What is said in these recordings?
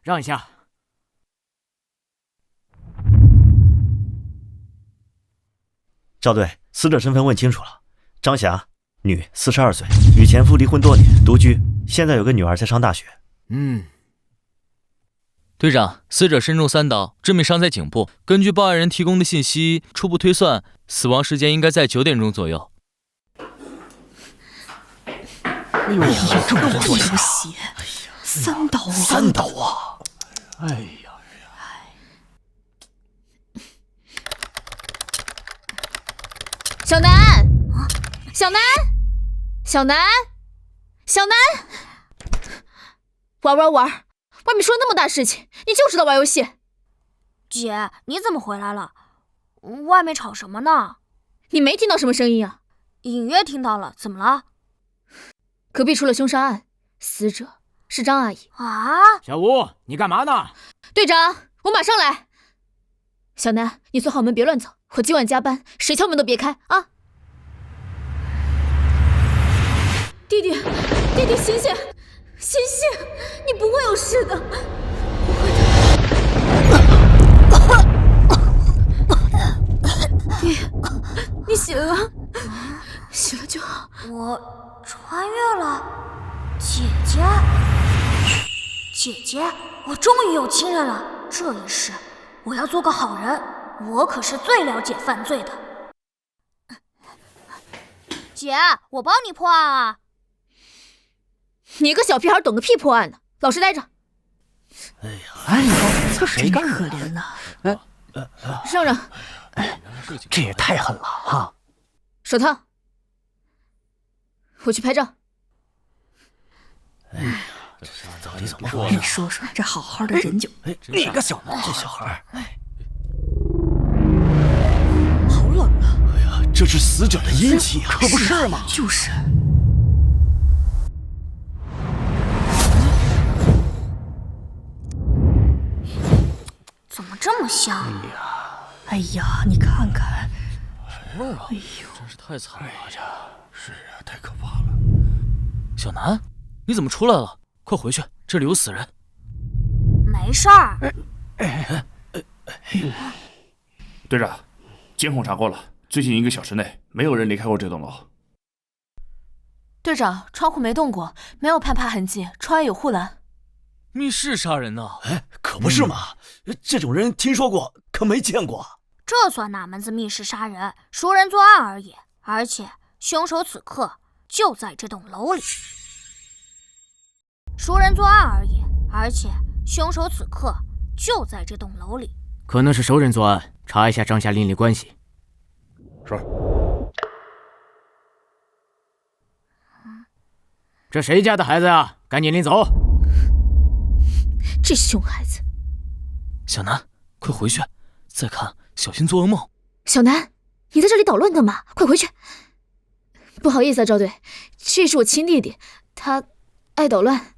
让一下。赵队，死者身份问清楚了，张霞，女，42岁，与前夫离婚多年，独居，现在有个女儿在上大学。队长，死者身中3刀，致命伤在颈部。根据报案人提供的信息，初步推算，死亡时间应该在9点钟左右。哎呦，这么多血，3刀啊！3刀啊！哎呀！小南，小南，小南，小南，玩，外面出了那么大事情，你就知道玩游戏。姐，你怎么回来了？外面吵什么呢？你没听到什么声音啊？隐约听到了，怎么了？隔壁出了凶杀案，死者是张阿姨。啊！小吴，你干嘛呢？队长，我马上来。小南，你锁好门，别乱走。我今晚加班，谁敲门都别开啊！弟弟，醒醒，你不会有事的。你醒了，醒了就好。我穿越了，姐姐，我终于有亲人了。这一世，我要做个好人。我可是最了解犯罪的。姐，我帮你破案啊！你个小屁孩懂个屁破案呢！老实待着。哎呦，这谁干可怜呢？让让。这也太狠了哈！手套，我去拍照。哎呀，这到底怎么说？你说说，这好好的人就……你个小毛，这小孩，好冷啊！哎呀，这是死者的阴气啊！可不是嘛，就是。怎么这么香？哎呀，你看看，什么味儿啊？哎呦，真是太惨了！是啊，太可怕了。小南，你怎么出来了？快回去，这里有死人。没事儿。队长，监控查过了，最近1个小时内没有人离开过这栋楼。队长，窗户没动过，没有攀爬痕迹，窗外有护栏。密室杀人呢？可不是嘛，这种人听说过，可没见过。这算哪门子密室杀人？熟人作案而已，而且凶手此刻就在这栋楼里。熟人作案而已，而且凶手此刻就在这栋楼里。可能是熟人作案，查一下张霞邻里关系。是。这谁家的孩子啊？赶紧领走！这熊孩子！小南，快回去，再看小心做噩梦。小南，你在这里捣乱干嘛？快回去！不好意思啊，赵队，这是我亲弟弟，他爱捣乱。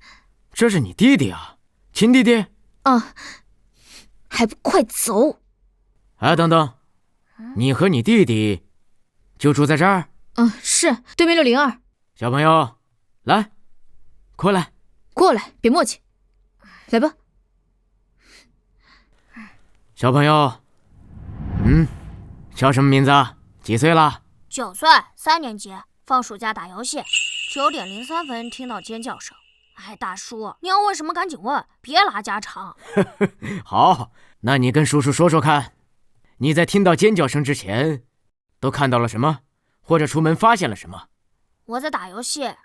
这是你弟弟啊？亲弟弟？啊，还不快走！哎，等等，你和你弟弟就住在这儿？是对面602。小朋友，来，过来，过来，别磨叽，来吧。小朋友，叫什么名字啊？几岁了？9岁，3年级，放暑假打游戏。9点03分听到尖叫声。哎，大叔，你要问什么赶紧问，别拉家常。好，那你跟叔叔说说看，你在听到尖叫声之前都看到了什么，或者出门发现了什么？我在打游戏。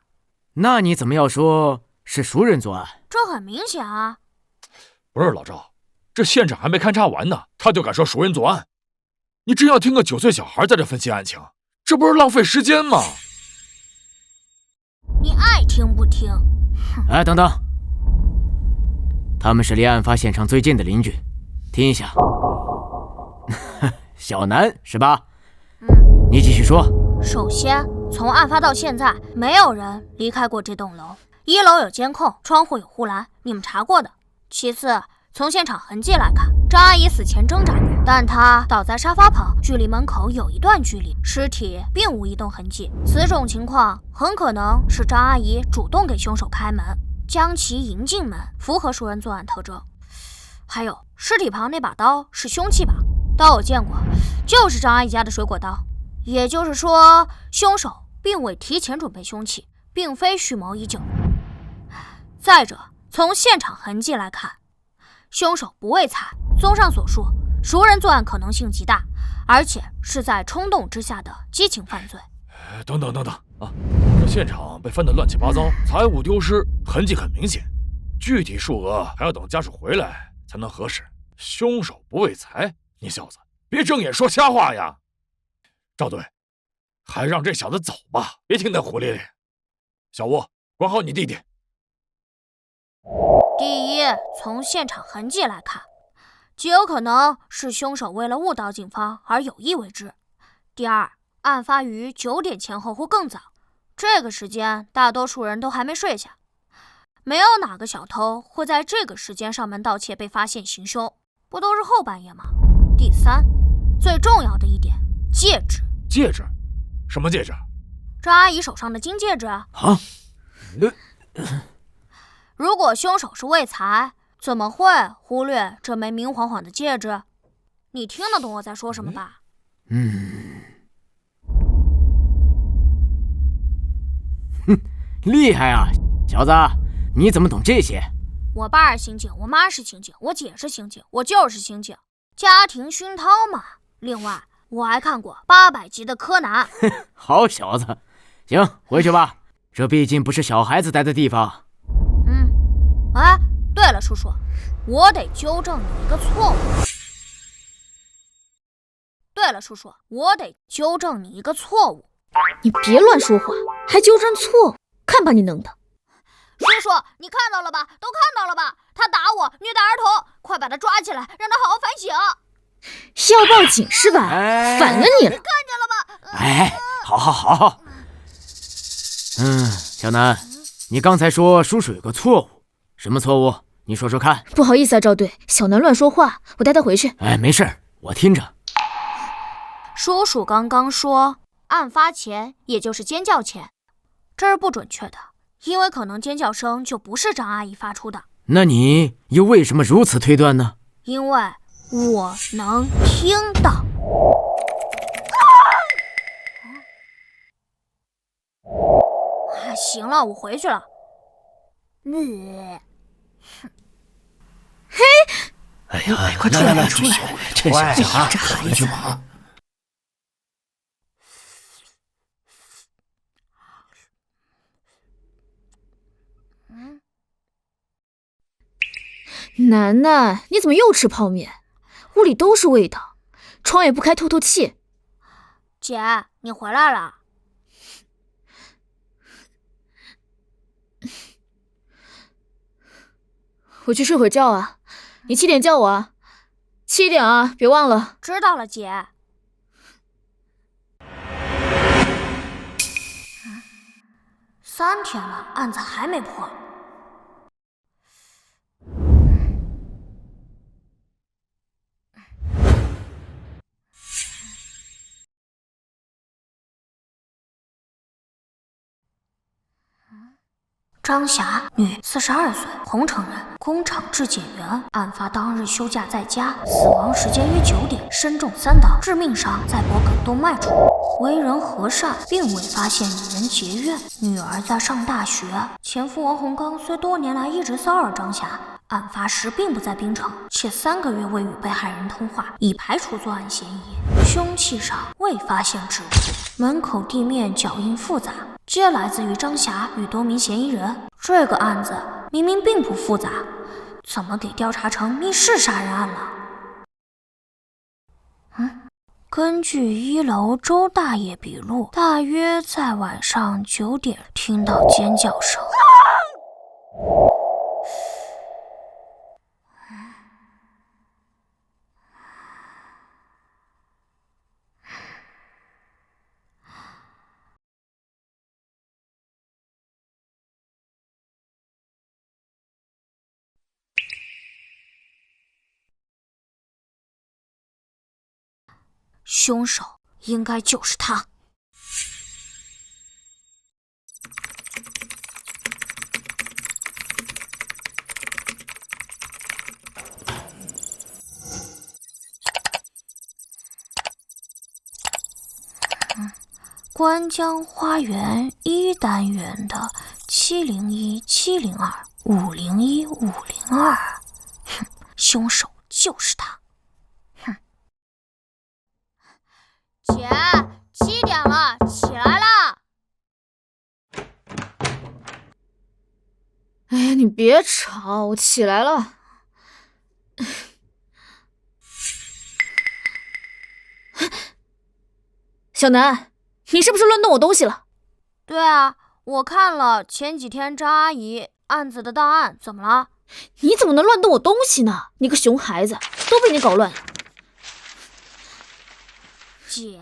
那你怎么要说是熟人作案？这很明显啊。不是老赵，这现场还没勘察完呢，他就敢说熟人作案？你真要听个9岁小孩在这分析案情，这不是浪费时间吗？你爱听不听？哎，等等，他们是离案发现场最近的邻居，听一下。小南是吧？你继续说。首先，从案发到现在，没有人离开过这栋楼。1楼有监控，窗户有护栏，你们查过的。其次，从现场痕迹来看，张阿姨死前挣扎过，但她倒在沙发旁，距离门口有一段距离，尸体并无移动痕迹。此种情况很可能是张阿姨主动给凶手开门，将其迎进门，符合熟人作案特征。还有尸体旁那把刀是凶器吧？刀我见过，就是张阿姨家的水果刀。也就是说，凶手并未提前准备凶器，并非蓄谋已久。再者，从现场痕迹来看，凶手不为财。综上所述，熟人作案可能性极大，而且是在冲动之下的激情犯罪。等等啊！这现场被翻得乱七八糟，财物丢失，痕迹很明显，具体数额还要等家属回来才能核实。凶手不为财，你小子别睁眼说瞎话呀！赵队，还让这小子走吧，别听他胡咧咧。小吴，管好你弟弟。第一，从现场痕迹来看，极有可能是凶手为了误导警方而有意为之。第二，案发于9点前后或更早，这个时间大多数人都还没睡下，没有哪个小偷会在这个时间上门盗窃被发现行凶，不都是后半夜吗？第三，最重要的一点，戒指。戒指？什么戒指？张阿姨手上的金戒指啊！如果凶手是为财，怎么会忽略这枚明晃晃的戒指？你听得懂我在说什么吧？厉害啊，小子，你怎么懂这些？我爸是刑警，我妈是刑警，我姐是刑警，我就是刑警，家庭熏陶嘛。另外，我还看过800集的柯南。好小子，行，回去吧，这毕竟不是小孩子待的地方。哎，对了，叔叔，我得纠正你一个错误。你别乱说话，还纠正错误，看把你能的！叔叔，你看到了吧？都看到了吧？他打我，虐待儿童，快把他抓起来，让他好好反省。要报警是吧？反了你了！看见了吧？哎，好。小南，你刚才说叔叔有个错误，什么错误？你说说看。不好意思啊，赵队，小南乱说话，我带他回去。哎，没事，我听着。叔叔刚刚说，案发前，也就是尖叫前，这是不准确的，因为可能尖叫声就不是张阿姨发出的。那你又为什么如此推断呢？因为我能听到。行了，我回去了。嘿，哎呀，快出来！这小子，回去吧。楠楠，你怎么又吃泡面？屋里都是味道，窗也不开透透气。姐，你回来了。我去睡会觉啊，你7点叫我啊，7点啊，别忘了。知道了，姐。3天了，案子还没破。张霞，女，42岁，桐城人，工厂质检员。案发当日休假在家，死亡时间约9点，身中3刀，致命伤在脖梗动脉处。为人和善，并未发现与人结怨。女儿在上大学，前夫王洪刚虽多年来一直骚扰张霞，案发时并不在槟城，且3个月未与被害人通话，已排除作案嫌疑。凶器上未发现指物，门口地面脚印复杂，皆来自于张霞与多名嫌疑人。这个案子明明并不复杂，怎么给调查成密室杀人案了？根据1楼周大爷笔录，大约在晚上9点听到尖叫声。凶手应该就是他。川江花园1单元的701-702-501-502，凶手就是他。哼！姐，7点了，起来啦！哎呀，你别吵，我起来了。小南，你是不是乱动我东西了？对啊，我看了前几天张阿姨案子的档案，怎么了？你怎么能乱动我东西呢？你个熊孩子，都被你搞乱了。姐，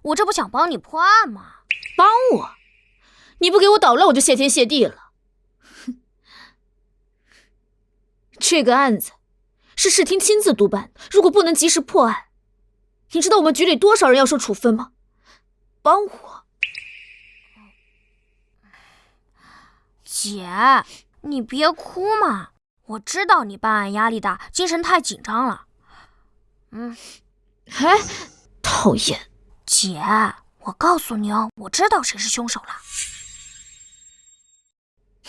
我这不想帮你破案吗？帮我？你不给我捣乱，我就谢天谢地了。这个案子是视听亲自督办，如果不能及时破案，你知道我们局里多少人要受处分吗？帮我。姐，你别哭嘛，我知道你办案压力大，精神太紧张了。哎，讨厌。姐，我告诉你哦，我知道谁是凶手了。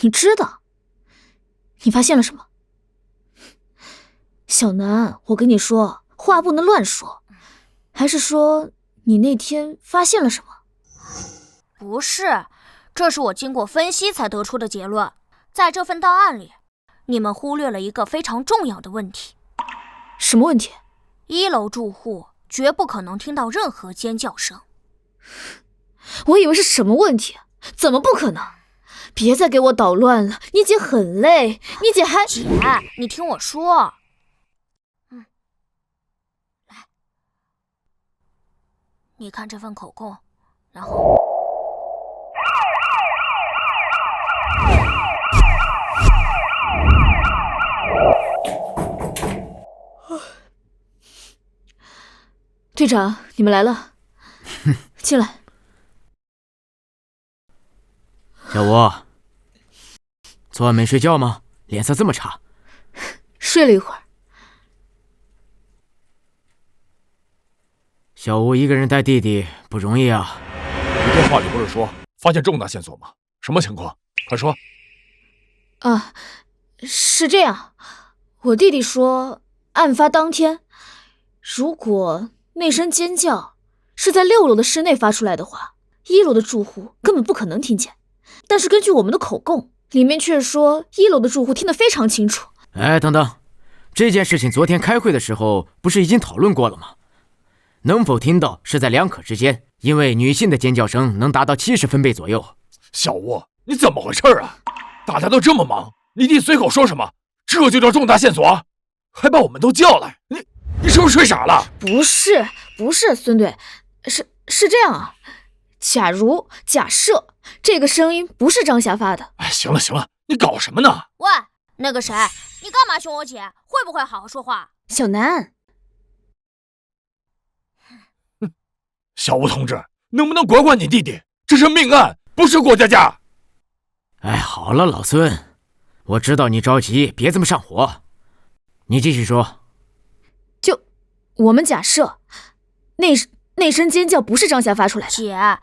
你知道？你发现了什么？小南，我跟你说，话不能乱说。还是说你那天发现了什么？不是，这是我经过分析才得出的结论。在这份档案里，你们忽略了一个非常重要的问题。什么问题？1楼住户绝不可能听到任何尖叫声。我以为是什么问题，怎么不可能？别再给我捣乱了，你姐很累，你姐还……姐，你听我说。来，你看这份口供，然后……队长，你们来了，进来。小吴，昨晚没睡觉吗？脸色这么差。睡了一会儿。小吴一个人带弟弟不容易啊。你电话里不是说发现重大线索吗？什么情况？快说。啊，是这样，我弟弟说，案发当天，如果那声尖叫是在6楼的室内发出来的话，1楼的住户根本不可能听见。但是根据我们的口供，里面却说1楼的住户听得非常清楚。哎，等等，这件事情昨天开会的时候不是已经讨论过了吗？能否听到是在2可之间，因为女性的尖叫声能达到70分贝左右。小吴，你怎么回事啊？大家都这么忙，你弟随口说什么，这就叫重大线索？还把我们都叫来，你是不是睡傻了？不是，孙队，是这样啊。假设这个声音不是张霞发的。哎，行了，你搞什么呢？喂，那个谁，你干嘛凶我姐？会不会好好说话？小南，小吴同志，能不能管管你弟弟？这是命案，不是过家家。哎，好了，老孙，我知道你着急，别这么上火。你继续说。就我们假设，那声尖叫不是张霞发出来的。姐，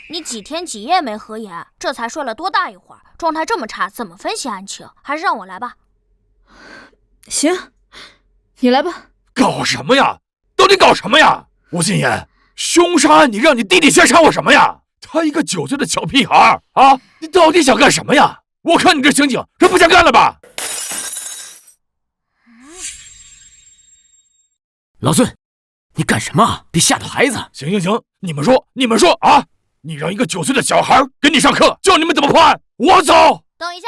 你几天几夜没合眼，这才睡了多大一会儿，状态这么差，怎么分析案情？还是让我来吧。行，你来吧。搞什么呀？到底搞什么呀？吴心言，凶杀案你让你弟弟先杀我什么呀？他一个9岁的小屁孩啊！你到底想干什么呀？我看你这刑警是不想干了吧？老孙，你干什么？别吓到孩子。行，你们说啊！你让一个9岁的小孩给你上课，教你们怎么破案。我走。等一下，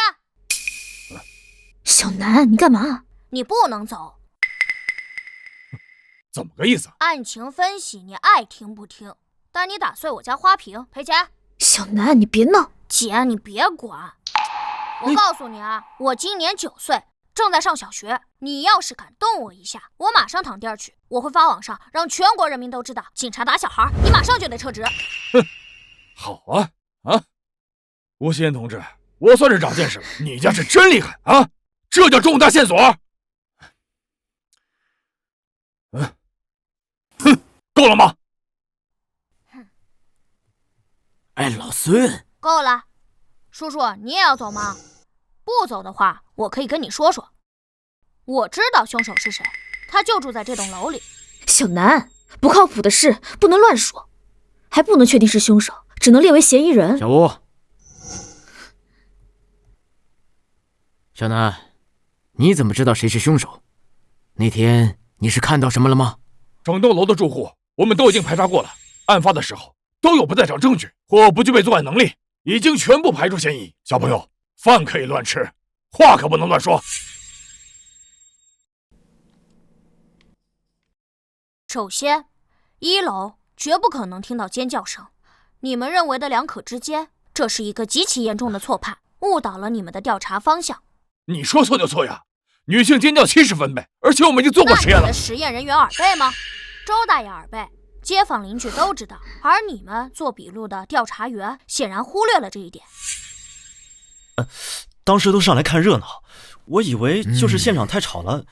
小南，你干嘛？你不能走。怎么个意思？案情分析你爱听不听，但你打碎我家花瓶赔钱。小南，你别闹。姐，你别管。我告诉你啊，我今年9岁，正在上小学。你要是敢动我一下，我马上躺地儿去。我会发网上，让全国人民都知道，警察打小孩，你马上就得撤职。哼，好啊！吴心言同志，我算是长见识了，你家是真厉害啊！这叫重大线索。够了吗？哎，老孙，够了，叔叔，你也要走吗？不走的话，我可以跟你说说。我知道凶手是谁，他就住在这栋楼里。小南，不靠谱的事不能乱说，还不能确定是凶手，只能列为嫌疑人。小吴，小南，你怎么知道谁是凶手？那天你是看到什么了吗？整栋楼的住户我们都已经排查过了，案发的时候都有不在场证据或不具备作案能力，已经全部排除嫌疑。小朋友，饭可以乱吃，话可不能乱说。首先，1楼绝不可能听到尖叫声。你们认为的两可之间，这是一个极其严重的错判，误导了你们的调查方向。你说错就错呀！女性尖叫70分贝，而且我们已经做过实验了。那你的实验人员耳背吗？周大爷耳背，街坊邻居都知道，而你们做笔录的调查员显然忽略了这一点。当时都上来看热闹，我以为就是现场太吵了，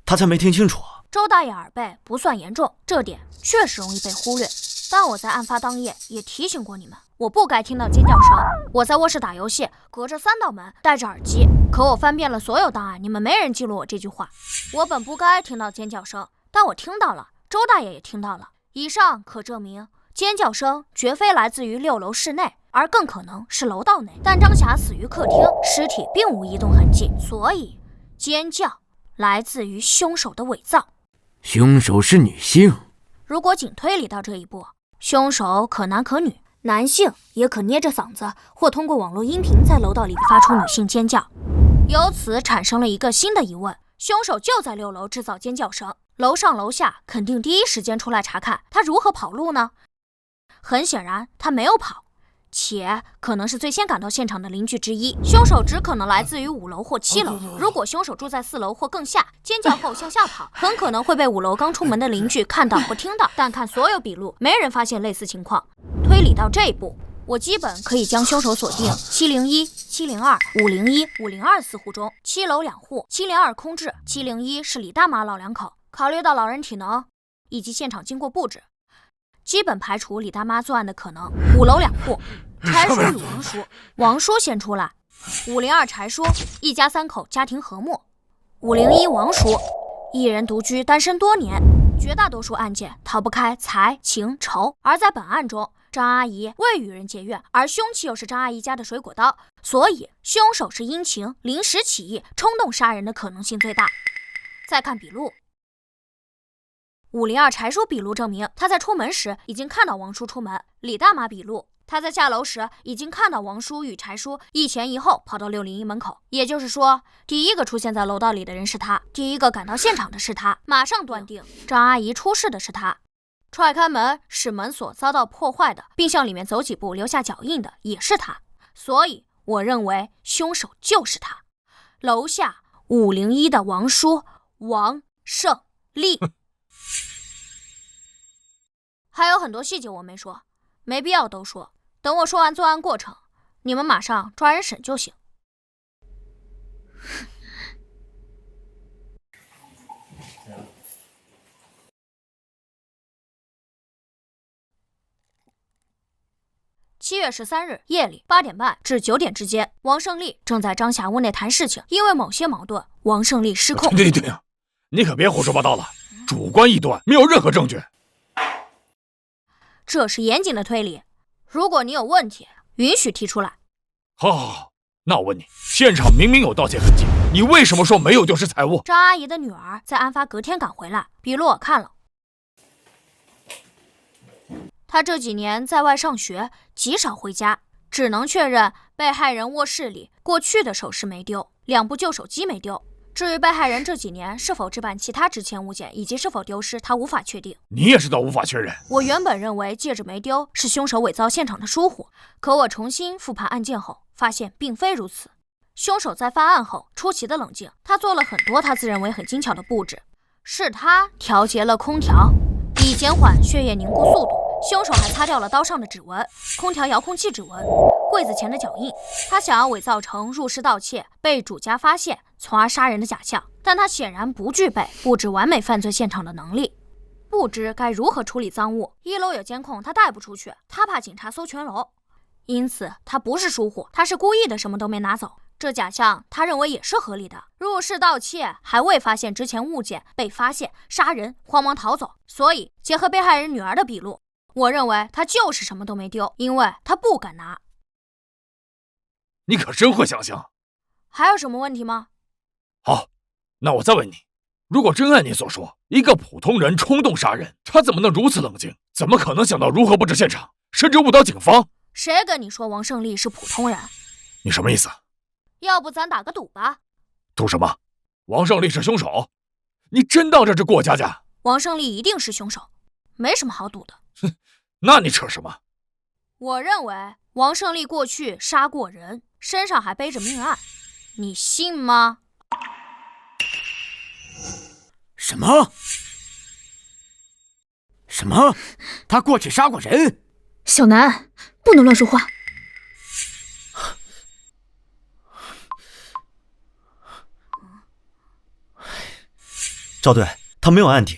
他才没听清楚。周大爷耳背不算严重，这点确实容易被忽略。但我在案发当夜也提醒过你们，我不该听到尖叫声。我在卧室打游戏，隔着3道门，戴着耳机。可我翻遍了所有档案，你们没人记录我这句话。我本不该听到尖叫声，但我听到了，周大爷也听到了。以上可证明，尖叫声绝非来自于6楼室内，而更可能是楼道内。但张霞死于客厅，尸体并无移动痕迹，所以尖叫来自于凶手的伪造。凶手是女性。如果仅推理到这一步，凶手可男可女，男性也可捏着嗓子或通过网络音频在楼道里发出女性尖叫。由此产生了一个新的疑问：凶手就在6楼制造尖叫声，楼上楼下肯定第一时间出来查看，他如何跑路呢？很显然，他没有跑，且可能是最先赶到现场的邻居之一。凶手只可能来自于5楼或7楼。如果凶手住在4楼或更下，尖叫后向下跑，很可能会被5楼刚出门的邻居看到或听到。但看所有笔录，没人发现类似情况。推理到这一步，我基本可以将凶手锁定701、702、501、502四户中，7楼2户，702空置，701是李大妈老两口。考虑到老人体能以及现场经过布置，基本排除李大妈作案的可能。5楼2户，柴叔与王叔，王叔先出来。502柴叔，一家3口，家庭和睦。501王叔，一人独居，单身多年。绝大多数案件逃不开财、情、仇，而在本案中，张阿姨未与人结怨，而凶器又是张阿姨家的水果刀，所以凶手是因情临时起意冲动杀人的可能性最大。再看笔录，502柴叔笔录证明他在出门时已经看到王叔出门。李大妈笔录，他在下楼时已经看到王叔与柴叔一前一后跑到601门口，也就是说，第一个出现在楼道里的人是他，第一个赶到现场的是他，马上断定张阿姨出事的是他。踹开门使门锁遭到破坏的，并向里面走几步留下脚印的也是他，所以我认为凶手就是他。楼下501的王叔王胜利。还有很多细节我没说，没必要都说，等我说完作案过程，你们马上抓人审就行。7月13日夜里8点半至9点之间，王胜利正在张霞屋内谈事情，因为某些矛盾，王胜利失控。停，你可别胡说八道了，主观臆断，没有任何证据。这是严谨的推理，如果你有问题，允许提出来。好，那我问你，现场明明有盗窃痕迹，你为什么说没有丢失财物？张阿姨的女儿在案发隔天赶回来，笔录我看了。她这几年在外上学，极少回家，只能确认被害人卧室里过去的首饰没丢，2部旧手机没丢。至于被害人这几年是否置办其他值钱物件，以及是否丢失，他无法确定。你也知道无法确认。我原本认为戒指没丢是凶手伪造现场的疏忽，可我重新复盘案件后，发现并非如此。凶手在犯案后出奇的冷静，他做了很多他自认为很精巧的布置，是他调节了空调，以减缓血液凝固速度。凶手还擦掉了刀上的指纹、空调遥控器指纹、柜子前的脚印。他想要伪造成入室盗窃被主家发现，从而杀人的假象，但他显然不具备布置完美犯罪现场的能力。不知该如何处理赃物，1楼有监控，他带不出去，他怕警察搜全楼。因此他不是疏忽，他是故意的，什么都没拿走。这假象他认为也是合理的。入室盗窃，还未发现值钱物件，被发现杀人，慌忙逃走。所以结合被害人女儿的笔录，我认为他就是什么都没丢，因为他不敢拿。你可真会想象。还有什么问题吗？好，那我再问你，如果真按你所说，一个普通人冲动杀人，他怎么能如此冷静？怎么可能想到如何布置现场，甚至误导警方？谁跟你说王胜利是普通人？你什么意思？要不咱打个赌吧？赌什么？王胜利是凶手？你真当这是过家家？王胜利一定是凶手，没什么好赌的。哼，那你扯什么？我认为王胜利过去杀过人，身上还背着命案，你信吗？什么？什么？他过去杀过人？小南，不能乱说话。赵队，他没有案底。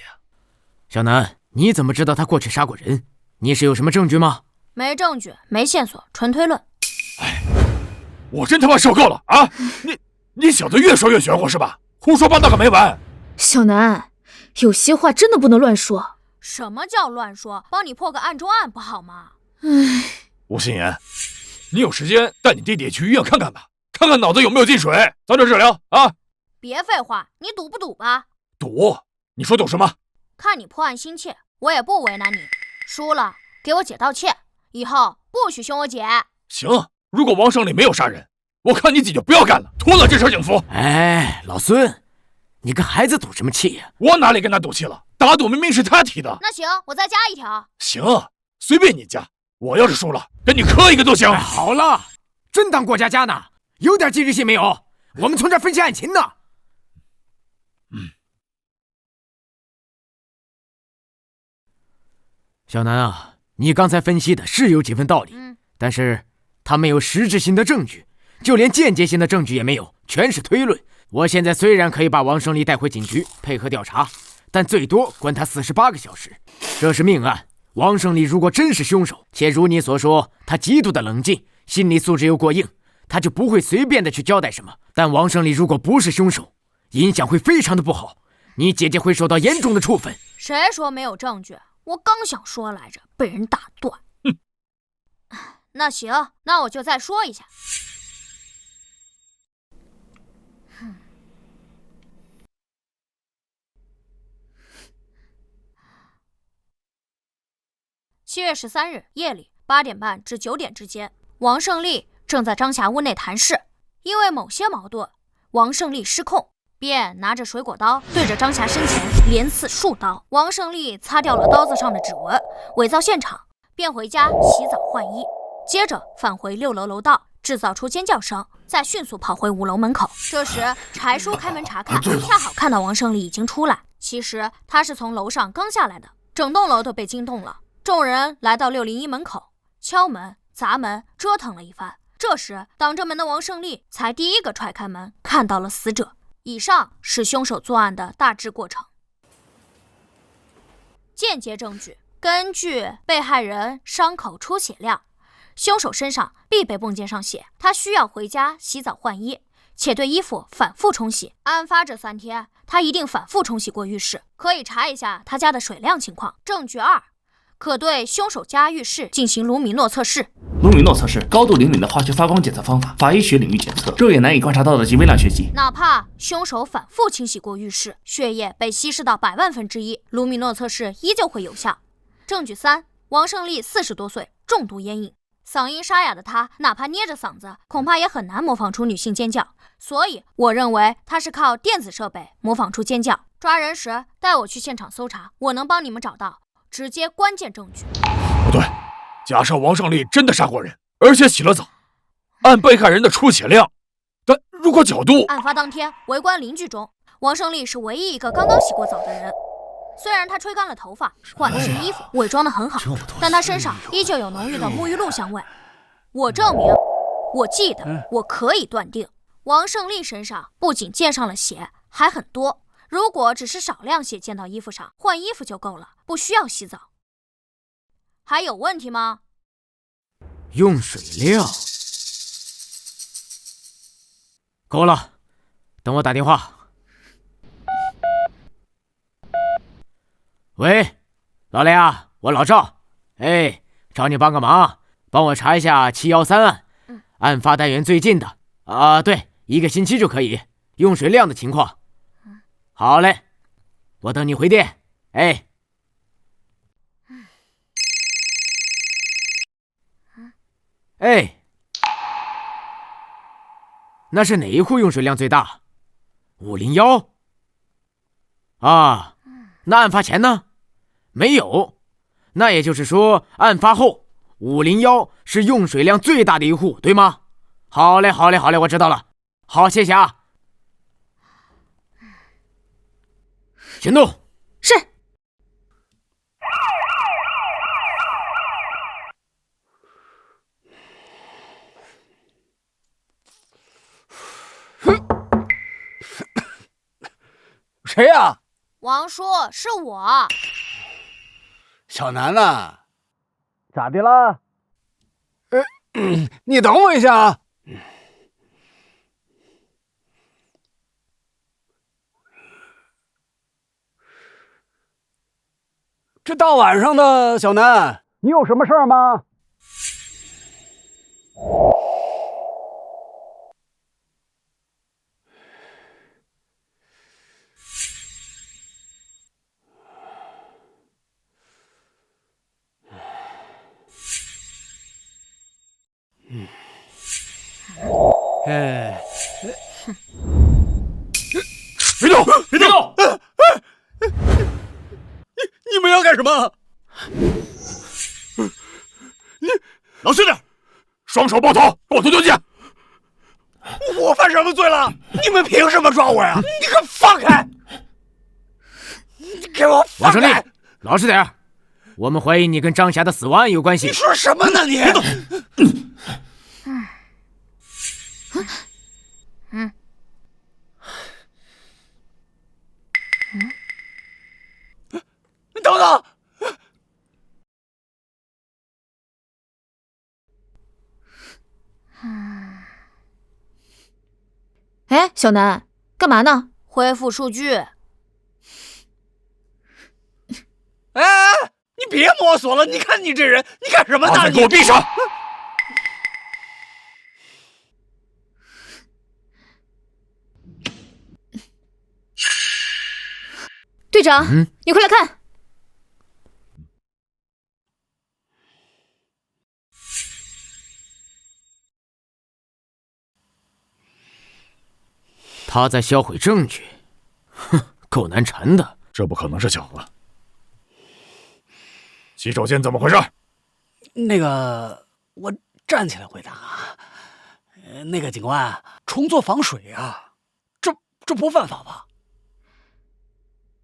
小南，你怎么知道他过去杀过人？你是有什么证据吗？没证据，没线索，纯推论。哎，我真他妈受够了啊！你小子越说越玄乎是吧？胡说八道个没完！小南，有些话真的不能乱说。什么叫乱说？帮你破个案中案不好吗？吴心言，你有时间带你弟弟去医院看看吧，看看脑子有没有进水，早点治疗啊！别废话，你赌不赌吧？赌？你说赌什么？看你破案心切，我也不为难你。输了，给我姐道歉，以后不许凶我姐。行，如果王胜利没有杀人，我看你姐就不要干了，拖了这身警服。哎，老孙，你跟孩子赌什么气呀？我哪里跟他赌气了？打赌明明是他提的。那行，我再加一条。行，随便你加。我要是输了，跟你磕一个都行。哎，好了，真当过家家呢？有点纪律性没有？我们从这儿分析案情呢。小南啊，你刚才分析的是有几分道理，但是他没有实质性的证据，就连间接性的证据也没有，全是推论。我现在虽然可以把王胜利带回警局配合调查，但最多关他48个小时。这是命案，王胜利如果真是凶手，且如你所说，他极度的冷静，心理素质又过硬，他就不会随便的去交代什么。但王胜利如果不是凶手，影响会非常的不好，你姐姐会受到严重的处分。谁说没有证据？我刚想说来着，被人打断。那行，那我就再说一下。7月13日夜里8点半至9点之间，王胜利正在张霞屋内谈事，因为某些矛盾，王胜利失控，便拿着水果刀对着张霞身前连刺数刀。王胜利擦掉了刀子上的指纹，伪造现场，便回家洗澡换衣，接着返回6楼楼道，制造出尖叫声，再迅速跑回5楼门口。这时柴叔开门查看，恰好看到王胜利已经出来。其实他是从楼上刚下来的，整栋楼都被惊动了。众人来到601门口，敲门、砸门，折腾了一番。这时挡着门的王胜利才第一个踹开门，看到了死者。以上是凶手作案的大致过程。间接证据：根据被害人伤口出血量，凶手身上必被泵溅上血，他需要回家洗澡换衣，且对衣服反复冲洗。案发这3天，他一定反复冲洗过浴室，可以查一下他家的水量情况。证据2，可对凶手家浴室进行卢米诺测试。卢米诺测试，高度灵敏的化学发光检测方法，法医学领域检测，肉眼难以观察到的极微量血迹。哪怕凶手反复清洗过浴室，血液被稀释到100万分之一，卢米诺测试依旧会有效。证据3，王胜利40多岁，重度烟瘾，嗓音沙哑的他，哪怕捏着嗓子，恐怕也很难模仿出女性尖叫。所以，我认为他是靠电子设备模仿出尖叫。抓人时，带我去现场搜查，我能帮你们找到直接关键证据。不对，假设王胜利真的杀过人，而且洗了澡，按被害人的出血量，但如果角度……案发当天，围观邻居中，王胜利是唯一一个刚刚洗过澡的人。虽然他吹干了头发，换了新衣服，伪装得很好，但他身上依旧有浓郁的沐浴露香味。我证明，我记得，我可以断定，王胜利身上不仅溅上了血，还很多。如果只是少量血溅到衣服上，换衣服就够了，不需要洗澡。还有问题吗？用水量够了，等我打电话。喂，老雷啊，我老赵，哎，找你帮个忙，帮我查一下713案，案发单元最近的对，1个星期就可以，用水量的情况。好嘞，我等你回电。哎。哎，那是哪一户用水量最大？501啊？那案发前呢？没有。那也就是说，案发后501是用水量最大的一户，对吗？好嘞，好嘞，好嘞，我知道了。好，谢谢啊。行动。是。谁呀？王叔，是我。小南呐，咋的啦？你等我一下啊。这大晚上的，小南，你有什么事儿吗？别动！别动！你们要干什么？老实点，双手抱头，给我脱去！我犯什么罪了？你们凭什么抓我呀？你给我放开！你给我放开！王胜利，老实点，我们怀疑你跟张霞的死亡案有关系。你说什么呢你？等等！哎，小南，干嘛呢？恢复数据。哎，你别摸索了！你看你这人，你干什么呢？把嘴给我闭上！队长，你快来看！他在销毁证据，哼，够难缠的。这不可能是巧合。洗手间怎么回事？那个，我站起来回答啊。那个警官，重做防水啊，这不犯法吧？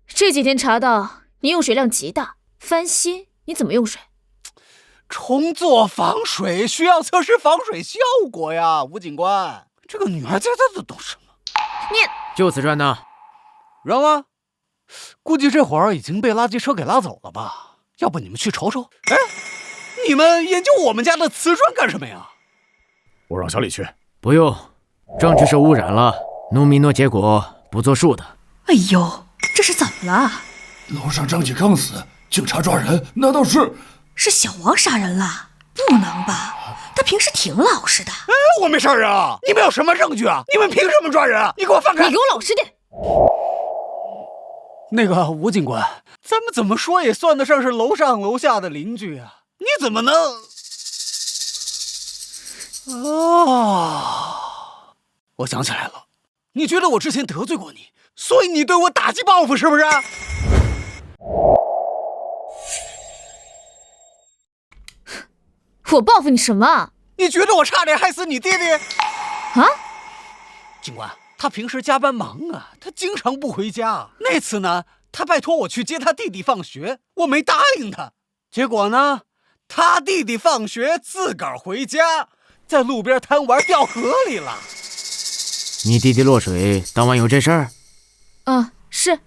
这几天查到你用水量极大，翻新，你怎么用水？重做防水需要测试防水效果呀，吴警官。这个女孩家她都懂什么？你就此砖呢？扔了？估计这会儿已经被垃圾车给拉走了吧？要不你们去瞅瞅？哎，你们研究我们家的瓷砖干什么呀？我让小李去。不用，证据是污染了，农民诺结果不作数的。哎呦，这是怎么了？楼上张姐刚死，警察抓人，难道是小王杀人了？不能吧？他平时挺老实的。哎，我没杀人啊！你们有什么证据啊？你们凭什么抓人啊？你给我放开！你给我老实点！那个吴警官，咱们怎么说也算得上是楼上楼下的邻居啊！你怎么能……我想起来了，你觉得我之前得罪过你，所以你对我打击报复是不是？我报复你什么？你觉得我差点害死你弟弟？啊？警官，他平时加班忙啊，他经常不回家。那次呢，他拜托我去接他弟弟放学，我没答应他。结果呢，他弟弟放学自个儿回家，在路边贪玩掉河里了。你弟弟落水，当晚有这事儿？是。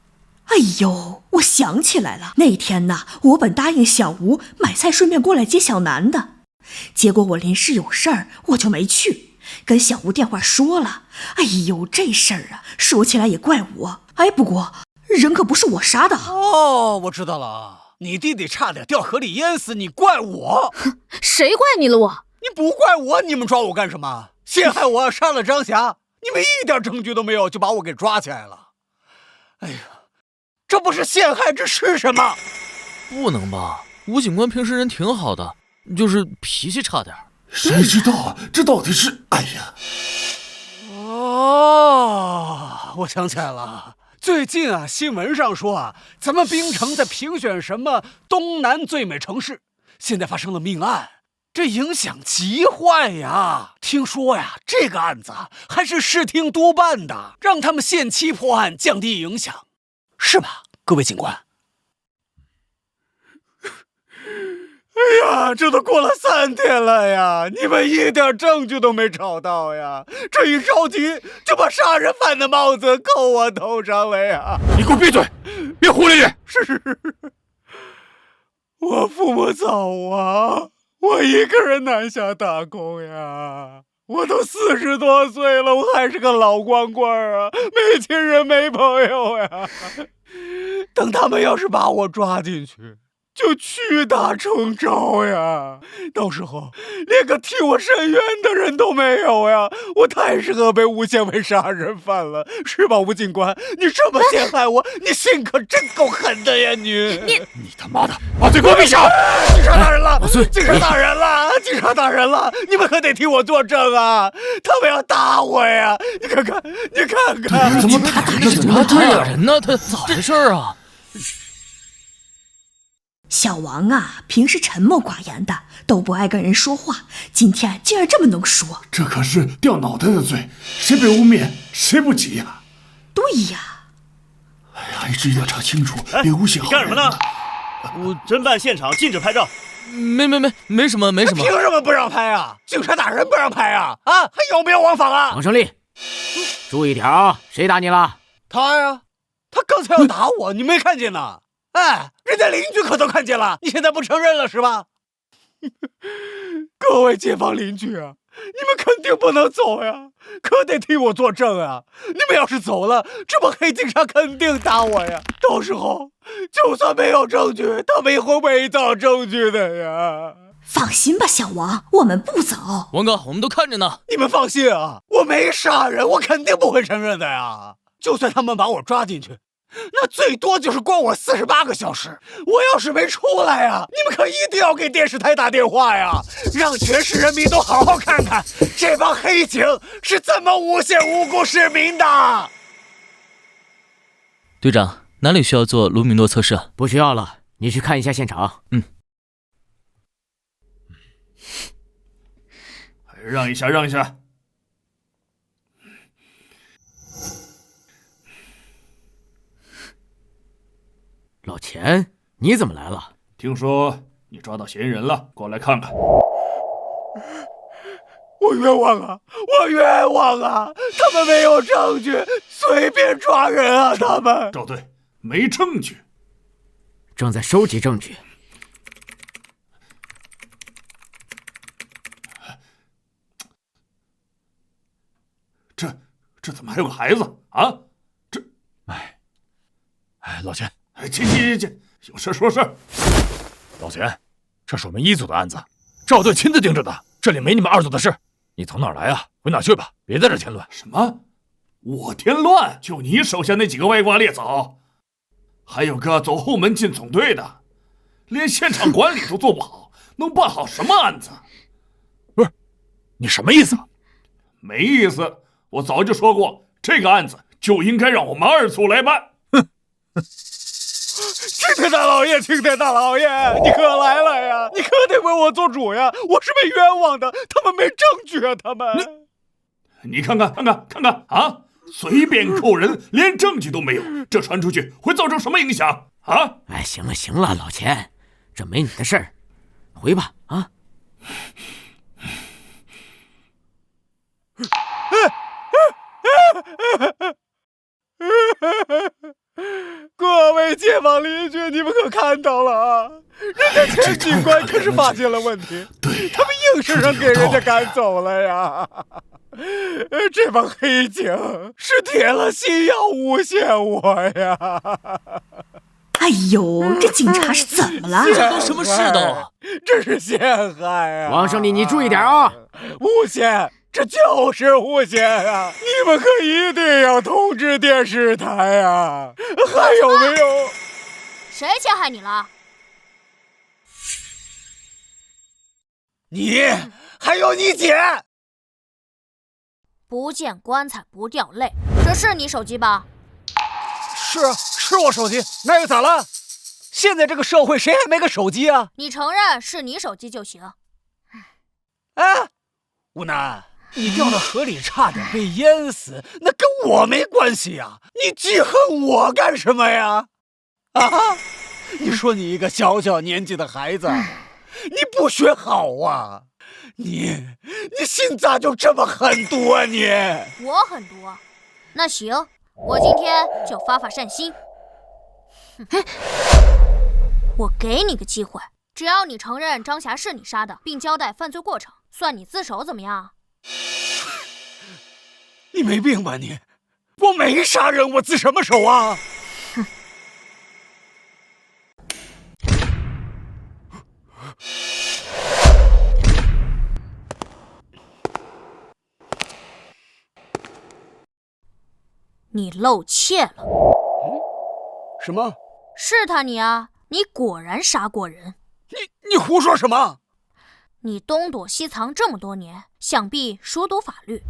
哎呦，我想起来了，那天呢，我本答应小吴买菜顺便过来接小南的，结果我临时有事儿，我就没去，跟小吴电话说了。哎呦，这事儿啊，说起来也怪我。哎，不过人可不是我杀的。哦，我知道了，你弟弟差点掉河里淹死，你怪我？谁怪你了我？你不怪我，你们抓我干什么？陷害我，杀了张霞，你们一点证据都没有就把我给抓起来了。哎呀，这不是陷害，这是什么？不能吧？吴警官平时人挺好的，就是脾气差点。谁知道啊？这到底是……哎呀！哦，我想起来了，最近啊，新闻上说啊，咱们槟城在评选什么东南最美城市，现在发生了命案，这影响极坏呀！听说呀，这个案子还是市厅督办的，让他们限期破案，降低影响，是吧，各位警官？哎呀，这都过了3天了呀，你们一点证据都没找到呀！这一着急就把杀人犯的帽子扣我头上了呀！你给我闭嘴，别胡咧咧！是，我父母早亡，我一个人南下打工呀。我都40多岁了，我还是个老光棍啊，没亲人没朋友呀。等他们要是把我抓进去，就屈打成招呀！到时候连个替我伸冤的人都没有呀！我太适合被诬陷为杀人犯了，是吧，吴警官？你这么陷害我，你心可真够狠的呀！你他妈的，把嘴给我闭上！警察大人了，警察大人了，警察大人了！你们可得替我作证啊！他们要打我呀！你看看，怎么打人呢？他咋回事啊？小王啊，平时沉默寡言的，都不爱跟人说话，今天竟然这么能说，这可是掉脑袋的罪，谁被污蔑谁不急呀？对呀。哎呀，一直要查清楚，别诬陷好人。干什么呢？侦办现场禁止拍照。没什么。凭什么不让拍啊？警察大人不让拍啊？啊，还有没有王法啊？王胜利，注意点啊！谁打你了？他呀，他刚才要打我，你没看见呢？哎，人家邻居可都看见了，你现在不承认了是吧？各位街坊邻居啊，你们肯定不能走呀，可得替我作证啊！你们要是走了，这帮黑警察肯定打我呀！到时候就算没有证据，他们也会伪造证据的呀！放心吧，小王，我们不走。王哥，我们都看着呢。你们放心啊，我没杀人，我肯定不会承认的呀！就算他们把我抓进去，那最多就是关我48个小时。我要是没出来呀，你们可一定要给电视台打电话呀，让全市人民都好好看看这帮黑警是怎么诬陷无辜市民的。队长，哪里需要做卢米诺测试？不需要了，你去看一下现场。让一下。老钱，你怎么来了？听说你抓到嫌疑人了，过来看看。我冤枉啊！他们没有证据，随便抓人啊！他们赵队没证据，正在收集证据。这怎么还有个孩子啊？老钱。行，有事说事。老钱，这是我们1组的案子，赵队亲自盯着的，这里没你们2组的事。你从哪儿来啊？回哪儿去吧，别在这添乱。什么？我添乱？就你手下那几个歪瓜裂枣，还有个走后门进总队的，连现场管理都做不好，能办好什么案子？不是，你什么意思？没意思，我早就说过，这个案子就应该让我们2组来办。青天大老爷，你可来了呀！你可得为我做主呀！我是被冤枉的，他们没证据啊！他们，你看看啊！随便扣人，连证据都没有，这传出去会造成什么影响啊？哎，行了，老钱，这没你的事儿，回吧啊！各位街坊邻居，你们可看到了啊！人家钱警官可是发现了问题，他们硬生生给人家赶走了呀！这帮黑警是铁了心要诬陷我呀！哎呦，这警察是怎么了？这都什么世道啊！这是陷害啊！王胜利，你注意点啊！诬陷，这就是诬陷啊！你们可一定要通知电视台啊！还有没有？谁陷害你了？你还有你姐！不见棺材不掉泪，这是你手机吧？是我手机，那又咋了？现在这个社会谁还没个手机啊？你承认是你手机就行。哎，吴楠，你掉到河里差点被淹死，那跟我没关系呀！你记恨我干什么呀？啊！你说你一个小小年纪的孩子，你不学好啊？你心咋就这么狠毒啊你？我狠毒？那行，我今天就发善心。我给你个机会，只要你承认张霞是你杀的，并交代犯罪过程，算你自首，怎么样？你没病吧你？我没杀人，我自什么首啊？你露怯了。什么？是他你啊！你果然杀过人。你胡说什么？你东躲西藏这么多年，想必熟读法律。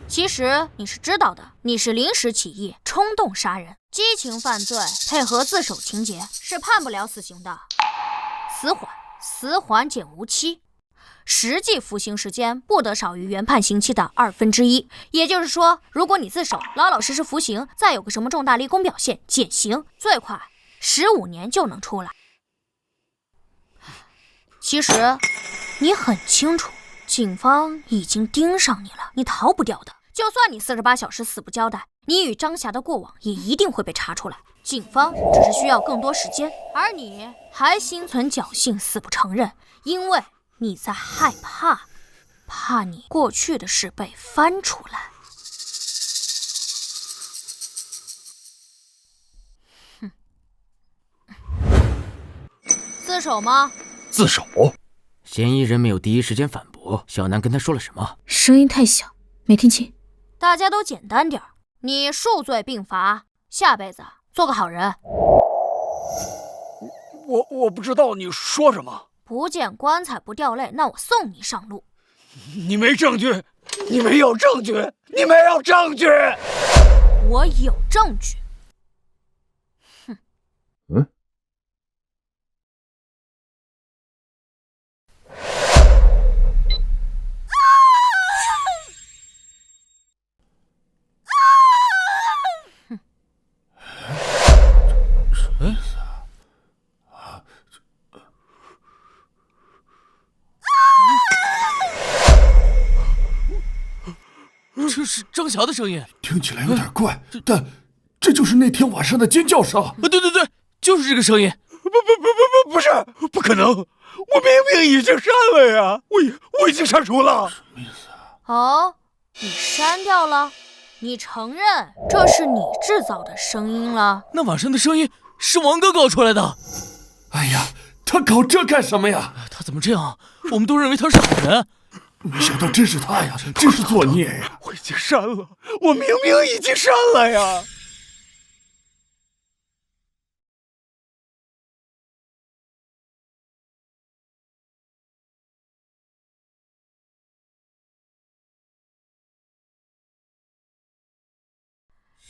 其实你是知道的，你是临时起意、冲动杀人、激情犯罪，配合自首情节，是判不了死刑的。死缓减无期，实际服刑时间不得少于原判刑期的1/2。也就是说，如果你自首，老老实实服刑，再有个什么重大立功表现，减刑，最快15年就能出来。其实你很清楚，警方已经盯上你了，你逃不掉的。就算你48小时死不交代，你与张霞的过往也一定会被查出来。警方只是需要更多时间，而你还心存侥幸死不承认，因为你在害怕你过去的事被翻出来。自首吗？自首。嫌疑人没有第一时间反驳，小南跟他说了什么？声音太小，没听清。大家都简单点，你数罪并罚，下辈子做个好人。我不知道你说什么。不见棺材不掉泪，那我送你上路。你没证据，你没有证据，你没有证据。我有证据。这是张霞的声音，听起来有点怪，但这就是那天晚上的尖叫声。对，就是这个声音。不是，不可能！我明明已经删了呀，我已经删除了。什么意思啊？哦，你删掉了？你承认这是你制造的声音了？那晚上的声音是王哥搞出来的。哎呀，他搞这干什么呀？他怎么这样？我们都认为他是好人。没想到真是他呀，真是作孽呀！我已经删了，我明明已经删了呀！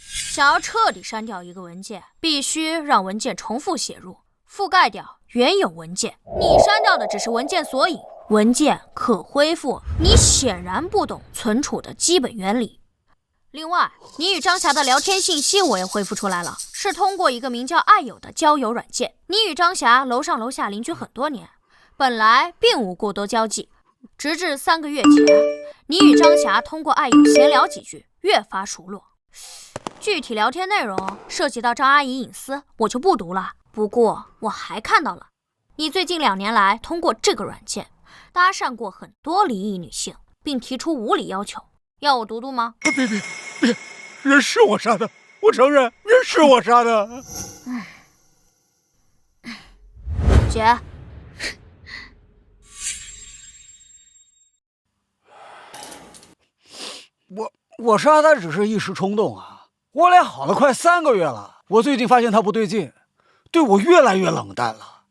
想要彻底删掉一个文件，必须让文件重复写入，覆盖掉原有文件。你删掉的只是文件索引，文件可恢复，你显然不懂存储的基本原理。另外，你与张霞的聊天信息我也恢复出来了，是通过一个名叫爱友的交友软件。你与张霞楼上楼下邻居很多年，本来并无过多交际，直至3个月前，你与张霞通过爱友闲聊几句，越发熟络。具体聊天内容涉及到张阿姨隐私，我就不读了。不过我还看到了，你最近2年来通过这个软件搭讪过很多离异女性，并提出无理要求。要我读读吗？别，人是我杀的，我承认人是我杀的。姐，我杀他只是一时冲动啊，我俩好了快3个月了，我最近发现他不对劲，对我越来越冷淡了。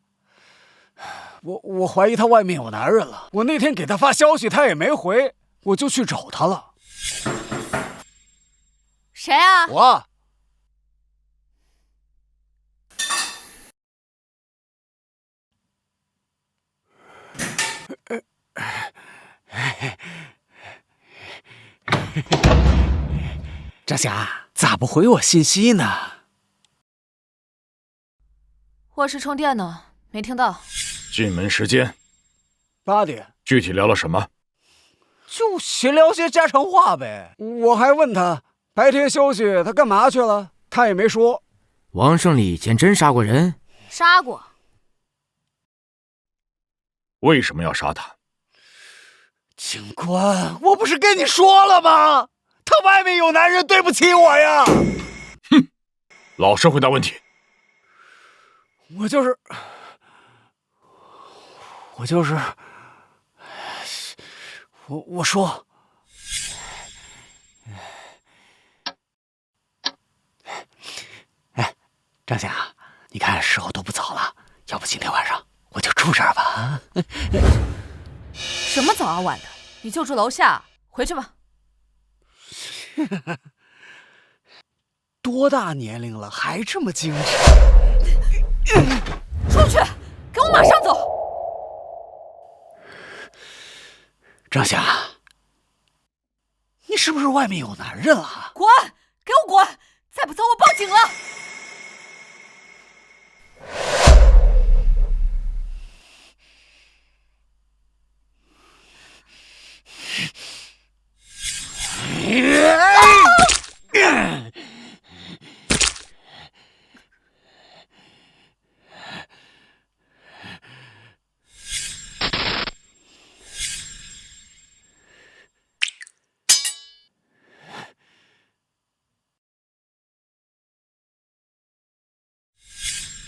我怀疑他外面有男人了，我那天给他发消息他也没回，我就去找他了。谁啊？我。张霞，咋不回我信息呢？卧室充电呢，没听到。进门时间8点。具体聊了什么？就闲聊些家常话呗。我还问他白天休息他干嘛去了，他也没说。王胜利以前真杀过人？杀过。为什么要杀他？警官，我不是跟你说了吗？他外面有男人，对不起我呀！哼，老实回答问题。我就是，我说，哎，张霞，你看时候都不早了，要不今天晚上我就住这儿吧？什么早啊晚的，你就住楼下，回去吧。多大年龄了还这么精致？出去，给我马上走！张霞，你是不是外面有男人了？滚！给我滚！再不走我报警了！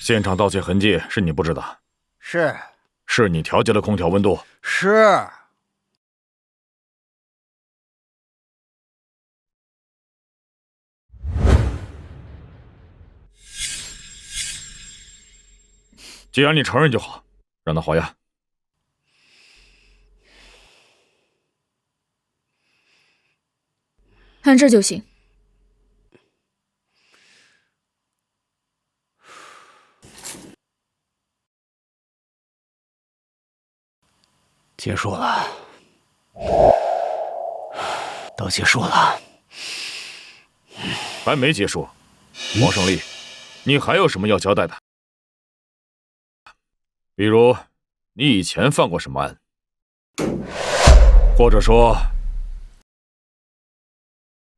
现场盗窃痕迹是你布置的？是你调节了空调温度？是。既然你承认就好，让他还押。按这就行。结束了，都结束了。还没结束，王胜利，你还有什么要交代的？比如，你以前犯过什么案？或者说，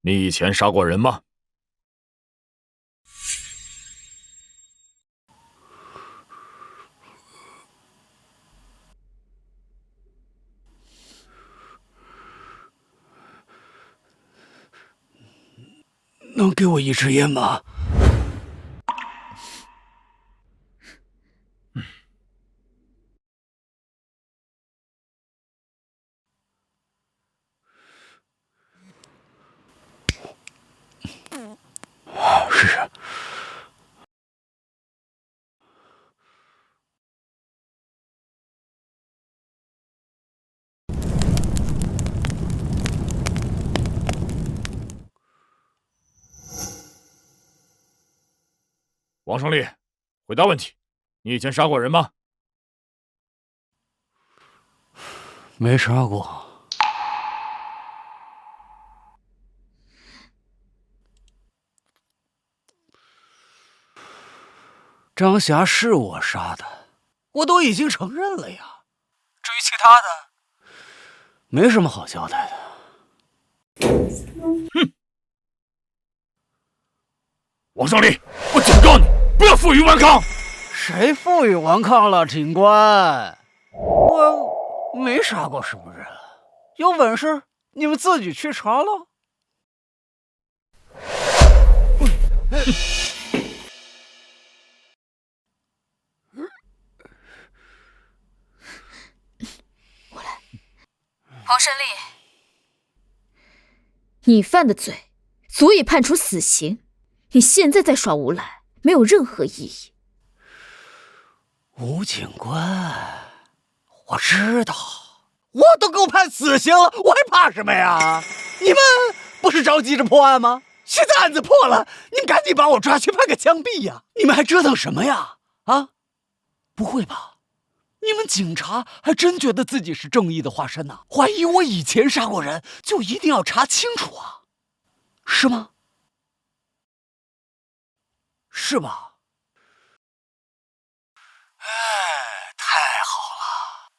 你以前杀过人吗？能给我一支烟吗？是。王胜利，回答问题，你以前杀过人吗？没杀过。张霞是我杀的，我都已经承认了呀。至于其他的，没什么好交代的。哼！王胜利，我警告你，不要负隅顽抗！谁负隅顽抗了，警官？没杀过什么人，有本事你们自己去查喽。黄胜利，你犯的罪足以判处死刑，你现在在耍无赖，没有任何意义。吴警官，我知道，我都够判死刑了，我还怕什么呀？你们不是着急着破案吗？现在案子破了，你们赶紧把我抓去判个枪毙呀！你们还折腾什么呀？啊？不会吧？你们警察还真觉得自己是正义的化身呢？怀疑我以前杀过人，就一定要查清楚啊？是吗？是吧？哎，太好了！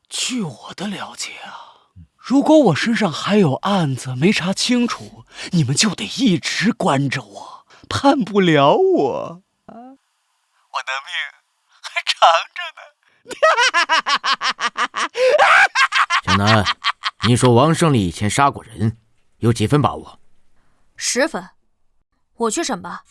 据我的了解啊，如果我身上还有案子没查清楚，你们就得一直关着我，判不了我。我的命还长着呢。小南，你说王胜利以前杀过人，有几分把握？10分。我去审吧。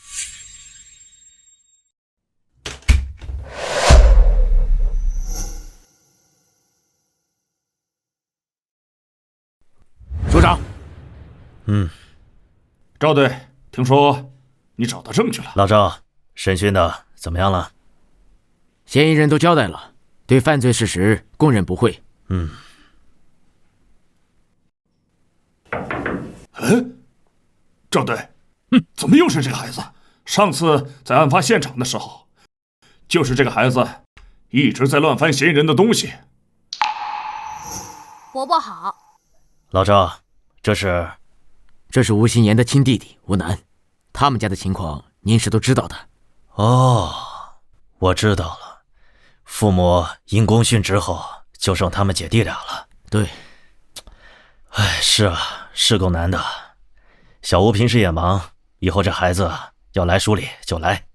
署长。赵队，听说你找到证据了。老赵，审讯的怎么样了？嫌疑人都交代了，对犯罪事实供认不讳。赵队，怎么又是这个孩子？上次在案发现场的时候，就是这个孩子一直在乱翻嫌疑人的东西。伯伯好。老赵，这是吴心言的亲弟弟吴楠，他们家的情况您是都知道的。哦，我知道了，父母因公殉职后，就剩他们姐弟俩了。对。哎，是啊，是够难的。小吴平时也忙，以后这孩子要来署里就来，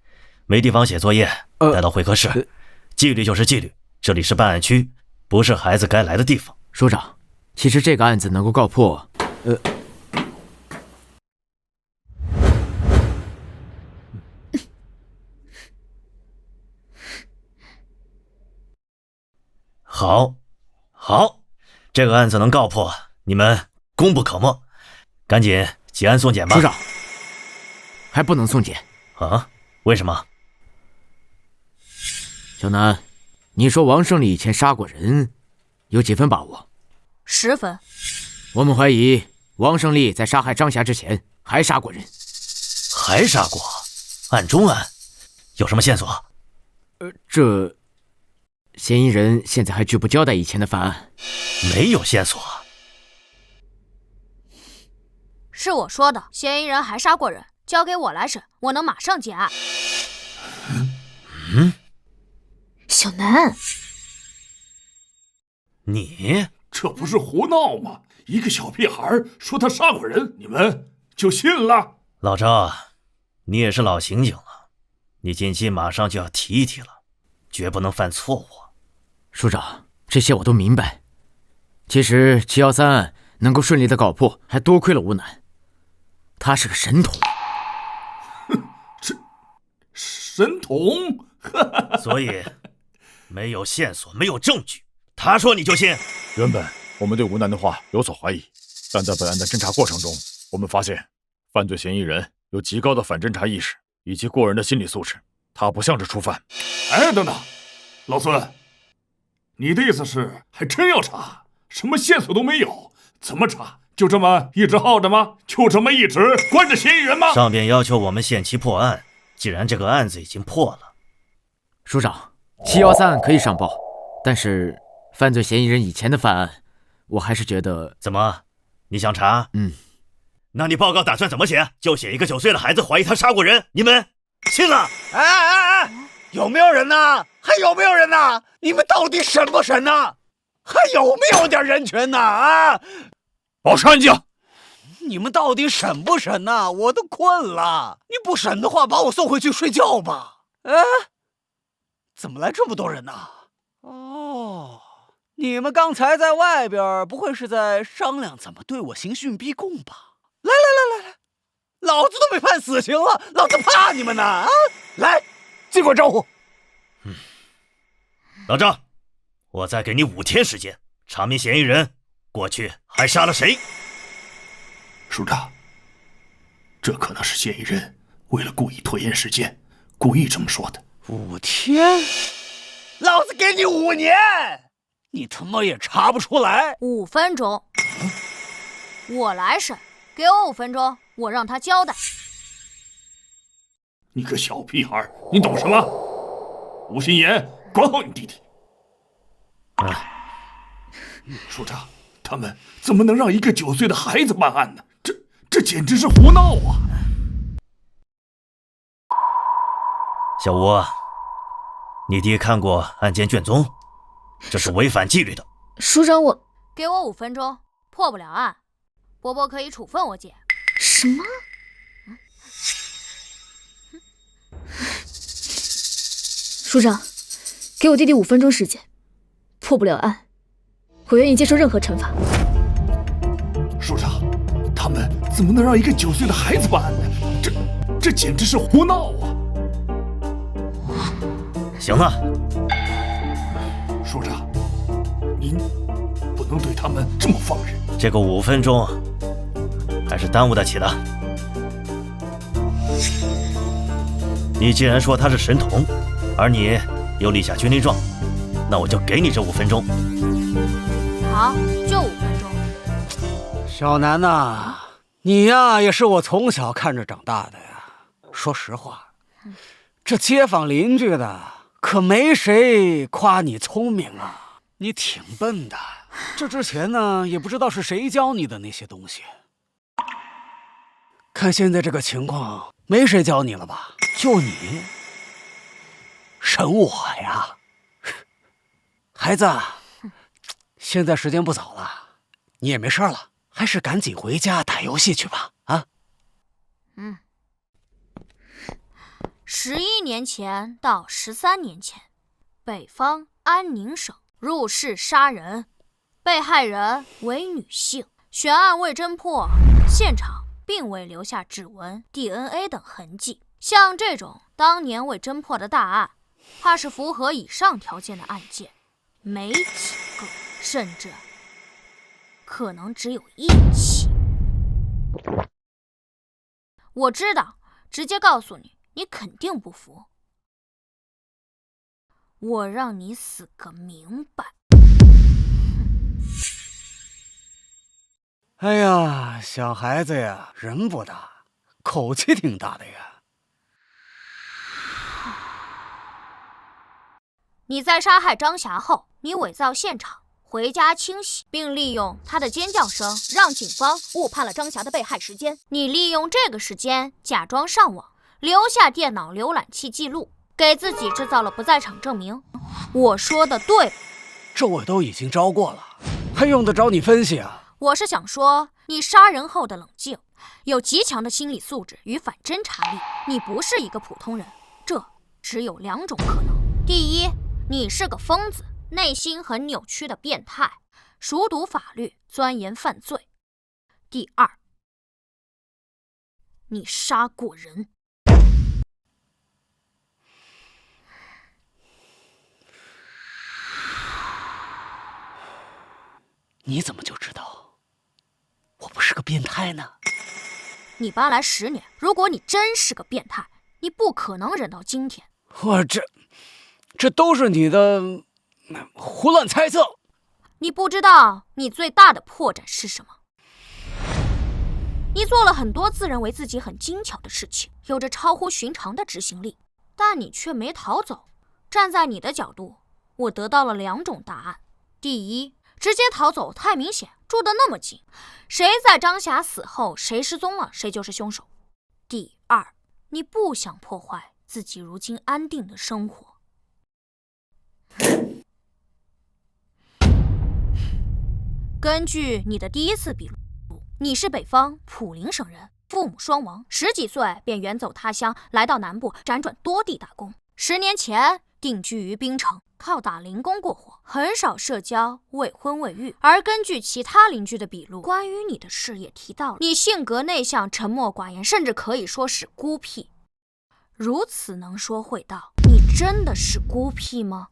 没地方写作业，带到会客室。纪律就是纪律，这里是办案区，不是孩子该来的地方。署长，其实这个案子能够告破，好，这个案子能告破，你们功不可没，赶紧结案送检吧。署长，还不能送检啊？为什么？小南，你说王胜利以前杀过人，有几分把握？10分。我们怀疑王胜利在杀害张霞之前还杀过人。还杀过？案中案？有什么线索？这嫌疑人现在还拒不交代以前的犯案。没有线索。是我说的，嫌疑人还杀过人，交给我来审，我能马上结案。小南，你这不是胡闹吗？一个小屁孩说他杀过人，你们就信了？老赵，你也是老刑警了，你近期马上就要提一提了，绝不能犯错误。署长，这些我都明白。其实713案能够顺利的告破，还多亏了吴楠，他是个神童。神童？所以没有线索，没有证据，他说你就信？原本我们对吴楠的话有所怀疑，但在本案的侦查过程中，我们发现犯罪嫌疑人有极高的反侦查意识以及过人的心理素质，他不像是初犯。哎，等等，老孙，你的意思是还真要查？什么线索都没有，怎么查？就这么一直耗着吗？就这么一直关着嫌疑人吗？上边要求我们限期破案，既然这个案子已经破了，署长，713案可以上报，但是犯罪嫌疑人以前的犯案，我还是觉得……怎么？你想查？那你报告打算怎么写？就写一个9岁的孩子怀疑他杀过人，你们信了？哎，有没有人呢？还有没有人呢？你们到底审不审呢？还有没有点人权呢？啊！保持安静！你们到底审不审呢？我都困了。你不审的话，把我送回去睡觉吧。哎，怎么来这么多人呢？哦，你们刚才在外边不会是在商量怎么对我刑讯逼供吧？来，老子都被判死刑了，老子怕你们呢啊！来，尽管招呼。老张，我再给你5天时间，查明嫌疑人过去还杀了谁。署长，这可能是嫌疑人为了故意拖延时间，故意这么说的。5天？老子给你5年，你他妈也查不出来？5分钟，我来审，给我5分钟，我让他交代。你个小屁孩，你懂什么？吴心言，管好你弟弟。署长，他们怎么能让一个9岁的孩子办案呢？这简直是胡闹啊！小吴，你弟看过案件卷宗，这是违反纪律的。署长，我给我5分钟，破不了案，伯伯可以处分我姐。什么？署长，给我弟弟5分钟时间，破不了案，我愿意接受任何惩罚。署长，他们怎么能让一个9岁的孩子办案呢？这简直是胡闹啊！行了，署长，您不能对他们这么放任。这个5分钟还是耽误得起的。你既然说他是神童，而你又立下军令状，那我就给你这5分钟。好，就5分钟。小南呐，你呀也是我从小看着长大的呀。说实话，这街坊邻居的可没谁夸你聪明啊，你挺笨的。这之前呢，也不知道是谁教你的那些东西。看现在这个情况，没谁教你了吧？就你审我呀，孩子，现在时间不早了，你也没事了，还是赶紧回家打游戏去吧。啊，11年前到13年前，北方安宁省入室杀人，被害人为女性，悬案未侦破，现场并未留下指纹、DNA 等痕迹。像这种当年未侦破的大案，怕是符合以上条件的案件没几个，甚至可能只有1起。我知道，直接告诉你，你肯定不服。我让你死个明白。哎呀，小孩子呀，人不大，口气挺大的呀。你在杀害张霞后，你伪造现场，回家清洗，并利用她的尖叫声让警方误判了张霞的被害时间。你利用这个时间假装上网，留下电脑浏览器记录，给自己制造了不在场证明。我说的对？这我都已经招过了，还用得着你分析啊？我是想说，你杀人后的冷静，有极强的心理素质与反侦查力，你不是一个普通人。这只有2种可能：第一，你是个疯子，内心很扭曲的变态，熟读法律，钻研犯罪；第二，你杀过人。你怎么就知道我不是个变态呢？你搬来10年，如果你真是个变态，你不可能忍到今天。我这都是你的胡乱猜测。你不知道你最大的破绽是什么？你做了很多自认为自己很精巧的事情，有着超乎寻常的执行力，但你却没逃走。站在你的角度，我得到了2种答案：第一，直接逃走太明显，住得那么近，谁在张霞死后谁失踪了，谁就是凶手；第二，你不想破坏自己如今安定的生活。根据你的第1次笔录，你是北方普陵省人，父母双亡，10几岁便远走他乡，来到南部辗转多地打工。10年前定居于槟城，靠打零工过活，很少社交，未婚未育。而根据其他邻居的笔录，关于你的事也提到了你性格内向、沉默寡言，甚至可以说是孤僻。如此能说会道，你真的是孤僻吗？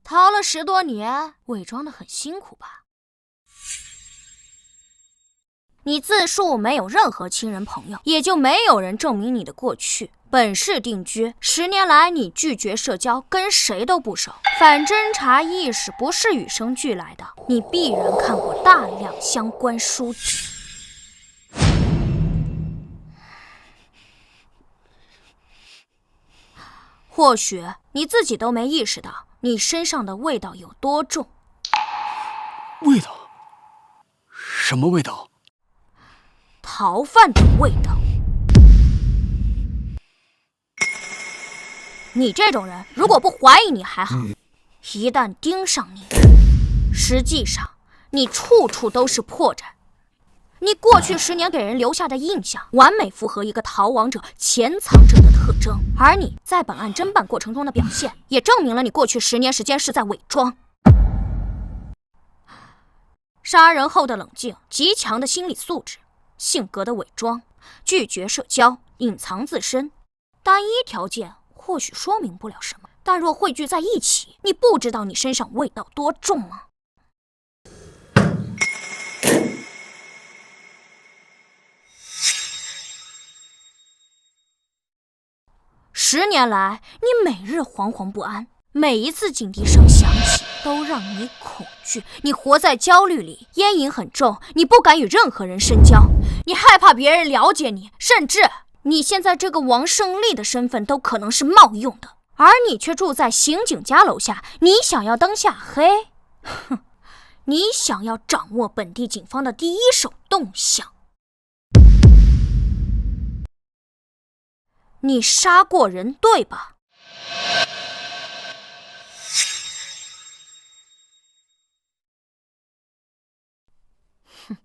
逃了10多年，伪装得很辛苦吧？你自述没有任何亲人朋友，也就没有人证明你的过去。本市定居10年来，你拒绝社交，跟谁都不熟。反侦查意识不是与生俱来的，你必然看过大量相关书籍。或许你自己都没意识到你身上的味道有多重。味道？什么味道？逃犯的味道。你这种人，如果不怀疑你还好，一旦盯上你，实际上你处处都是破绽。你过去10年给人留下的印象，完美符合一个逃亡者、潜藏者的特征。而你在本案侦办过程中的表现，也证明了你过去10年时间是在伪装。杀人后的冷静，极强的心理素质，性格的伪装，拒绝社交，隐藏自身，单一条件或许说明不了什么，但若汇聚在一起，你不知道你身上味道多重吗？10年来，你每日惶惶不安，每一次警笛声响起，都让你恐惧。你活在焦虑里，烟瘾很重，你不敢与任何人深交，你害怕别人了解你，甚至你现在这个王胜利的身份都可能是冒用的。而你却住在刑警家楼下，你想要灯下黑？哼，你想要掌握本地警方的第一手动向。你杀过人，对吧？哼，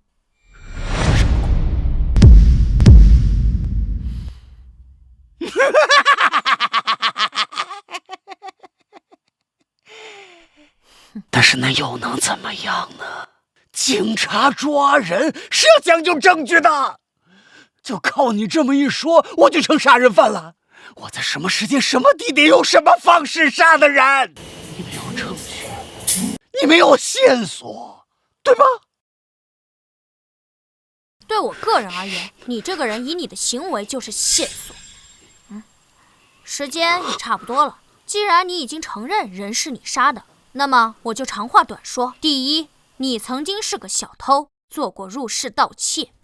但是那又能怎么样呢？警察抓人是要讲究证据的。就靠你这么一说，我就成杀人犯了。我在什么时间、什么地点、用什么方式杀的人？你没有证据，你没有线索，对吧？对我个人而言，你这个人以你的行为就是线索。时间也差不多了。既然你已经承认人是你杀的，那么我就长话短说。第一，你曾经是个小偷，做过入室盗窃。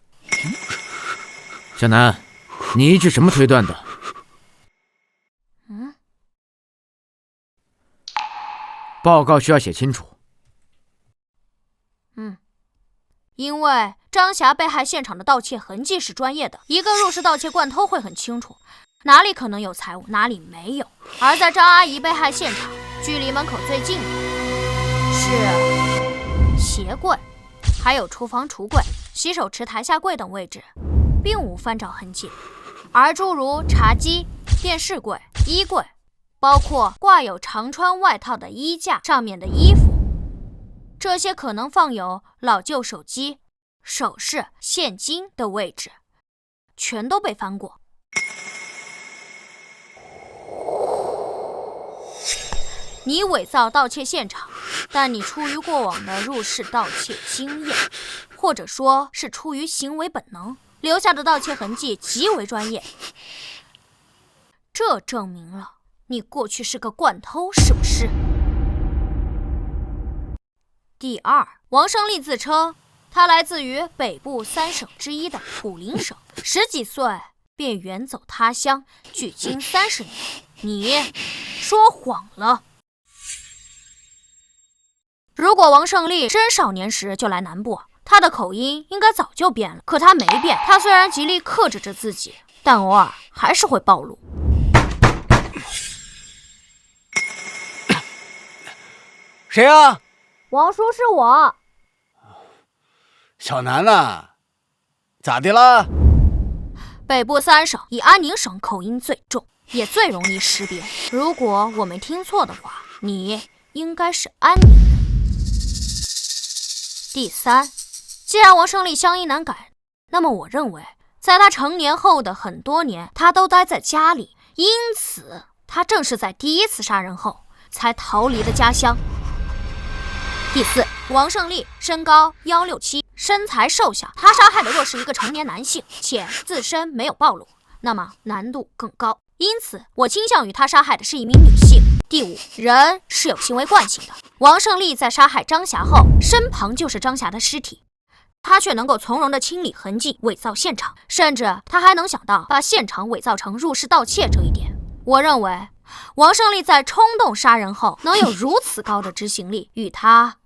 小南，你依据什么推断的？报告需要写清楚。因为张霞被害现场的盗窃痕迹是专业的，一个入室盗窃惯偷会很清楚哪里可能有财物，哪里没有。而在张阿姨被害现场，距离门口最近的是鞋柜，还有厨房橱柜、洗手池台下柜等位置并无翻找痕迹。而诸如茶几、电视柜、衣柜，包括挂有常穿外套的衣架上面的衣服，这些可能放有老旧手机、首饰、现金的位置，全都被翻过。你伪造盗窃现场，但你出于过往的入室盗窃经验，或者说是出于行为本能，留下的盗窃痕迹极为专业。这证明了你过去是个惯偷，是不是？第二，王胜利自称他来自于北部3省之一的普林省，10几岁便远走他乡，距今30年。你说谎了。如果王胜利真少年时就来南部，他的口音应该早就变了。可他没变，他虽然极力克制着自己，但偶尔还是会暴露。谁啊？王叔，是我。小南呐，咋的了？北部3省以安宁省口音最重。也最容易识别。如果我没听错的话，你应该是安宁人。第三，既然王胜利乡音难改，那么我认为在他成年后的很多年，他都待在家里，因此他正是在第一次杀人后才逃离的家乡。第四，王胜利身高167，身材瘦小，他杀害的若是一个成年男性，且自身没有暴露，那么难度更高，因此我倾向于他杀害的是一名女性。第五，人是有行为惯性的，王胜利在杀害张霞后，身旁就是张霞的尸体，他却能够从容地清理痕迹，伪造现场，甚至他还能想到把现场伪造成入室盗窃这一点。我认为王胜利在冲动杀人后能有如此高的执行力，与他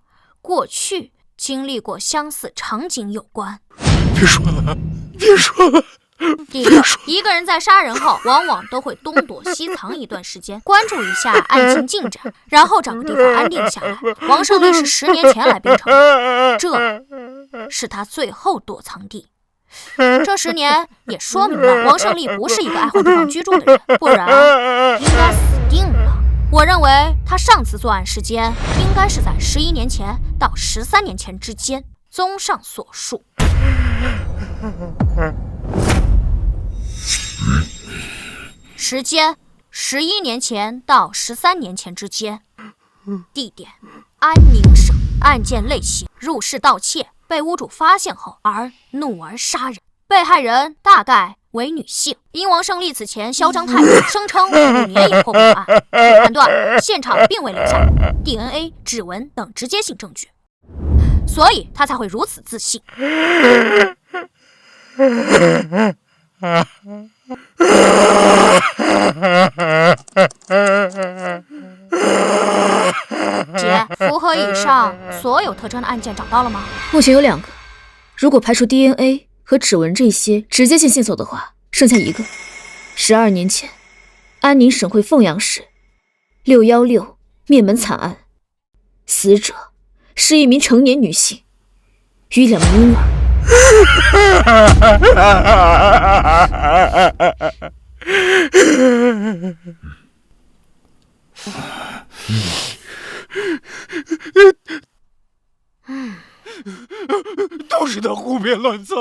过去经历过相似场景有关。别说了，别说了。第六，一个人在杀人后往往都会东躲西藏一段时间，关注一下案情进展，然后找个地方安定下来。王胜利是10年前来槟城的，这是他最后躲藏地。这10年也说明了王胜利不是一个爱换地方居住的人，不然应该死定了。我认为他上次作案时间应该是在11年前到13年前之间。综上所述，时间11年前到13年前之间，地点安宁省，案件类型入室盗窃，被屋主发现后而怒而杀人，被害人大概为女性，因王胜利此前嚣张太过，声称5年也破不了案，据判断现场并未留下 DNA、指纹等直接性证据，所以他才会如此自信。姐，符合以上所有特征的案件找到了吗？目前有2个，如果排除 DNA 和指纹这些直接性线索的话，剩下1个。12年前，安宁省会凤阳市616灭门惨案，死者是一名成年女性与2名婴儿。都是他胡编乱造，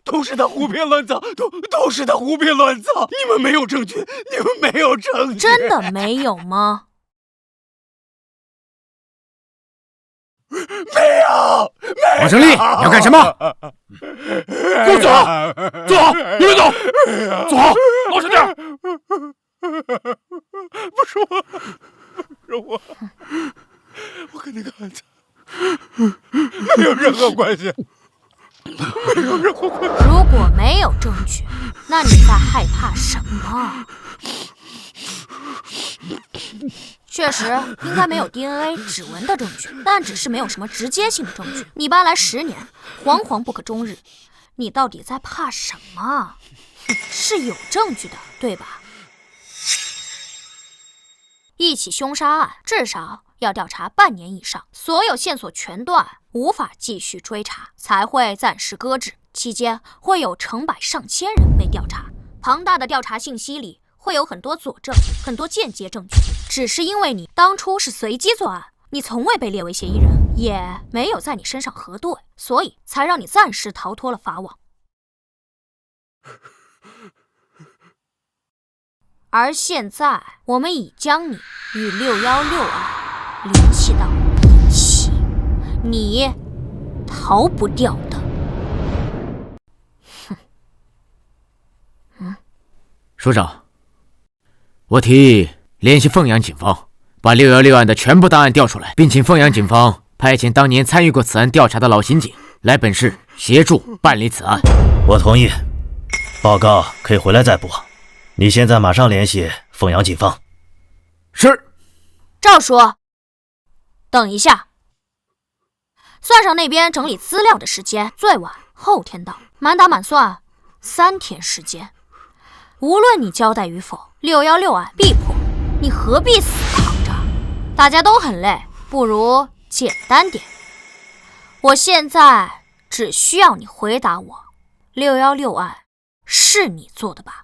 都是他胡编乱造，都是他胡编乱造！你们没有证据，你们没有证据！真的没有吗？没有！王胜利，你要干什么？给我走！走！你们走！走！老实点！不是我，不是我，我跟那个案子没有任何关系，没有任何关系。如果没有证据，那你在害怕什么？确实应该没有 DNA 指纹的证据，但只是没有什么直接性的证据。你搬来10年，惶惶不可终日，你到底在怕什么？是有证据的，对吧？一起凶杀案至少要调查半年以上，所有线索全断，无法继续追查，才会暂时搁置。期间会有成百上千人被调查，庞大的调查信息里会有很多佐证，很多间接证据。只是因为你当初是随机作案，你从未被列为嫌疑人，也没有在你身上核对，所以才让你暂时逃脱了法网。而现在，我们已将你与616案联系到一起，你逃不掉的。署长，我提议联系凤阳警方，把616案的全部档案调出来，并请凤阳警方派遣当年参与过此案调查的老刑警来本市协助办理此案。我同意，报告可以回来再补。你现在马上联系凤阳警方。是。赵叔，等一下，算上那边整理资料的时间，最晚后天到，满打满算3天时间。无论你交代与否，616案必破，你何必死扛着？大家都很累，不如简单点。我现在只需要你回答我，616案是你做的吧？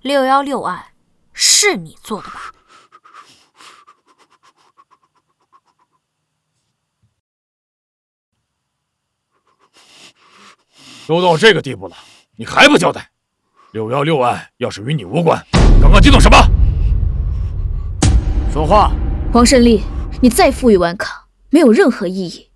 616案是你做的吧？都到这个地步了，你还不交代？616案要是与你无关，刚刚激动什么？说话！王胜利，你再负隅顽抗，没有任何意义。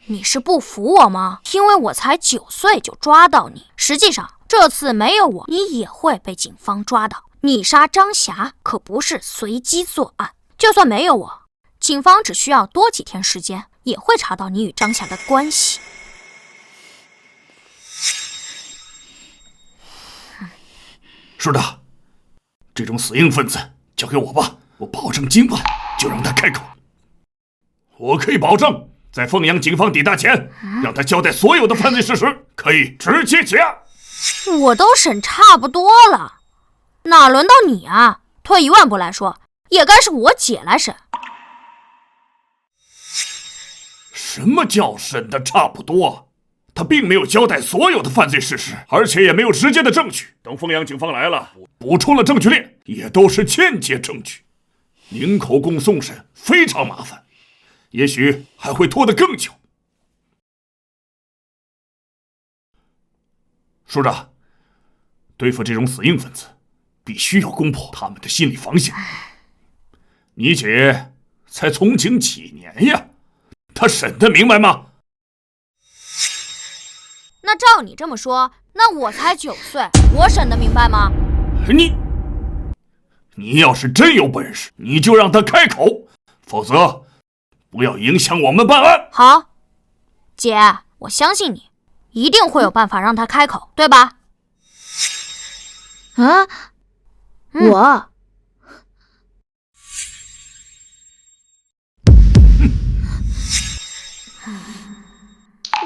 你是不服我吗？因为我才9岁就抓到你，实际上这次没有我，你也会被警方抓到。你杀张霞可不是随机作案，就算没有我，警方只需要多几天时间，也会查到你与张霞的关系。是的，这种死硬分子交给我吧，我保证今晚就让他开口。我可以保证，在凤阳警方抵达前，让他交代所有的犯罪事实，可以直接结案。我都审差不多了，哪轮到你啊？退1万步来说，也该是我姐来审。什么叫审的差不多？他并没有交代所有的犯罪事实，而且也没有直接的证据。等凤阳警方来了，补充了证据链，也都是间接证据。宁口供送审非常麻烦，也许还会拖得更久。署长，对付这种死硬分子，必须要攻破他们的心理防线。你姐才从警几年呀？她审得明白吗？那照你这么说，那我才9岁，我审得明白吗？你要是真有本事，你就让他开口，否则不要影响我们办案。好，姐，我相信你，一定会有办法让他开口，对吧？啊，我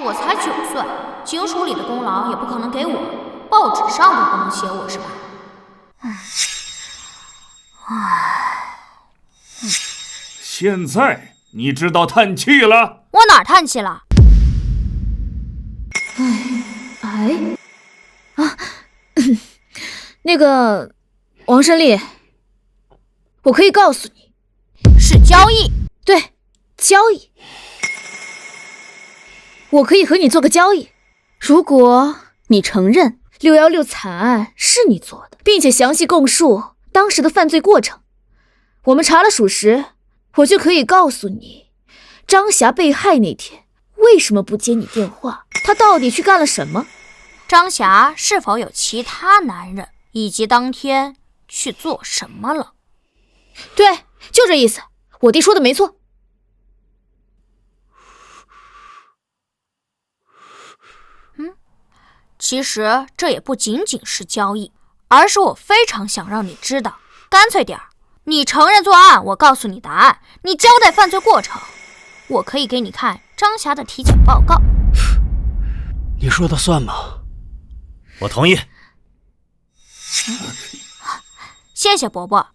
我才9岁，警署里的功劳也不可能给我，报纸上都不能写我是吧？现在你知道叹气了？我哪儿叹气了？那个王胜利，我可以告诉你，是交易。对，交易。我可以和你做个交易，如果你承认616惨案是你做的，并且详细供述当时的犯罪过程，我们查了属实，我就可以告诉你，张霞被害那天为什么不接你电话，她到底去干了什么，张霞是否有其他男人，以及当天去做什么了。对，就这意思，我弟说的没错。其实这也不仅仅是交易，而是我非常想让你知道，干脆点儿，你承认作案，我告诉你答案，你交代犯罪过程，我可以给你看张霞的体检报告。你说的算吗？我同意。谢谢伯伯。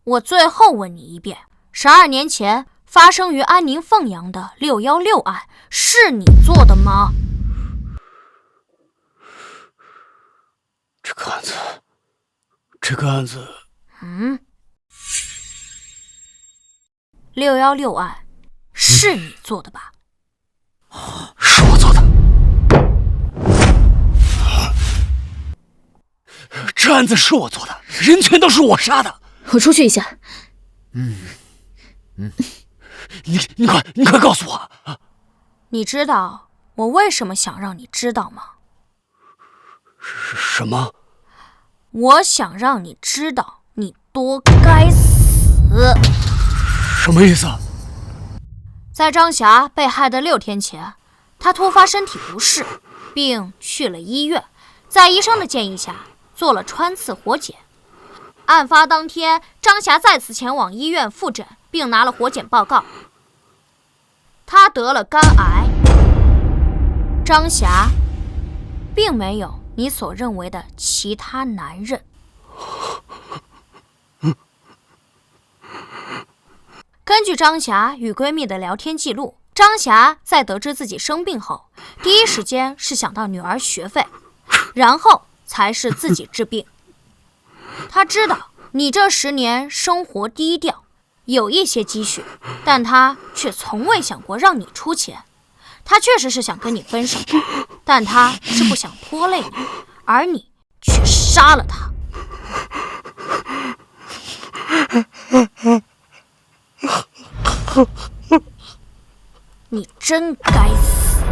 我最后问你一遍，12年前发生于安宁凤阳的616案是你做的吗？这个案子616案是你做的吧？是我做的。这案子是我做的，人全都是我杀的。我出去一下。你快告诉我。你知道我为什么想让你知道吗？什么？我想让你知道你多该死。什么意思？在张霞被害的6天前，她突发身体不适，并去了医院，在医生的建议下做了穿刺活检。案发当天，张霞再次前往医院复诊，并拿了活检报告，她得了肝癌。张霞并没有你所认为的其他男人。根据张霞与闺蜜的聊天记录，张霞在得知自己生病后，第一时间是想到女儿学费，然后才是自己治病。他知道你这10年生活低调，有一些积蓄，但他却从未想过让你出钱。他确实是想跟你分手，但他是不想拖累你，而你却杀了他。你真该死！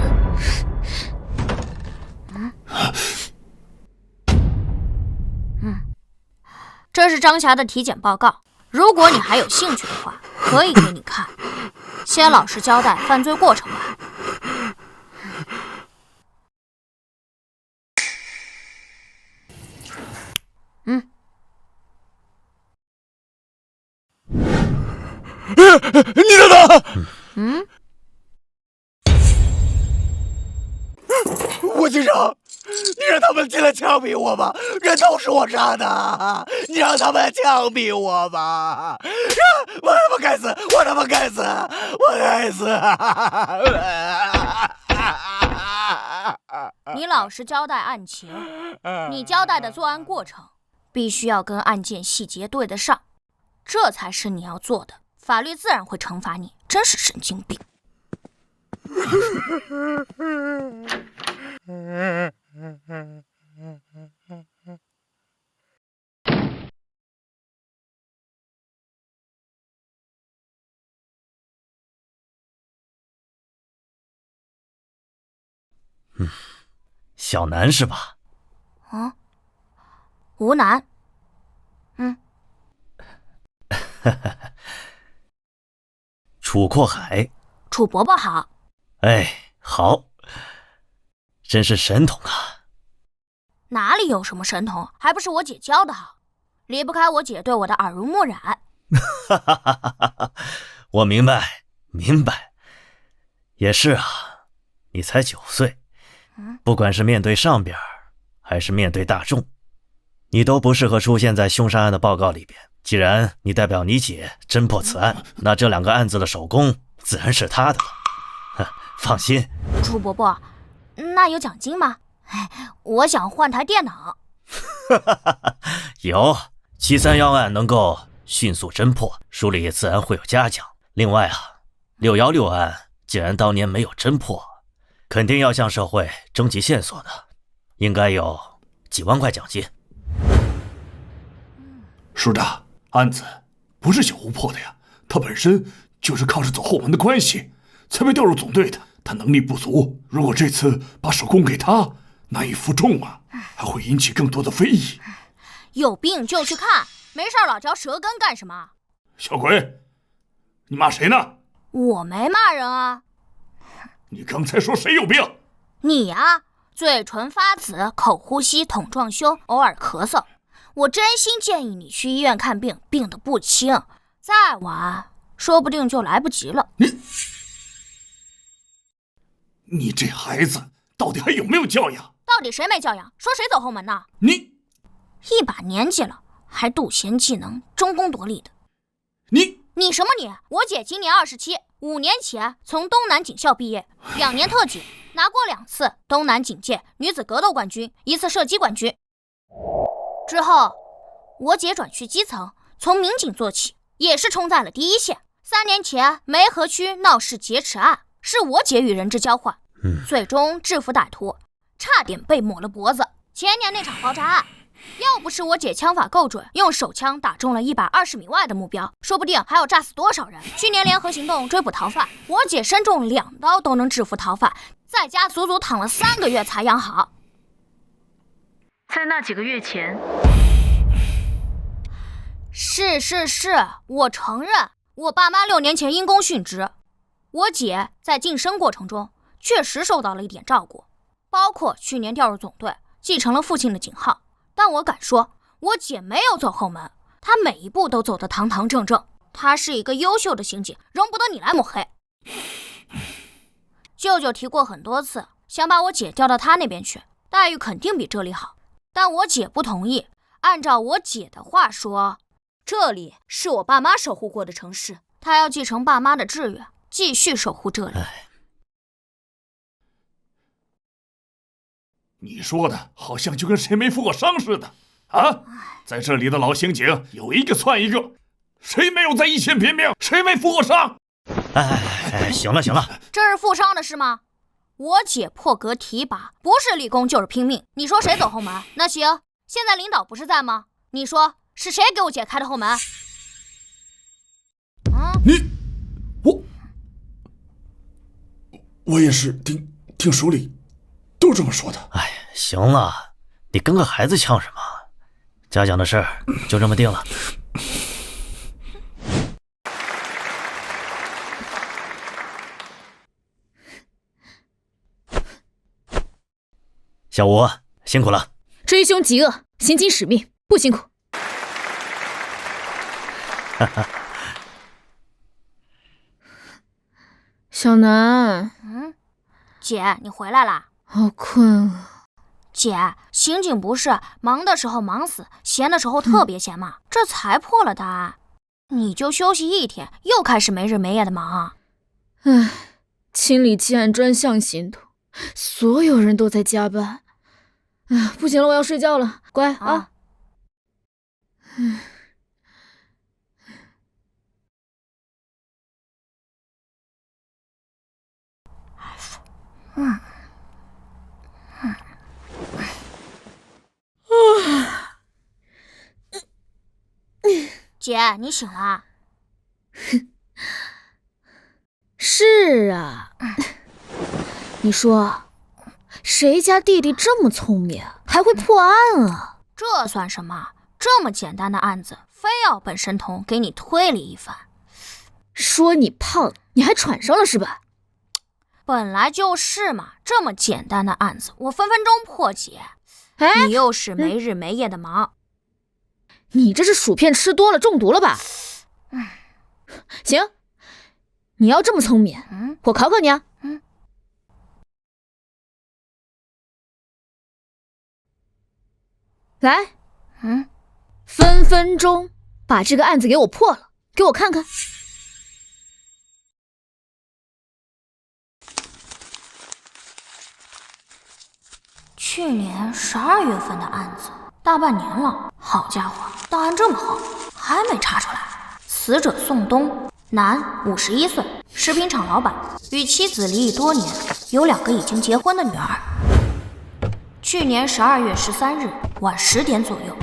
这是张霞的体检报告，如果你还有兴趣的话，可以给你看。先老实交代犯罪过程吧。你让他，吴局长，你让他们进来枪毙我吧，人都是我杀的，你让他们枪毙我吧，我他妈该死，我他妈该死，我该死！你老实交代案情，你交代的作案过程必须要跟案件细节对得上，这才是你要做的。法律自然会惩罚你，真是神经病。小南是吧？吴楠。楚阔海，楚伯伯好。哎，好，真是神童啊！哪里有什么神童，还不是我姐教的好，离不开我姐对我的耳濡目染。我明白，也是啊，你才9岁，不管是面对上边还是面对大众，你都不适合出现在凶杀案的报告里边。既然你代表你姐侦破此案，那这2个案子的首功自然是她的了。放心，楚伯伯，那有奖金吗？我想换台电脑。有731案能够迅速侦破，书里自然会有嘉奖。另外啊，616案既然当年没有侦破，肯定要向社会征集线索的，应该有几万块奖金。署长，案子不是小吴破的呀，他本身就是靠着走后门的关系才被调入总队的，他能力不足，如果这次把首功给他，难以负重啊，还会引起更多的非议。有病就去看，没事老嚼舌根干什么？小鬼，你骂谁呢？我没骂人啊。你刚才说谁有病？你啊，嘴唇发紫，口呼吸，筒状胸，偶尔咳嗽。我真心建议你去医院看病，病得不轻，再晚说不定就来不及了。你这孩子到底还有没有教养？到底谁没教养？说谁走后门呢？你一把年纪了，还妒贤技能，争功夺利的。你什么你？我姐今年27，5年前从东南警校毕业，2年特举，拿过2次东南警界女子格斗冠军，1次射击冠军。之后，我姐转去基层，从民警做起，也是冲在了第一线。3年前梅河区闹市劫持案，是我姐与人质交换，最终制服歹徒，差点被抹了脖子。前年那场爆炸案，要不是我姐枪法够准，用手枪打中了120米外的目标，说不定还要炸死多少人。去年联合行动追捕逃犯，我姐身中2刀都能制服逃犯，在家足足躺了3个月才养好。在那几个月前，是，我承认，我爸妈6年前因公殉职，我姐在晋升过程中确实受到了一点照顾，包括去年调入总队，继承了父亲的警号。但我敢说，我姐没有走后门，她每一步都走得堂堂正正。她是一个优秀的刑警，容不得你来抹黑。舅舅提过很多次，想把我姐调到他那边去，待遇肯定比这里好。但我姐不同意，按照我姐的话说，这里是我爸妈守护过的城市，她要继承爸妈的志愿，继续守护这里。你说的好像就跟谁没负过伤似的啊！在这里的老刑警有一个算一个，谁没有在一线拼命，谁没负过伤？哎，行了行了，这是负伤的事吗？我姐破格提拔，不是立功就是拼命。你说谁走后门？那行，现在领导不是在吗？你说是谁给我姐开的后门？我也是听手里都这么说的。哎，行了，你跟个孩子呛什么？嘉奖的事儿就这么定了。小吴辛苦了。追凶极恶，行经使命，不辛苦。小南，姐，你回来啦？好困啊。姐，刑警不是忙的时候忙死，闲的时候特别闲吗？这才破了大案，你就休息一天，又开始没日没夜的忙。唉，清理弃案专项行动，所有人都在加班。哎，不行了，我要睡觉了，乖啊。姐，你醒了？是啊，你说谁家弟弟这么聪明，还会破案啊？这算什么？这么简单的案子，非要本神童给你推理一番。说你胖，你还喘上了是吧？本来就是嘛，这么简单的案子，我分分钟破解。你又是没日没夜的忙。你这是薯片吃多了中毒了吧？行，你要这么聪明，我考考你啊。来，分分钟把这个案子给我破了，给我看看。去年12月份的案子，大半年了。好家伙，档案这么厚，还没查出来。死者宋东，男，51岁，食品厂老板，与妻子离异多年，有2个已经结婚的女儿。去年12月13日晚10点左右，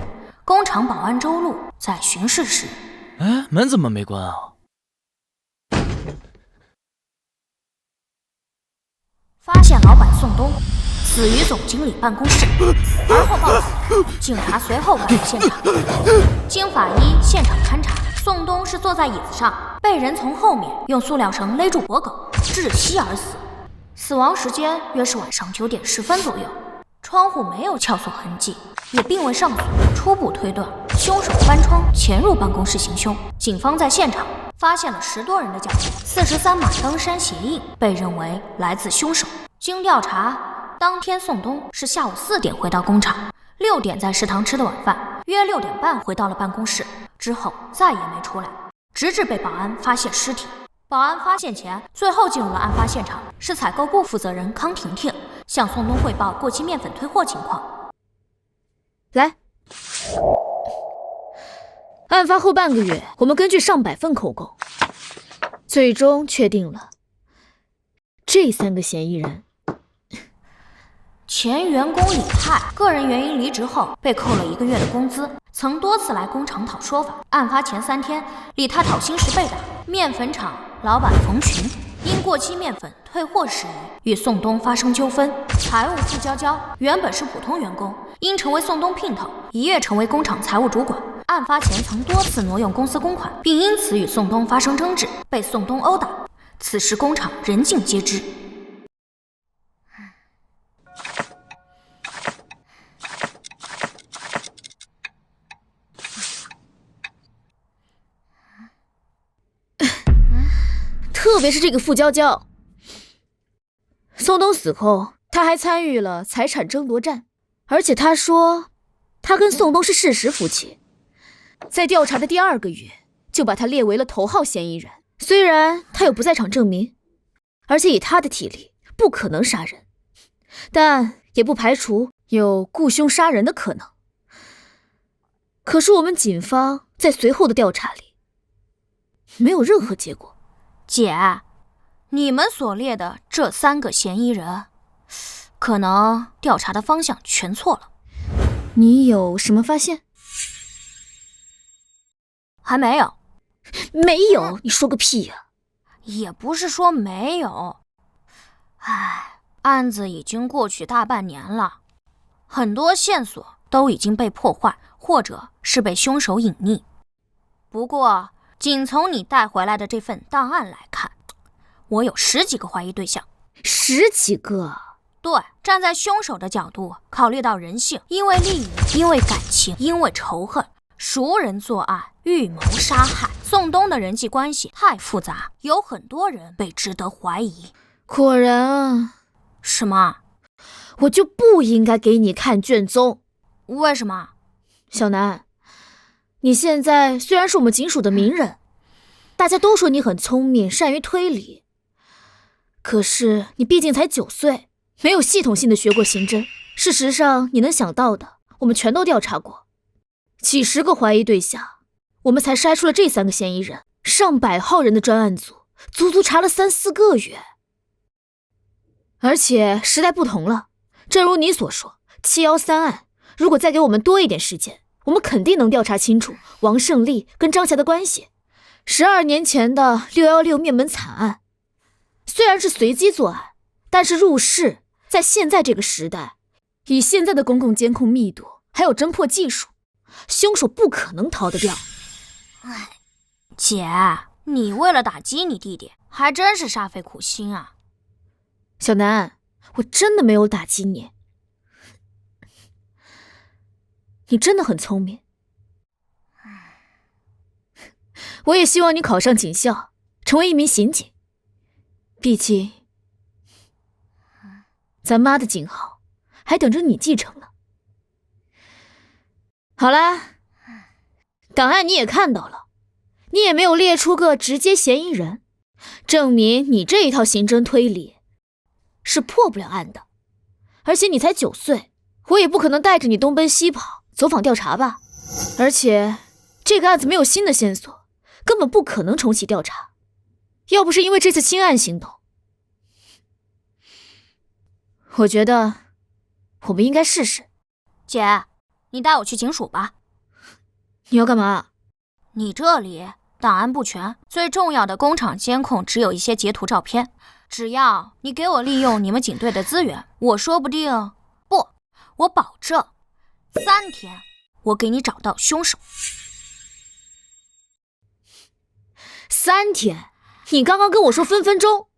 工厂保安周路在巡视时，门怎么没关啊？发现老板宋东死于总经理办公室，而后报警，警察随后赶到现场。经法医现场勘查，宋东是坐在椅子上，被人从后面用塑料绳勒住脖颈，窒息而死。死亡时间约是晚上9点10分左右，窗户没有撬锁痕迹，也并未上锁。初步推断，凶手翻窗潜入办公室行凶。警方在现场发现了10多人的脚印，43码登山鞋印，被认为来自凶手。经调查，当天宋东是下午4点回到工厂，6点在食堂吃的晚饭，约6点半回到了办公室，之后再也没出来，直至被保安发现尸体。保安发现前，最后进入了案发现场是采购部负责人康婷婷，向宋东汇报过期面粉退货情况。来，案发后半个月，我们根据上百份口供，最终确定了这3个嫌疑人。前员工李泰个人原因离职后被扣了1个月的工资，曾多次来工厂讨说法。案发前3天，李泰讨薪时被打。面粉厂老板冯群因过期面粉退货事宜与宋东发生纠纷。财务傅娇娇原本是普通员工，因成为宋东姘头，一跃成为工厂财务主管。案发前曾多次挪用公司公款，并因此与宋东发生争执，被宋东殴打。此时工厂人尽皆知。特别是这个傅娇娇，宋东死后，他还参与了财产争夺战，而且他说他跟宋东是事实夫妻，在调查的第2个月就把他列为了头号嫌疑人。虽然他有不在场证明，而且以他的体力不可能杀人，但也不排除有雇凶杀人的可能。可是我们警方在随后的调查里，没有任何结果。姐，你们所列的这3个嫌疑人，可能调查的方向全错了。你有什么发现？还没有。没有？你说个屁呀！也不是说没有。唉，案子已经过去大半年了，很多线索都已经被破坏，或者是被凶手隐匿。不过，仅从你带回来的这份档案来看，我有10几个怀疑对象。10几个？对，站在凶手的角度，考虑到人性，因为利益，因为感情，因为仇恨，熟人作案，预谋杀害。宋东的人际关系太复杂，有很多人被值得怀疑。果然啊。什么？我就不应该给你看卷宗。为什么？小南，你现在虽然是我们警署的名人，大家都说你很聪明，善于推理，可是你毕竟才9岁，没有系统性的学过刑侦。事实上，你能想到的，我们全都调查过，几十个怀疑对象，我们才筛出了这3个嫌疑人。上百号人的专案组，足足查了3、4个月。而且时代不同了，正如你所说，713案，如果再给我们多一点时间，我们肯定能调查清楚王胜利跟张霞的关系。12年前的616灭门惨案，虽然是随机作案，但是入室，在现在这个时代，以现在的公共监控密度还有侦破技术，凶手不可能逃得掉。哎，姐，你为了打击你弟弟，还真是煞费苦心啊。小南，我真的没有打击你，你真的很聪明。我也希望你考上警校，成为一名刑警。毕竟，咱妈的警号还等着你继承呢。好啦，档案你也看到了，你也没有列出个直接嫌疑人，证明你这一套刑侦推理是破不了案的。而且你才9岁，我也不可能带着你东奔西跑走访调查吧。而且这个案子没有新的线索，根本不可能重启调查。要不是因为这次新案行动，我觉得我们应该试试。姐，你带我去警署吧。你要干嘛？你这里档案不全，最重要的工厂监控只有一些截图照片。只要你给我利用你们警队的资源，我说不定，不，我保证3天我给你找到凶手。3天？你刚刚跟我说分分钟。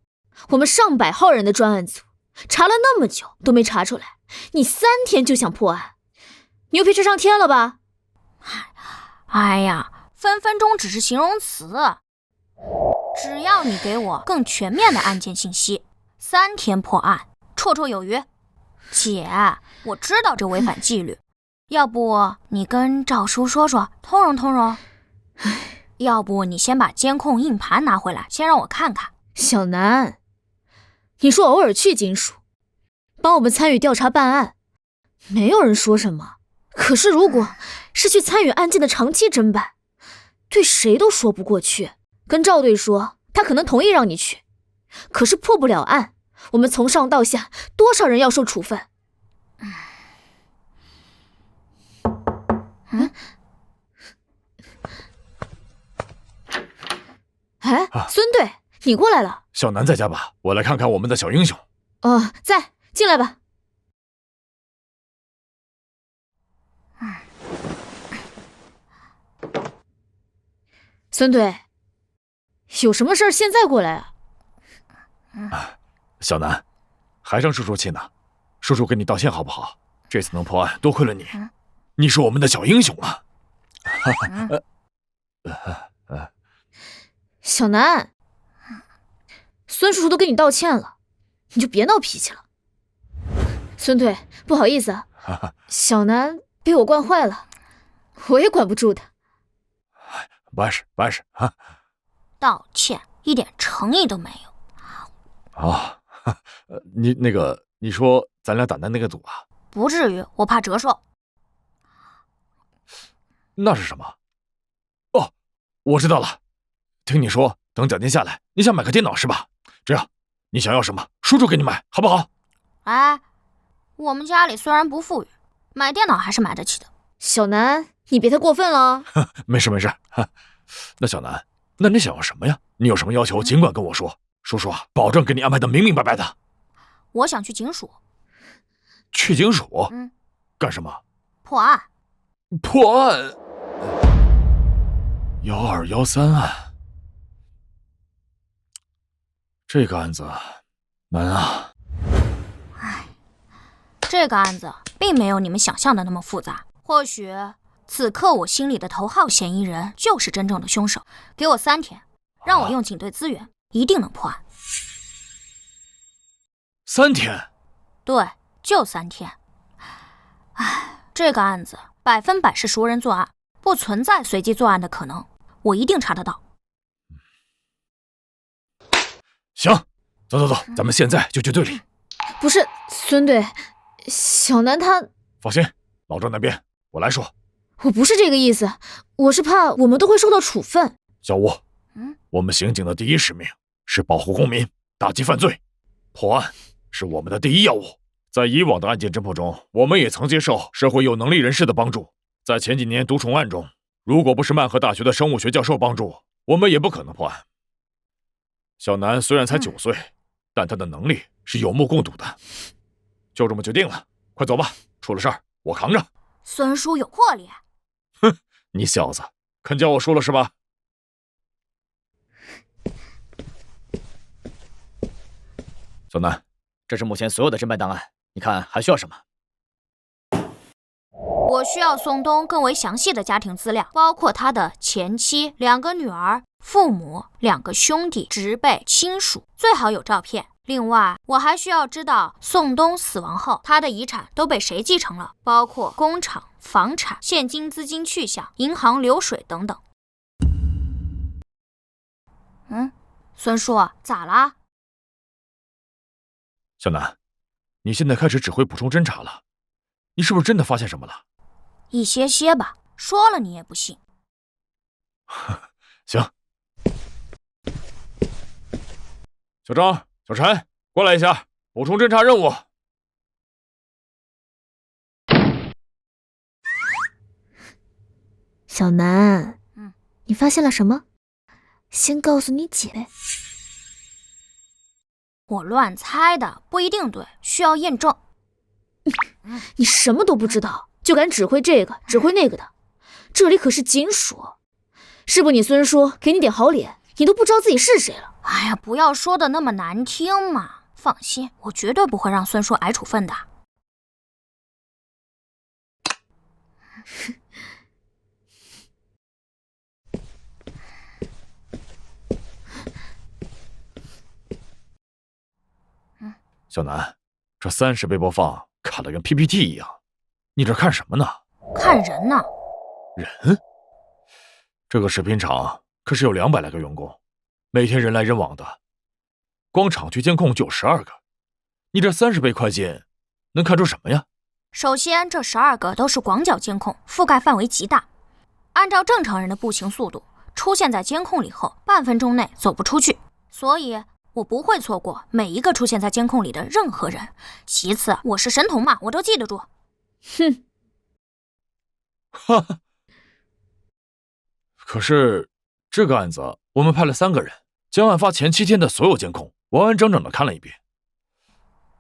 我们上百号人的专案组查了那么久都没查出来，你3天就想破案，牛皮吹上天了吧？哎呀，分分钟只是形容词，只要你给我更全面的案件信息，3天破案绰绰有余。姐，我知道这违反纪律，要不你跟赵叔说说，通融通融。要不你先把监控硬盘拿回来，先让我看看。小南，你说偶尔去警署帮我们参与调查办案，没有人说什么。可是如果是去参与案件的长期侦办，对谁都说不过去。跟赵队说，他可能同意让你去，可是破不了案，我们从上到下多少人要受处分？哎，孙队，你过来了。小南在家吧？我来看看我们的小英雄。哦，在，进来吧。孙队，有什么事儿现在过来啊？小南，还生叔叔气呢，叔叔跟你道歉好不好？这次能破案，多亏了你，你是我们的小英雄啊！小南，孙叔叔都跟你道歉了，你就别闹脾气了。孙队，不好意思啊，小南被我惯坏了，我也管不住他。不碍事，不碍事啊！道歉一点诚意都没有。啊，你那个你说咱俩打的那个赌啊？不至于，我怕折寿。那是什么？哦，我知道了。听你说，等奖金下来，你想买个电脑是吧？这样，你想要什么，叔叔给你买，好不好？哎，我们家里虽然不富裕，买电脑还是买得起的。小南，你别太过分了。没事没事。那小南，那你想要什么呀？你有什么要求，尽管跟我说，叔叔啊，保证给你安排的明明白白的。我想去警署。去警署？干什么？破案。破案？1213案。这个案子难啊。这个案子并没有你们想象的那么复杂。或许此刻我心里的头号嫌疑人就是真正的凶手。给我3天，让我用警队资源，一定能破案。3天？对，就3天。这个案子100%是熟人作案，不存在随机作案的可能，我一定查得到。行，走，咱们现在就去队里。不是，孙队，小南他……放心，老郑那边我来说。我不是这个意思，我是怕我们都会受到处分。小吴，我们刑警的第一使命是保护公民，打击犯罪，破案是我们的第一要务。在以往的案件侦破中，我们也曾接受社会有能力人士的帮助。在前几年毒虫案中，如果不是曼河大学的生物学教授帮助，我们也不可能破案。小南虽然才9岁，但他的能力是有目共睹的。就这么决定了，快走吧，出了事儿我扛着。孙叔有魄力。哼，你小子肯叫我输了是吧？小南，这是目前所有的侦办档案，你看还需要什么？我需要宋东更为详细的家庭资料，包括他的前妻、2个女儿、父母、2个兄弟、侄辈、亲属，最好有照片。另外，我还需要知道宋东死亡后，他的遗产都被谁继承了，包括工厂、房产、现金资金去向、银行流水等等。孙叔，咋啦？小南，你现在开始指挥补充侦查了，你是不是真的发现什么了？一些吧，说了你也不信。行。小张、小陈，过来一下，补充侦查任务。小南，你发现了什么？先告诉你姐呗。我乱猜的，不一定对，需要验证。你什么都不知道，就敢指挥这个指挥那个的，这里可是警署，是不你孙叔给你点好脸，你都不知道自己是谁了。哎呀，不要说的那么难听嘛！放心，我绝对不会让孙叔挨处分的。小南，这30倍播放卡得跟 PPT 一样，你这看什么呢？看人呢。人？这个食品厂可是有200来个员工，每天人来人往的，光厂区监控就有12个，你这30倍快进，能看出什么呀？首先，这12个都是广角监控，覆盖范围极大。按照正常人的步行速度，出现在监控里后，半分钟内走不出去，所以我不会错过每一个出现在监控里的任何人。其次，我是神童嘛，我都记得住。哼，哈哈。可是这个案子，我们派了3个人，将案发前7天的所有监控完完整整的看了一遍，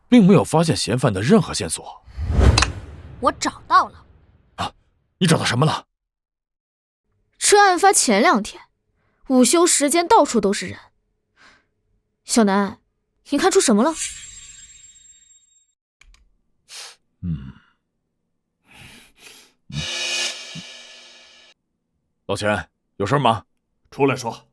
并没有发现嫌犯的任何线索。我找到了。啊，你找到什么了？这案发前2天，午休时间到处都是人。小南，你看出什么了？老钱，有事吗？出来说。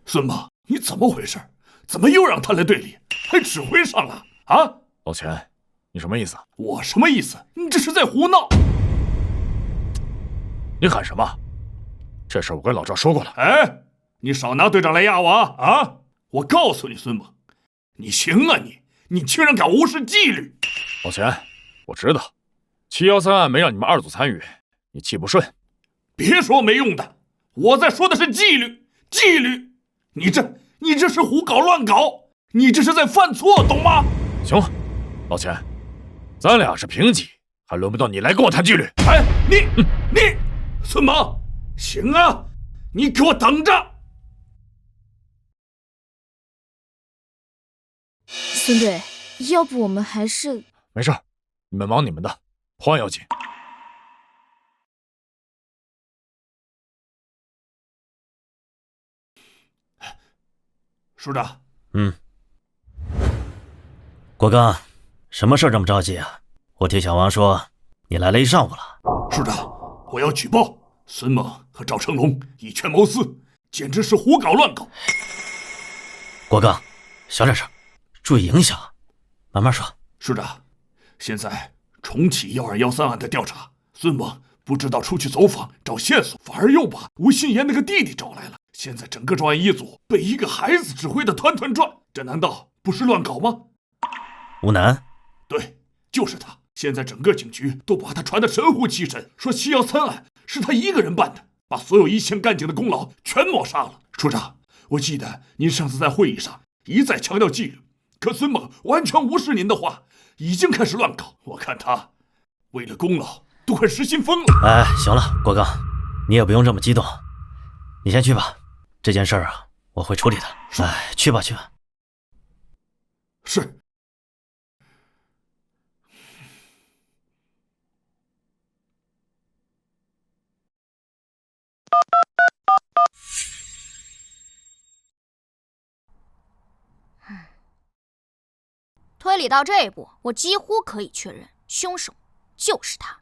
孙妈，你怎么回事？怎么又让他来队里，还指挥上了啊？老钱，你什么意思？我什么意思？你这是在胡闹！你喊什么？这事我跟老赵说过了。哎，你少拿队长来压我啊！我告诉你，孙猛，你行啊你居然敢无视纪律！老钱，我知道713案没让你们2组参与，你气不顺。别说没用的，我在说的是纪律，纪律！你这是胡搞乱搞，你这是在犯错，懂吗？行了，老钱，咱俩是平级，还轮不到你来跟我谈纪律。哎，你，孙猛，行啊，你给我等着！孙队，要不我们还是……没事，你们忙你们的，破案要紧。署长。国刚，什么事这么着急啊？我听小王说你来了一上午了。署长，我要举报孙猛和赵成龙以权谋私，简直是胡搞乱搞。国刚，小点声，注意影响，慢慢说。署长，现在重启1213案的调查，孙猛不知道出去走访找线索，反而又把吴新言那个弟弟找来了。现在整个专案一组被一个孩子指挥的团团转，这难道不是乱搞吗？吴楠？对，就是他。现在整个警局都把他传得神乎其神，说713案是他一个人办的，把所有一线干警的功劳全抹杀了。署长，我记得您上次在会议上一再强调纪律，可孙猛完全无视您的话，已经开始乱搞。我看他为了功劳都快失心疯了。哎，行了，国刚，你也不用这么激动，你先去吧。这件事啊，我会处理的。哎，去吧。是。推理到这一步，我几乎可以确认凶手就是他，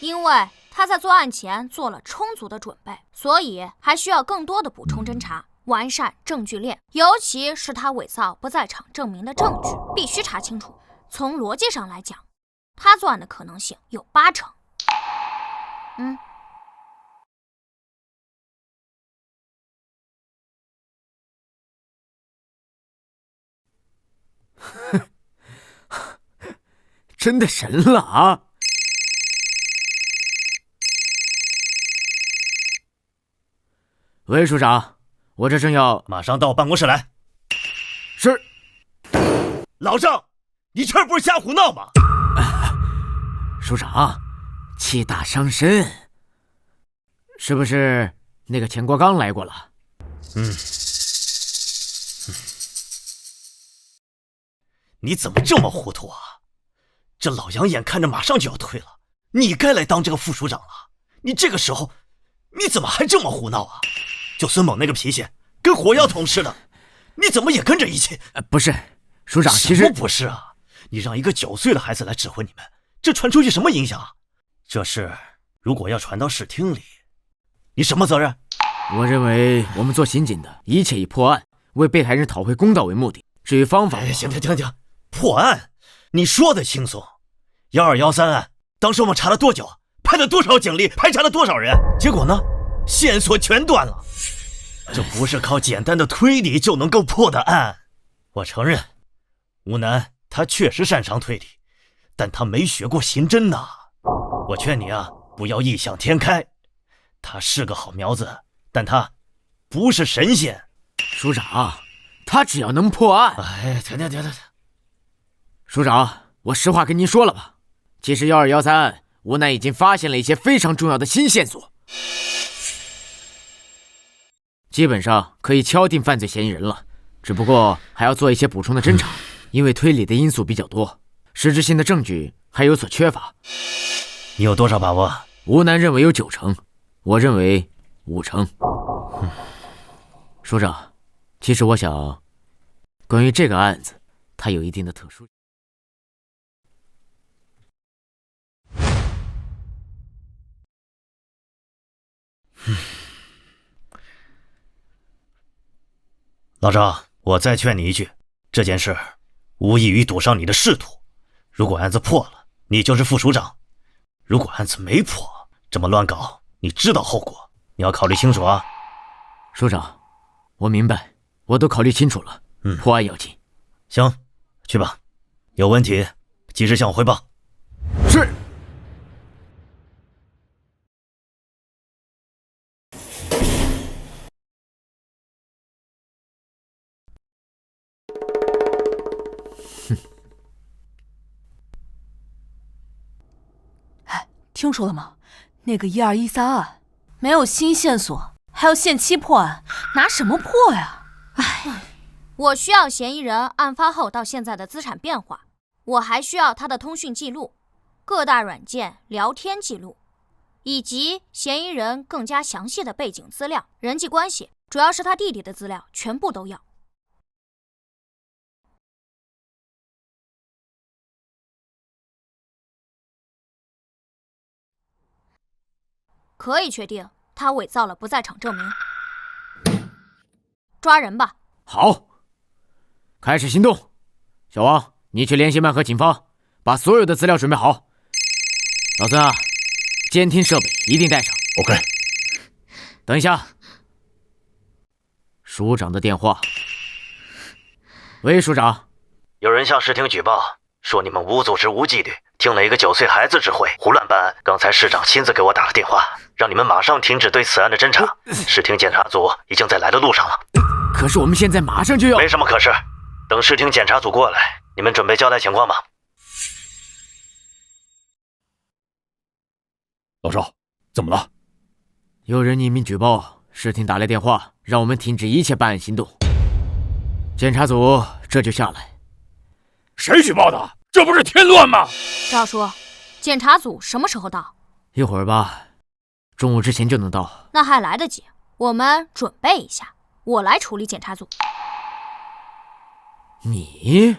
因为他在作案前做了充足的准备，所以还需要更多的补充侦查，完善证据链，尤其是他伪造不在场证明的证据，必须查清楚。从逻辑上来讲，他作案的可能性有80%。真的神了啊！喂，署长，我这正要……马上到我办公室来。是。老郑，你这不是瞎胡闹吗？署长，气大伤身，是不是那个钱国刚来过了？你怎么这么糊涂啊？这老杨眼看着马上就要退了，你该来当这个副署长了。你这个时候，你怎么还这么胡闹啊？就孙猛那个脾气，跟火药桶似的，你怎么也跟着一起？不是，署长，其实什么不是啊？你让一个9岁的孩子来指挥你们，这传出去什么影响啊？这事如果要传到视听里，你什么责任？我认为我们做刑警的，一切以破案、为被害人讨回公道为目的。至于方法，行，破案，你说的轻松。1213案，当时我们查了多久？派了多少警力？排查了多少人？结果呢？线索全断了。这不是靠简单的推理就能够破的案。我承认，吴楠他确实擅长推理，但他没学过刑侦呐。我劝你啊，不要异想天开。他是个好苗子，但他不是神仙。署长，他只要能破案……哎，停！署长，我实话跟您说了吧，其实1213案，吴楠已经发现了一些非常重要的新线索，基本上可以敲定犯罪嫌疑人了。只不过还要做一些补充的侦查，因为推理的因素比较多，实质性的证据还有所缺乏。你有多少把握？吴楠认为有9成，我认为5成。署长，其实我想，关于这个案子，它有一定的特殊。老赵，我再劝你一句，这件事无异于赌上你的仕途。如果案子破了，你就是副署长；如果案子没破，这么乱搞，你知道后果，你要考虑清楚啊。署长，我明白，我都考虑清楚了。破案要紧。行，去吧，有问题及时向我汇报。是。听说了吗？那个1213案没有新线索，还要限期破案，拿什么破呀？我需要嫌疑人案发后到现在的资产变化，我还需要他的通讯记录、各大软件聊天记录，以及嫌疑人更加详细的背景资料、人际关系，主要是他弟弟的资料，全部都要。可以确定他伪造了不在场证明。抓人吧。好，开始行动。小王，你去联系曼和警方，把所有的资料准备好。老孙啊，监听设备一定带上。 OK。等一下，署长的电话。喂，署长，有人向市厅举报，说你们无组织无纪律，听了一个9岁孩子指挥，胡乱办案。刚才市长亲自给我打了电话，让你们马上停止对此案的侦查。市厅检查组已经在来的路上了。可是我们现在马上就要……没什么可是，等市厅检查组过来，你们准备交代情况吧。老少，怎么了？有人匿名举报，市厅打来电话，让我们停止一切办案行动。检查组这就下来。谁举报的？这不是添乱吗？赵叔，检查组什么时候到？一会儿吧，中午之前就能到。那还来得及，我们准备一下，我来处理检查组。你？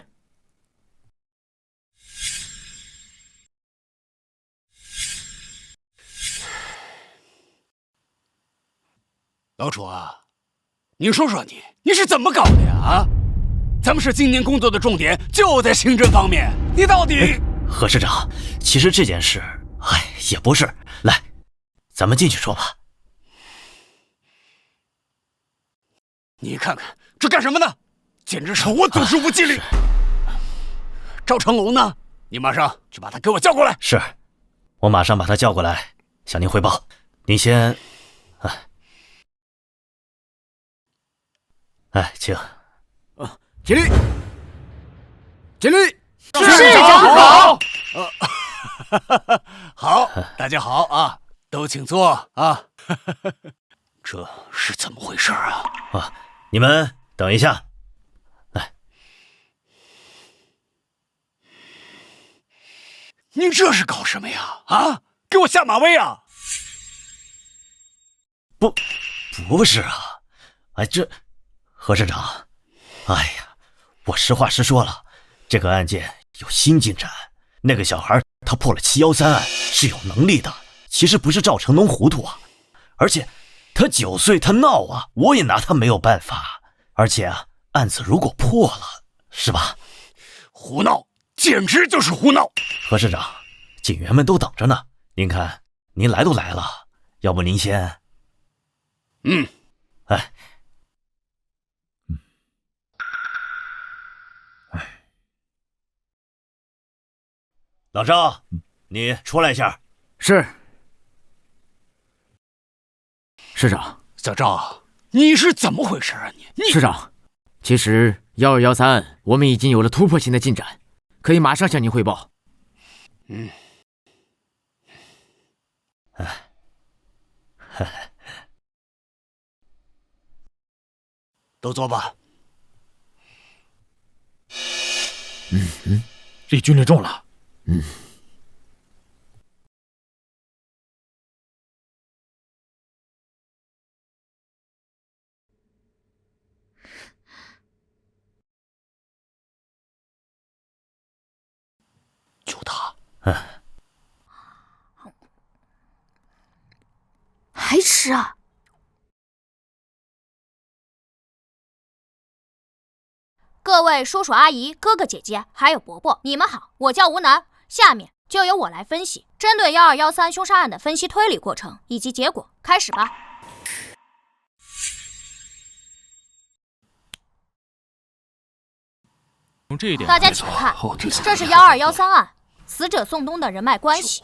老楚啊，你说说你是怎么搞的呀？啊，咱们市今年工作的重点就在刑侦方面，你到底……何市长，其实这件事，也不是。来，咱们进去说吧。你看看这干什么呢？简直是我组织无纪律！赵成龙呢？你马上去把他给我叫过来。是，我马上把他叫过来，向您汇报。您先，请。起立，起立。市长好。好，大家好啊，都请坐啊。这是怎么回事啊？你们等一下。您这是搞什么呀？啊，给我下马威啊！不是啊，何市长，我实话实说了，这个案件有新进展。那个小孩他破了713案，是有能力的。其实不是赵成龙糊涂啊，而且他9岁，他闹啊，我也拿他没有办法。而且案子如果破了，是吧？胡闹，简直就是胡闹！何市长，警员们都等着呢。您看，您来都来了，要不您先……老赵，你出来一下。是。市长，小赵，你是怎么回事啊？你市长，其实1213案我们已经有了突破性的进展，可以马上向您汇报。都坐吧。立军令状了。就他。还吃啊？各位叔叔阿姨、哥哥姐姐，还有伯伯，你们好，我叫吴楠。下面就由我来分析针对1213凶杀案的分析推理过程以及结果，开始吧。大家请看，这是1213案，死者宋东的人脉关系。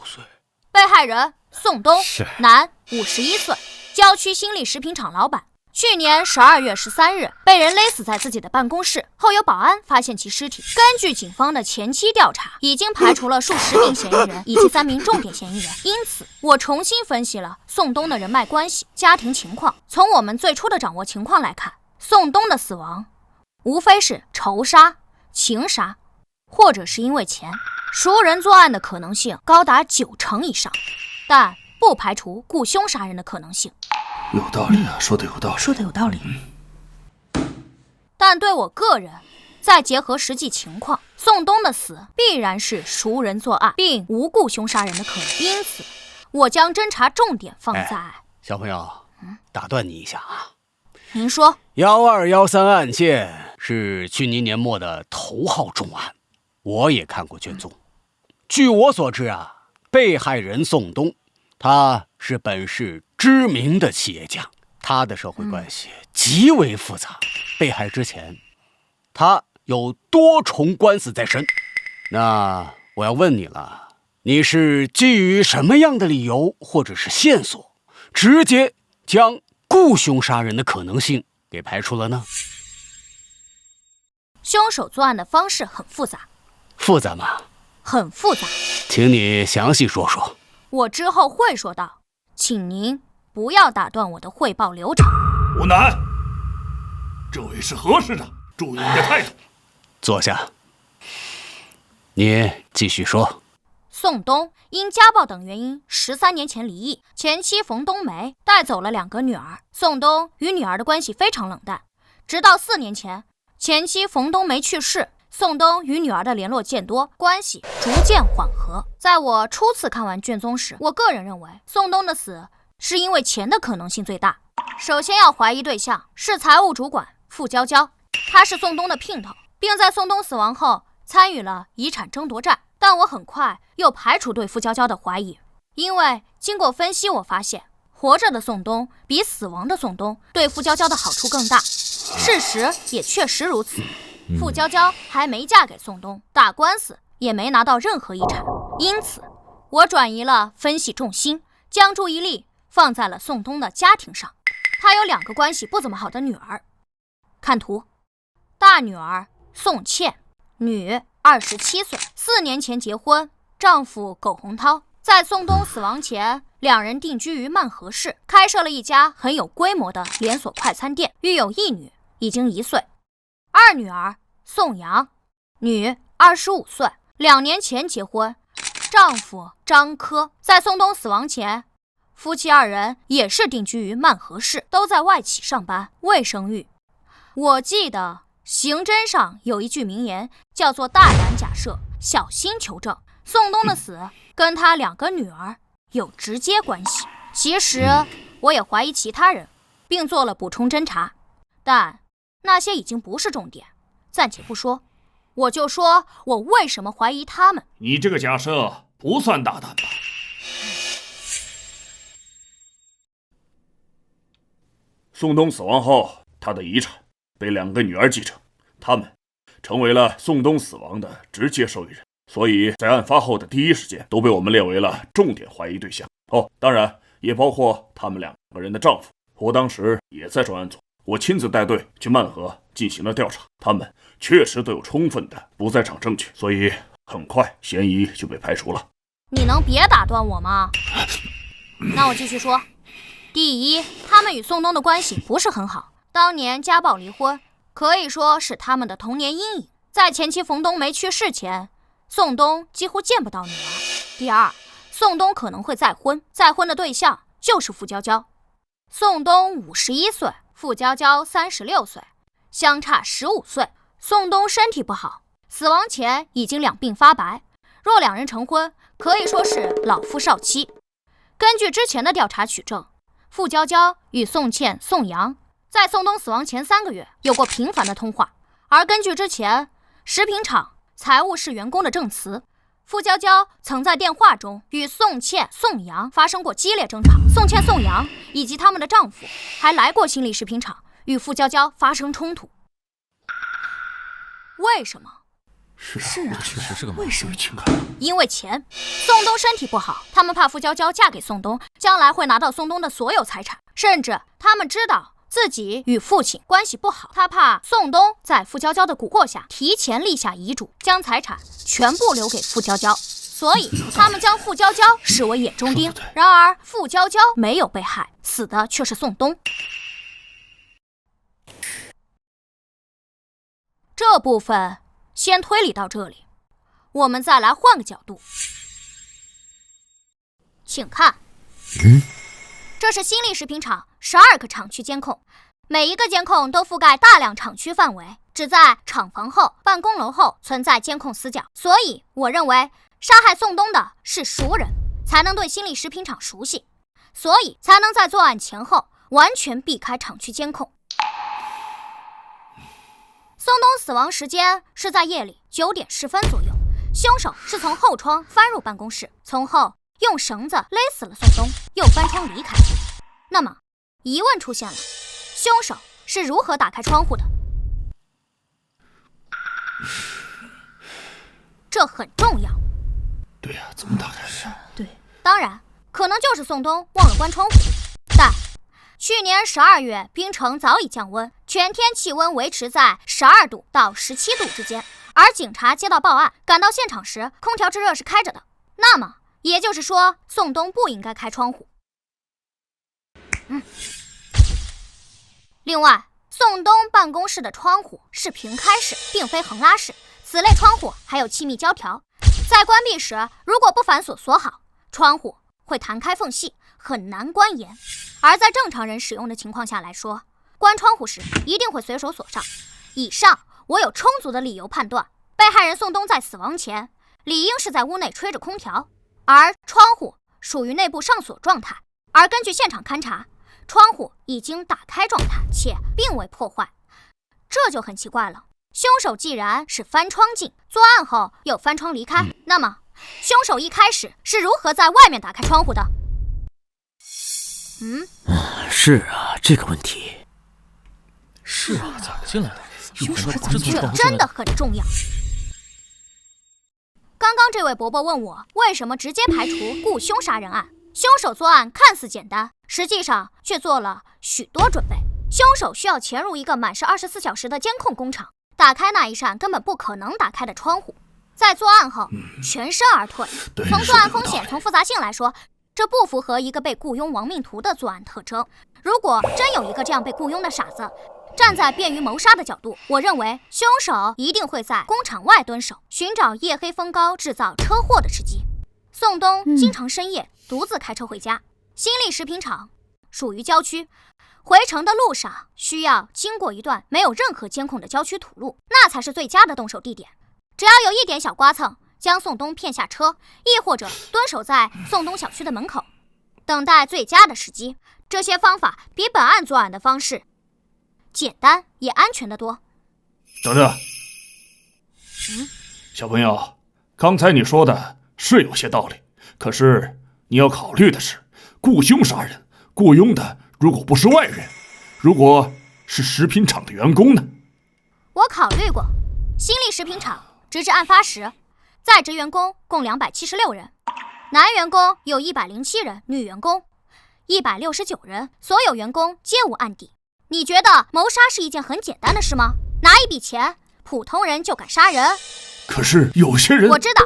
被害人宋东，男，51岁，郊区新力食品厂老板。去年12月13日被人勒死在自己的办公室，后有保安发现其尸体。根据警方的前期调查，已经排除了数十名嫌疑人以及3名重点嫌疑人。因此，我重新分析了宋东的人脉关系、家庭情况。从我们最初的掌握情况来看，宋东的死亡无非是仇杀、情杀，或者是因为钱。熟人作案的可能性高达90%以上，但不排除雇凶杀人的可能性。有道理啊，说的有道理。但对我个人，再结合实际情况，宋东的死必然是熟人作案，并无雇凶杀人的可能。因此，我将侦查重点放在……小朋友，打断你一下啊。您说，1213案件是去年年末的头号重案，我也看过卷宗。据我所知啊，被害人宋东，他是本市知名的企业家，他的社会关系极为复杂。被害之前，他有多重官司在身。那我要问你了，你是基于什么样的理由或者是线索，直接将雇凶杀人的可能性给排除了呢？凶手作案的方式很复杂。复杂吗？很复杂。请你详细说说。我之后会说到，请您不要打断我的汇报流程。吴楠，这位是何市长，注意你的态度。坐下。你继续说。宋东因家暴等原因13年前离异，前妻冯冬梅带走了2个女儿。宋东与女儿的关系非常冷淡，直到4年前，前妻冯冬梅去世，宋东与女儿的联络渐多，关系逐渐缓和。在我初次看完卷宗时，我个人认为宋东的死是因为钱的可能性最大。首先要怀疑对象是财务主管傅娇娇，她是宋东的姘头，并在宋东死亡后参与了遗产争夺战。但我很快又排除对傅娇娇的怀疑，因为经过分析，我发现活着的宋东比死亡的宋东对傅娇娇的好处更大。事实也确实如此，傅娇娇还没嫁给宋东，打官司也没拿到任何遗产。因此，我转移了分析重心，将注意力放在了宋东的家庭上。他有2个关系不怎么好的女儿，看图，大女儿宋茜，女27岁，4年前结婚，丈夫苟洪涛。在宋东死亡前，2人定居于曼河市，开设了一家很有规模的连锁快餐店，育有1女，已经1岁。2女儿宋阳，女25岁，2年前结婚，丈夫张科。在宋东死亡前，夫妻2人也是定居于曼河市，都在外企上班，未生育。我记得刑侦上有一句名言，叫做大胆假设，小心求证。宋东的死跟他2个女儿有直接关系。其实我也怀疑其他人，并做了补充侦查，但那些已经不是重点，暂且不说。我就说我为什么怀疑他们。你这个假设不算大胆吧？宋东死亡后，他的遗产被2个女儿继承，他们成为了宋东死亡的直接受益人，所以在案发后的第一时间都被我们列为了重点怀疑对象。当然也包括他们2个人的丈夫。我当时也在专案组，我亲自带队去曼河进行了调查，他们确实都有充分的不在场证据，所以很快嫌疑就被排除了。你能别打断我吗？那我继续说。第一，他们与宋东的关系不是很好，当年家暴离婚，可以说是他们的童年阴影。在前妻冯冬梅去世前，宋东几乎见不到女儿。第二，宋东可能会再婚，再婚的对象就是傅娇娇。宋东51岁，傅娇娇36岁，相差15岁。宋东身体不好，死亡前已经2鬓发白，若2人成婚，可以说是老夫少妻。根据之前的调查取证，傅娇娇与宋茜、宋阳在宋东死亡前3个月有过频繁的通话，而根据之前食品厂财务室员工的证词，傅娇娇曾在电话中与宋茜、宋阳发生过激烈争吵。宋茜、宋阳以及他们的丈夫还来过新力食品厂与傅娇娇发生冲突。为什么是啊，确实是个为什么？因为钱。宋冬身体不好，他们怕傅娇娇嫁给宋冬，将来会拿到宋冬的所有财产，甚至他们知道自己与父亲关系不好，他怕宋冬在傅娇娇的蛊惑下提前立下遗嘱，将财产全部留给傅娇娇，所以他们将傅娇娇视为眼中钉。然而傅娇娇没有被害，死的却是宋冬。这部分先推理到这里，我们再来换个角度。请看，这是新力食品厂12个厂区监控，每一个监控都覆盖大量厂区范围，只在厂房后、办公楼后存在监控死角。所以我认为杀害宋冬的是熟人，才能对新力食品厂熟悉，所以才能在作案前后完全避开厂区监控。宋冬死亡时间是在夜里9点10分左右，凶手是从后窗翻入办公室，从后用绳子勒死了宋冬，又翻窗离开。那么疑问出现了，凶手是如何打开窗户的？这很重要。对呀，怎么打开的？对，当然可能就是宋冬忘了关窗户，但去年12月冰城早已降温，全天气温维持在12度到17度之间，而警察接到报案赶到现场时，空调制热是开着的，那么也就是说宋冬不应该开窗户。另外，宋冬办公室的窗户是平开式，并非横拉式，此类窗户还有气密胶条，在关闭时如果不反锁锁好，窗户会弹开缝隙，很难关严。而在正常人使用的情况下来说，关窗户时一定会随手锁上。以上我有充足的理由判断，被害人宋冬在死亡前理应是在屋内吹着空调，而窗户属于内部上锁状态，而根据现场勘查，窗户已经打开状态，且并未破坏，这就很奇怪了。凶手既然是翻窗进，作案后又翻窗离开，那么凶手一开始是如何在外面打开窗户的？是啊，这个问题。是啊，咋进来的？凶手是怎么这真的很重要。刚刚这位伯伯问我为什么直接排除雇凶杀人案，凶手作案看似简单，实际上却做了许多准备。凶手需要潜入一个满是24小时的监控工厂，打开那一扇根本不可能打开的窗户，在作案后全身而退。从作案风险、从复杂性来说，这不符合一个被雇佣亡命徒的作案特征。如果真有一个这样被雇佣的傻子，站在便于谋杀的角度，我认为凶手一定会在工厂外蹲守，寻找夜黑风高制造车祸的时机。宋冬经常深夜独自开车回家，新力食品厂属于郊区，回城的路上需要经过一段没有任何监控的郊区土路，那才是最佳的动手地点。只要有一点小刮蹭，将宋冬骗下车，亦或者蹲守在宋冬小区的门口，等待最佳的时机。这些方法比本案作案的方式简单也安全得多。等等，小朋友，刚才你说的是有些道理，可是你要考虑的是，雇凶杀人，雇佣的如果不是外人，如果是食品厂的员工呢？我考虑过，新力食品厂直至案发时，在职员工共276人，男员工有107人，女员工169人，所有员工皆无案底。你觉得谋杀是一件很简单的事吗？拿一笔钱，普通人就敢杀人？可是有些人……我知道，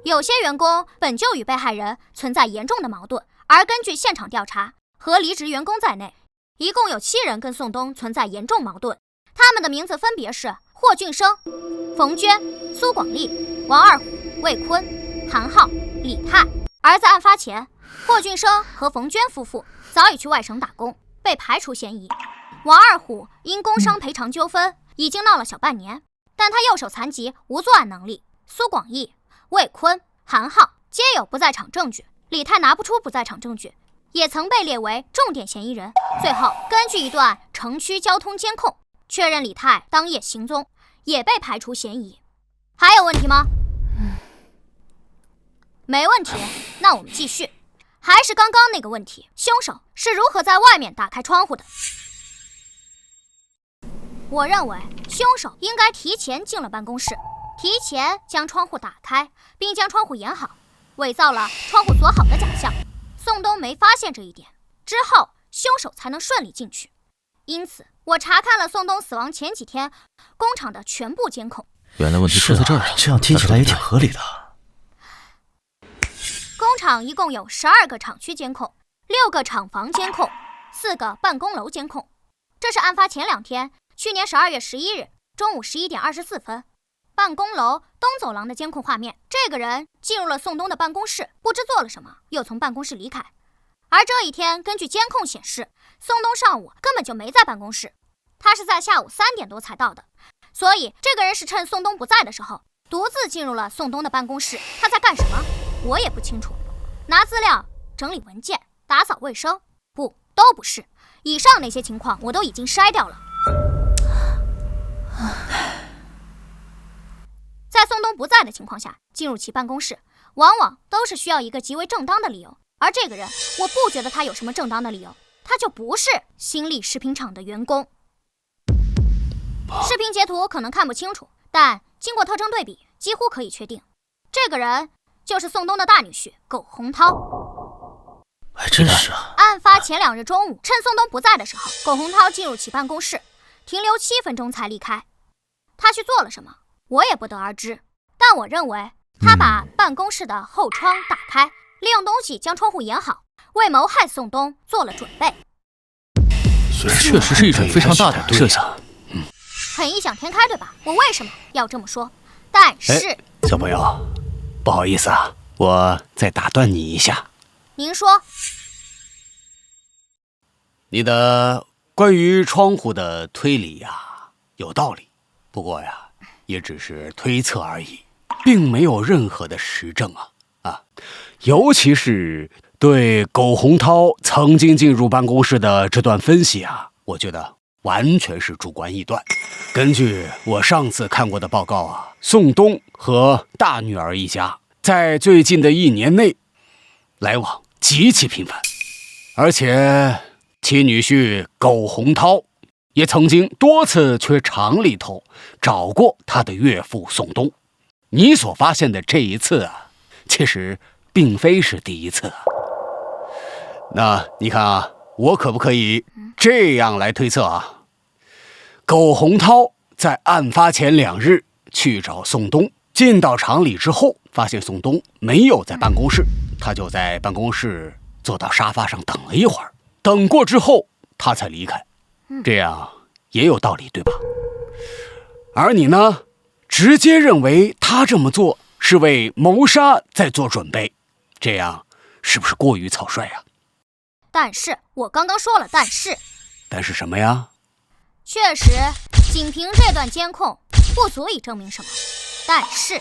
有些员工本就与被害人存在严重的矛盾，而根据现场调查，和离职员工在内，一共有7人跟宋冬存在严重矛盾。他们的名字分别是霍俊生、冯娟、苏广利、王二虎、魏坤、韩浩、李泰。而在案发前，霍俊生和冯娟夫妇早已去外省打工，被排除嫌疑。王二虎因工伤赔偿纠纷已经闹了小半年，但他右手残疾，无作案能力。苏广义、魏坤、韩浩皆有不在场证据，李泰拿不出不在场证据，也曾被列为重点嫌疑人。最后根据一段城区交通监控确认李泰当夜行踪，也被排除嫌疑。还有问题吗？没问题，那我们继续。还是刚刚那个问题，凶手是如何在外面打开窗户的？我认为凶手应该提前进了办公室，提前将窗户打开，并将窗户掩好，伪造了窗户锁好的假象。宋东没发现这一点，之后凶手才能顺利进去。因此，我查看了宋东死亡前几天工厂的全部监控。原来问题出在这儿啊！这样听起来也挺合理的。工厂一共有12个厂区监控，6个厂房监控，4个办公楼监控。这是案发前2天，去年12月11日中午11点24分，办公楼东走廊的监控画面。这个人进入了宋东的办公室，不知做了什么，又从办公室离开。而这一天，根据监控显示，宋东上午根本就没在办公室，他是在下午3点多才到的。所以，这个人是趁宋东不在的时候，独自进入了宋东的办公室。他在干什么？我也不清楚。拿资料、整理文件、打扫卫生，不，都不是。以上那些情况我都已经筛掉了。在宋东不在的情况下，进入其办公室，往往都是需要一个极为正当的理由。而这个人，我不觉得他有什么正当的理由，他就不是新力食品厂的员工。视频截图可能看不清楚，但经过特征对比，几乎可以确定，这个人就是宋东的大女婿苟洪涛。还真是啊！案发前2日中午，趁宋东不在的时候，苟洪涛进入其办公室，停留7分钟才离开。他去做了什么，我也不得而知。但我认为，他把办公室的后窗打开，利用东西将窗户掩好，为谋害宋东做了准备。确实是一种非常大胆的设想。很异想天开，对吧？我为什么要这么说？但是，小朋友，不好意思啊，我再打断你一下。您说，你的关于窗户的推理呀，有道理，不过呀，也只是推测而已，并没有任何的实证啊！尤其是对苟洪涛曾经进入办公室的这段分析啊，我觉得完全是主观臆断。根据我上次看过的报告啊，宋东和大女儿一家在最近的1年内来往极其频繁，而且其女婿苟洪涛也曾经多次去厂里头找过他的岳父宋东。你所发现的这一次啊，其实并非是第一次啊。那你看啊，我可不可以这样来推测啊？苟洪涛在案发前2日去找宋东，进到厂里之后，发现宋东没有在办公室，他就在办公室坐到沙发上等了一会儿，等过之后他才离开。这样也有道理，对吧？而你呢，直接认为他这么做是为谋杀在做准备，这样是不是过于草率啊？但是我刚刚说了，但是什么呀？确实，仅凭这段监控不足以证明什么。但是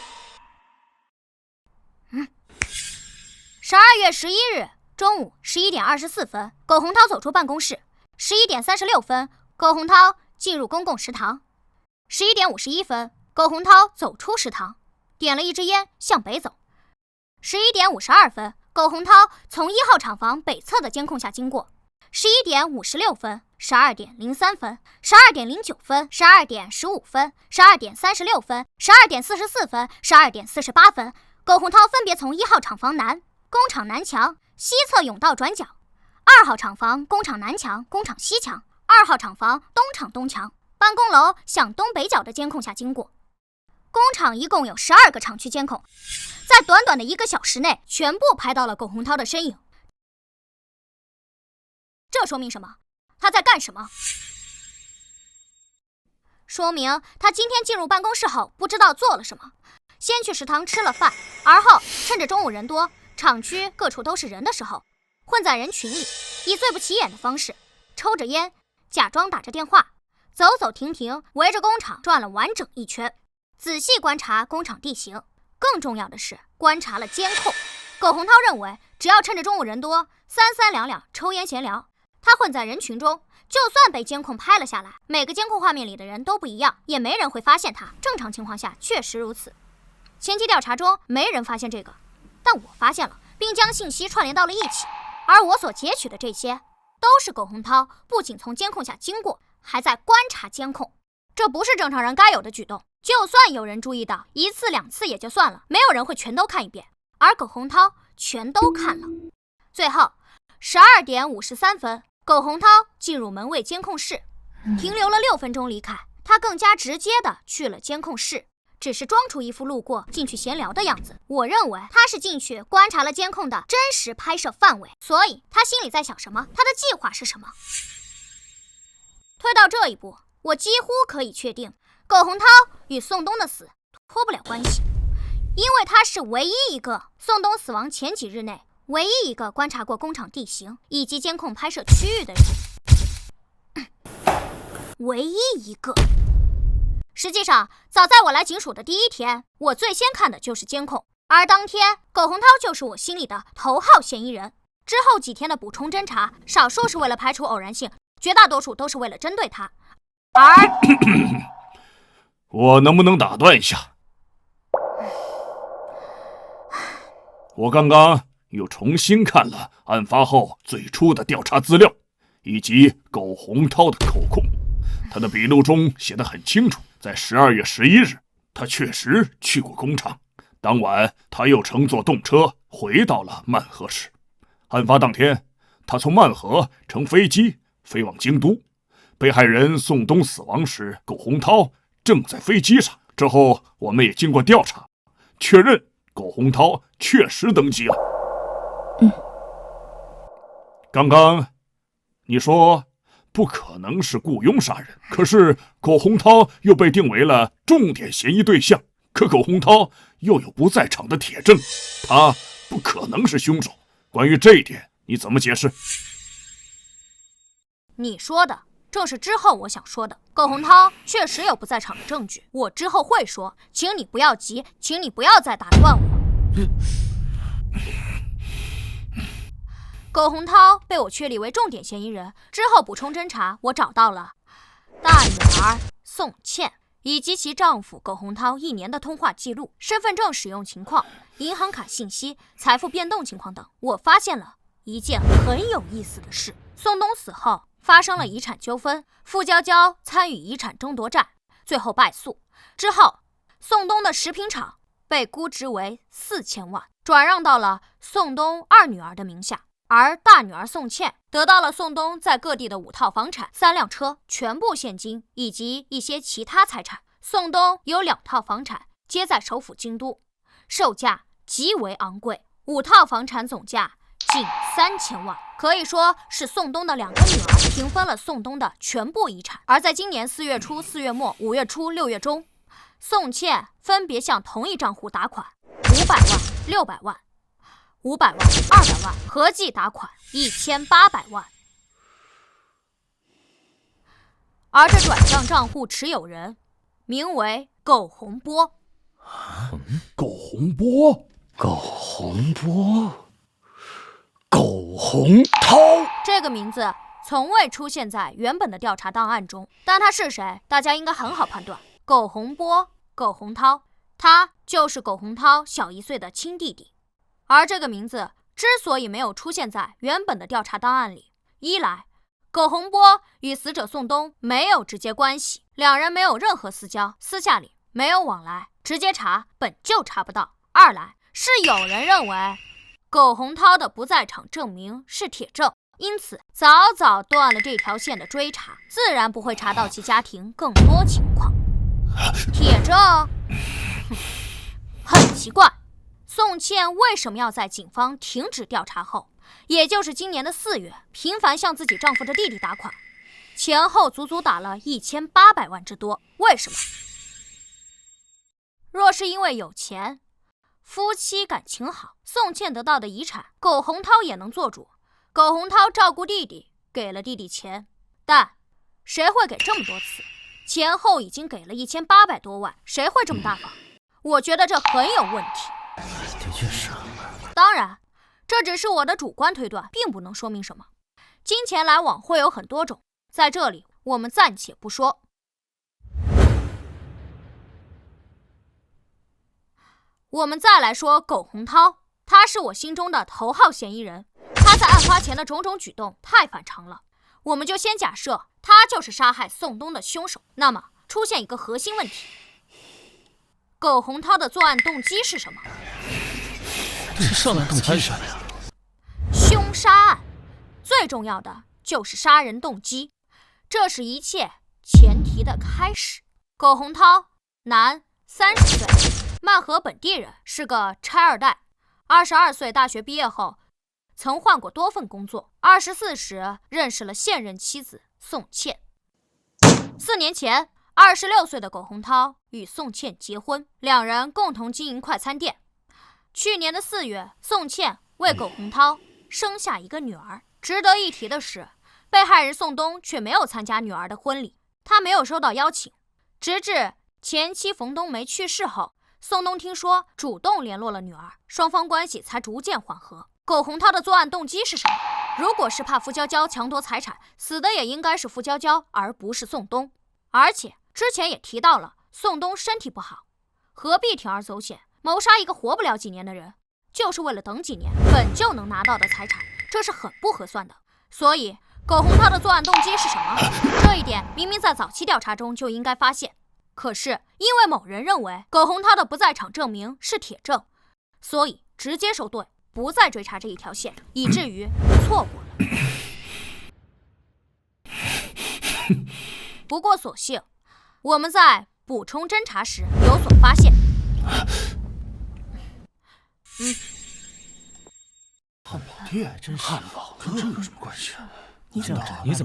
，12月11日中午11点24分，苟洪涛走出办公室。11点36分，苟洪涛进入公共食堂。11点51分，苟洪涛走出食堂，点了一支烟向北走。11点52分，苟洪涛从1号厂房北侧的监控下经过。11点56分、12点03分、12点09分、12点15分、12点36分、12点44分、12点48分，苟洪涛分别从1号厂房南、工厂南墙、西侧甬道转角，2号厂房工厂南墙、工厂西墙、2号厂房东厂东墙、办公楼向东北角的监控下经过。工厂一共有12个厂区监控，在短短的1个小时内，全部拍到了苟洪涛的身影。这说明什么？他在干什么？说明他今天进入办公室后不知道做了什么，先去食堂吃了饭，而后趁着中午人多，厂区各处都是人的时候，混在人群里，以最不起眼的方式抽着烟，假装打着电话，走走停停，围着工厂转了完整一圈，仔细观察工厂地形。更重要的是观察了监控。苟洪涛认为，只要趁着中午人多，三三两两抽烟闲聊，他混在人群中，就算被监控拍了下来，每个监控画面里的人都不一样，也没人会发现他。正常情况下确实如此。前期调查中没人发现这个，但我发现了，并将信息串联到了一起。而我所截取的这些，都是苟洪涛不仅从监控下经过，还在观察监控。这不是正常人该有的举动。就算有人注意到1次2次也就算了，没有人会全都看一遍。而苟洪涛全都看了。最后12点53分，苟洪涛进入门卫监控室，停留了6分钟离开。他更加直接的去了监控室，只是装出一副路过进去闲聊的样子。我认为他是进去观察了监控的真实拍摄范围，所以他心里在想什么，他的计划是什么。推到这一步，我几乎可以确定苟洪涛与宋冬的死脱不了关系，因为他是唯一一个宋冬死亡前几日内唯一一个观察过工厂地形以及监控拍摄区域的人。唯一一个。实际上，早在我来警署的第1天，我最先看的就是监控，而当天苟洪涛就是我心里的头号嫌疑人。之后几天的补充侦查，少数是为了排除偶然性，绝大多数都是为了针对他。而我能不能打断一下？我刚刚又重新看了案发后最初的调查资料，以及苟洪涛的口供。他的笔录中写得很清楚，在12月11日，他确实去过工厂。当晚，他又乘坐动车回到了曼河市。案发当天，他从曼河乘飞机飞往京都。被害人宋冬死亡时，苟洪涛正在飞机上。之后，我们也经过调查，确认苟洪涛确实登机了。刚刚你说不可能是雇佣杀人，可是苟洪涛又被定为了重点嫌疑对象，可苟洪涛又有不在场的铁证，他不可能是凶手。关于这一点，你怎么解释？你说的正是之后我想说的。苟洪涛确实有不在场的证据，我之后会说，请你不要急，请你不要再打断我。苟洪涛被我确立为重点嫌疑人之后，补充侦查，我找到了大女儿宋茜以及其丈夫苟洪涛1年的通话记录、身份证使用情况、银行卡信息、财富变动情况等。我发现了一件很有意思的事：宋冬死后发生了遗产纠纷，傅娇娇参与遗产争夺战，最后败诉。之后，宋冬的食品厂被估值为4000万，转让到了宋冬2女儿的名下。而大女儿宋茜得到了宋冬在各地的5套房产、3辆车，全部现金以及一些其他财产。宋冬有2套房产皆在首府京都，售价极为昂贵，5套房产总价近3000万，可以说是宋冬的2个女儿平分了宋冬的全部遗产。而在今年4月初、4月末、5月初、6月中，宋茜分别向同一账户打款500万、600万、500万、200万，合计打款1800万。而这转账账户持有人名为苟洪波。苟洪波？苟洪波？苟洪涛？这个名字从未出现在原本的调查档案中，但他是谁，大家应该很好判断。苟洪波、苟洪涛，他就是苟洪涛小1岁的亲弟弟。而这个名字之所以没有出现在原本的调查档案里，一来，苟洪波与死者宋冬没有直接关系，2人没有任何私交，私下里没有往来，直接查本就查不到；二来，是有人认为苟洪涛的不在场证明是铁证，因此早早断了这条线的追查，自然不会查到其家庭更多情况。铁证？很奇怪，宋茜为什么要在警方停止调查后，也就是今年的4月，频繁向自己丈夫的弟弟打款，前后足足打了1800万之多？为什么？若是因为有钱，夫妻感情好，宋茜得到的遗产，苟洪涛也能做主。苟洪涛照顾弟弟，给了弟弟钱，但谁会给这么多次？前后已经给了1800多万，谁会这么大方？我觉得这很有问题。的确是。当然，这只是我的主观推断，并不能说明什么。金钱来往会有很多种，在这里我们暂且不说。我们再来说苟洪涛，他是我心中的头号嫌疑人。他在案发前的种种举动太反常了，我们就先假设他就是杀害宋冬的凶手。那么出现一个核心问题：苟洪涛的作案动机是什么？这上来动机是什么呀？凶杀案，最重要的就是杀人动机，这是一切前提的开始。苟洪涛，男，30岁，曼河本地人，是个拆二代。22岁大学毕业后，曾换过多份工作。24时认识了现任妻子宋茜。4年前，26岁的苟洪涛与宋茜结婚，两人共同经营快餐店。去年的4月，宋茜为苟洪涛生下一个女儿。值得一提的是，被害人宋东却没有参加女儿的婚礼，他没有收到邀请。直至前妻冯冬梅去世后，宋东听说主动联络了女儿，双方关系才逐渐缓和。苟洪涛的作案动机是什么？如果是怕付娇娇强夺财产，死的也应该是付娇娇，而不是宋东。而且之前也提到了，宋东身体不好，何必铤而走险，谋杀一个活不了几年的人，就是为了等几年本就能拿到的财产，这是很不合算的。所以苟洪涛的作案动机是什么？这一点明明在早期调查中就应该发现，可是因为某人认为苟洪涛的不在场证明是铁证，所以直接收队，不再追查这一条线，以至于错过了。不过所幸我们在补充侦查时有所发现。汉堡店，真是汉堡跟这有什么关系啊？你怎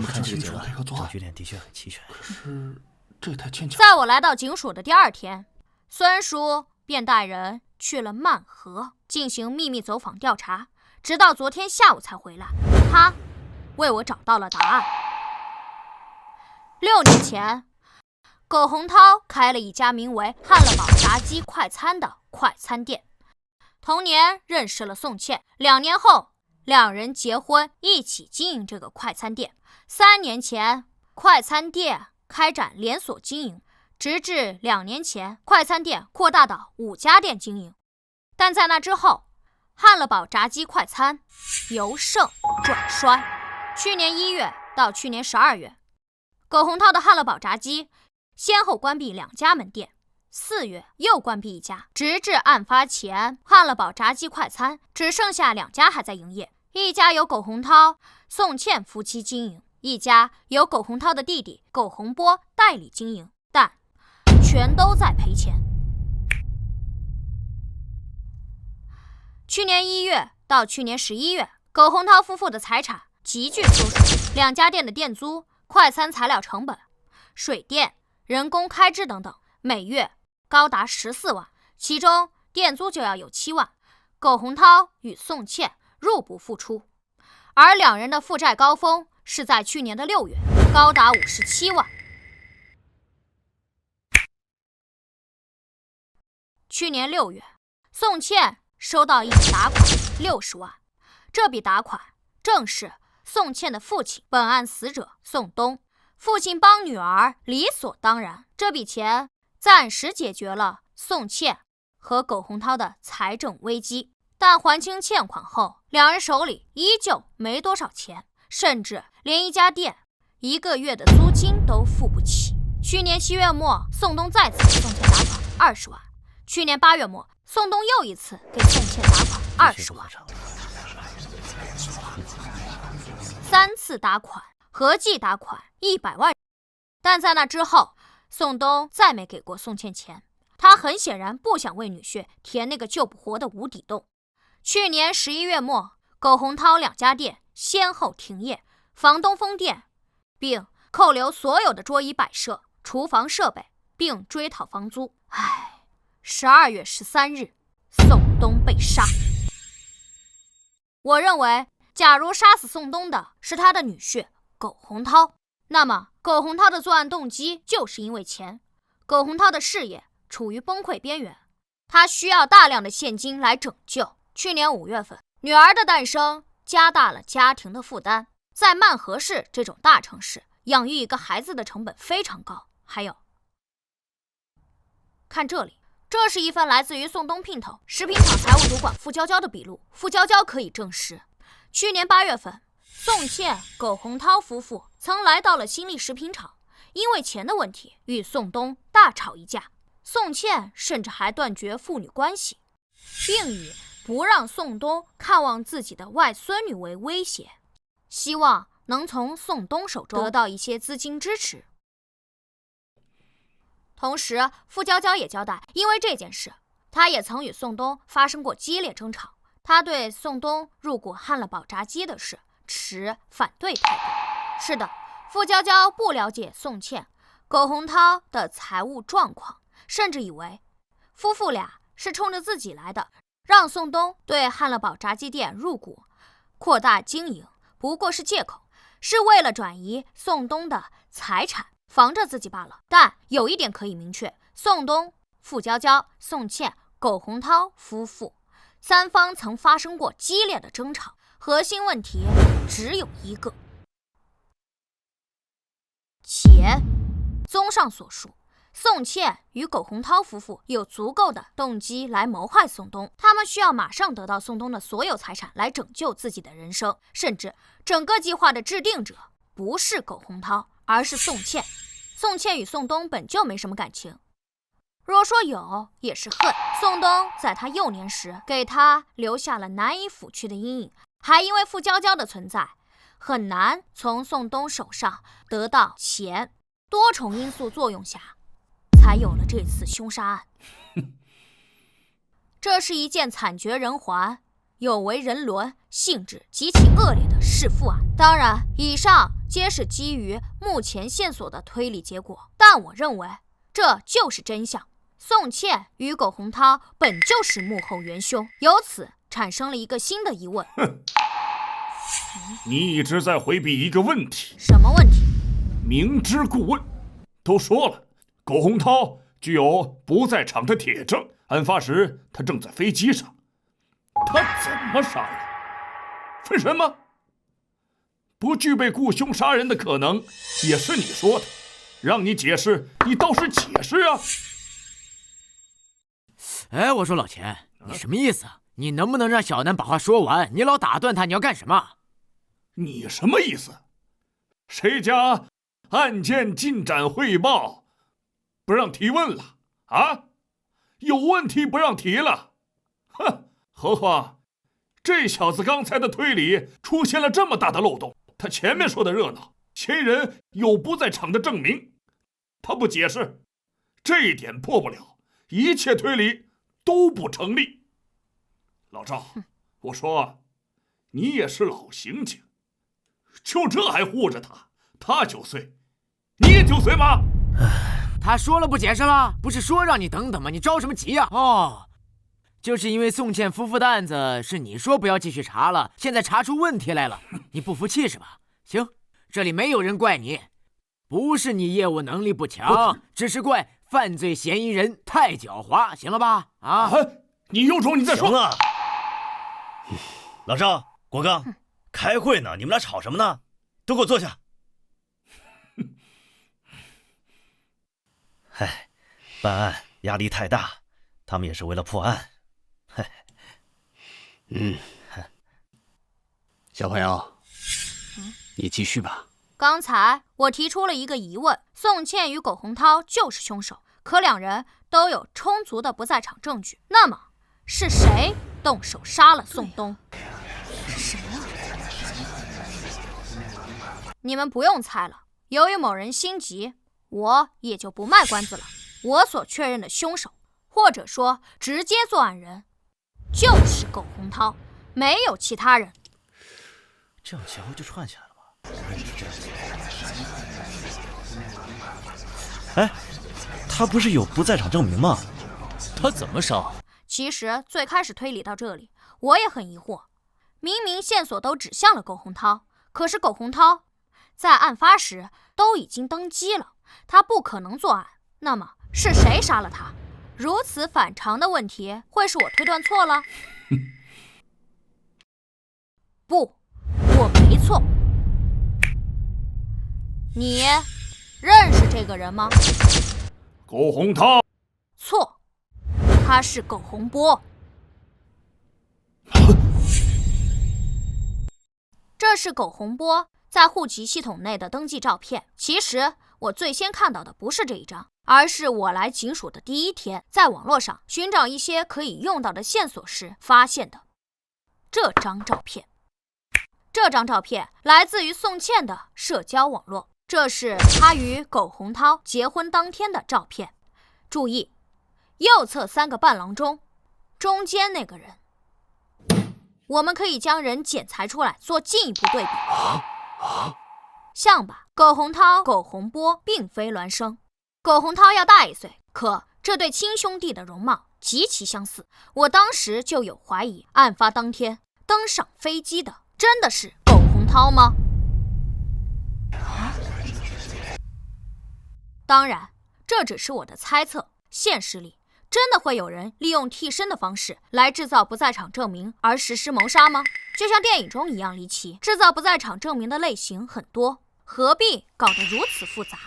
么看这个结论？证据链的确很齐全，可是这太牵强。在我来到警署的第2天，孙叔便带人去了曼河进行秘密走访调查，直到昨天下午才回来。他为我找到了答案。6年前，苟洪涛开了一家名为汉乐堡炸鸡快餐的快餐店。同年认识了宋茜，2年后两人结婚，一起经营这个快餐店。3年前，快餐店开展连锁经营，直至2年前，快餐店扩大到5家店经营。但在那之后，汉乐堡炸鸡快餐由盛转衰。去年1月到去年12月，苟洪涛的汉乐堡炸鸡先后关闭2家门店，4月又关闭1家，直至案发前，汉乐堡炸鸡快餐只剩下2家还在营业，一家由苟洪涛、宋茜夫妻经营，一家由苟洪涛的弟弟苟洪波代理经营，但全都在赔钱。去年1月到去年11月，苟洪涛夫妇的财产急剧缩水，2家店的店租、快餐材料成本、水电、人工开支等等，每月高达14万，其中店租就要有7万。苟洪涛与宋茜入不敷出，而两人的负债高峰是在去年的6月，高达57万。去年6月，宋茜收到一笔打款60万，这笔打款正是宋茜的父亲，本案死者宋东。父亲帮女儿理所当然，这笔钱暂时解决了宋茜和苟洪涛的财政危机，但还清欠款后，两人手里依旧没多少钱，甚至连一家店1个月的租金都付不起。去年7月末，宋东再次给宋茜打款20万。去年8月末，宋东又一次给宋茜打款20万，3次打款，合计打款100万。但在那之后，宋东再没给过宋茜钱，他很显然不想为女婿填那个救不活的无底洞。去年11月末，苟洪涛2家店先后停业，房东封店，并扣留所有的桌椅摆设、厨房设备，并追讨房租。12月13日，宋东被杀。我认为，假如杀死宋东的是他的女婿苟洪涛，那么苟洪涛的作案动机就是因为钱。苟洪涛的事业处于崩溃边缘，他需要大量的现金来拯救。去年5月份，女儿的诞生加大了家庭的负担。在曼河市这种大城市，养育一个孩子的成本非常高。还有，看这里，这是一份来自于宋东姘头食品厂财务主管付娇娇的笔录，付娇娇可以证实，去年8月份，宋茜、苟洪涛夫妇曾来到了新力食品厂，因为钱的问题与宋东大吵一架，宋茜甚至还断绝父女关系，并以不让宋东看望自己的外孙女为威胁，希望能从宋东手中得到一些资金支持。同时，傅娇娇也交代，因为这件事，她也曾与宋东发生过激烈争吵。她对宋东入股汉乐宝炸鸡的事持反对态度。是的，傅娇娇不了解宋茜、苟洪涛的财务状况，甚至以为夫妇俩是冲着自己来的，让宋东对汉乐宝炸鸡店入股，扩大经营，不过是借口，是为了转移宋东的财产，防着自己罢了。但有一点可以明确，宋东、傅娇娇、宋茜、苟洪涛夫妇三方曾发生过激烈的争吵，核心问题只有一个：钱。综上所述，宋茜与苟洪涛夫妇有足够的动机来谋害宋东，他们需要马上得到宋东的所有财产来拯救自己的人生，甚至整个计划的制定者不是苟洪涛，而是宋茜。宋茜与宋东本就没什么感情，若说有，也是恨。宋东在他幼年时给他留下了难以抚去的阴影，还因为傅娇娇的存在，很难从宋东手上得到钱。多重因素作用下，才有了这次凶杀案。这是一件惨绝人寰、有违人伦、性质极其恶劣的弑父案。当然，以上皆是基于目前线索的推理结果，但我认为这就是真相。宋茜与苟洪涛本就是幕后元凶，由此产生了一个新的疑问。你一直在回避一个问题。什么问题？明知故问。都说了，苟洪涛具有不在场的铁证，案发时他正在飞机上，他怎么杀人？分神吗？不具备雇凶杀人的可能，也是你说的。让你解释，你倒是解释啊！哎，我说老钱，你什么意思啊？你能不能让小南把话说完？你老打断他，你要干什么？你什么意思？谁家案件进展汇报不让提问了啊？有问题不让提了？哼！何况这小子刚才的推理出现了这么大的漏洞。他前面说的热闹，嫌疑人有不在场的证明，他不解释，这一点破不了，一切推理都不成立。老赵，我说你也是老刑警，就这还护着他？他9岁，你也9岁吗？他说了不解释了，不是说让你等等吗？你着什么急呀？哦，就是因为宋茜夫妇的案子是你说不要继续查了，现在查出问题来了，你不服气是吧？行，这里没有人怪你，不是你业务能力不强，只是怪犯罪嫌疑人太狡猾，行了吧？啊，你有种你再说。行了，老赵、郭刚，开会呢，你们俩吵什么呢？都给我坐下。唉，办案压力太大，他们也是为了破案。小朋友，你继续吧。刚才我提出了一个疑问，宋茜与苟洪涛就是凶手，可两人都有充足的不在场证据，那么是谁动手杀了宋东？谁啊？你们不用猜了，由于某人心急，我也就不卖关子了。我所确认的凶手，或者说直接作案人，就是苟洪涛，没有其他人。这样前后就串起来了吧？哎，他不是有不在场证明吗？他怎么杀？其实最开始推理到这里，我也很疑惑。明明线索都指向了苟洪涛，可是苟洪涛在案发时都已经登机了，他不可能作案。那么是谁杀了他？如此反常的问题，会是我推断错了？不，我没错。你认识这个人吗？苟洪涛。错，他是苟洪波。这是苟洪波在户籍系统内的登记照片。其实我最先看到的不是这一张，而是我来警署的第一天，在网络上寻找一些可以用到的线索时发现的这张照片。这张照片来自于宋茜的社交网络，这是她与苟洪涛结婚当天的照片。注意，右侧3个伴郎中，中间那个人，我们可以将人剪裁出来做进一步对比。像吧，苟洪涛、苟洪波并非孪生，苟洪涛要大1岁，可这对亲兄弟的容貌极其相似。我当时就有怀疑，案发当天登上飞机的真的是苟洪涛吗？当然，这只是我的猜测。现实里真的会有人利用替身的方式来制造不在场证明而实施谋杀吗？就像电影中一样离奇，制造不在场证明的类型很多，何必搞得如此复杂？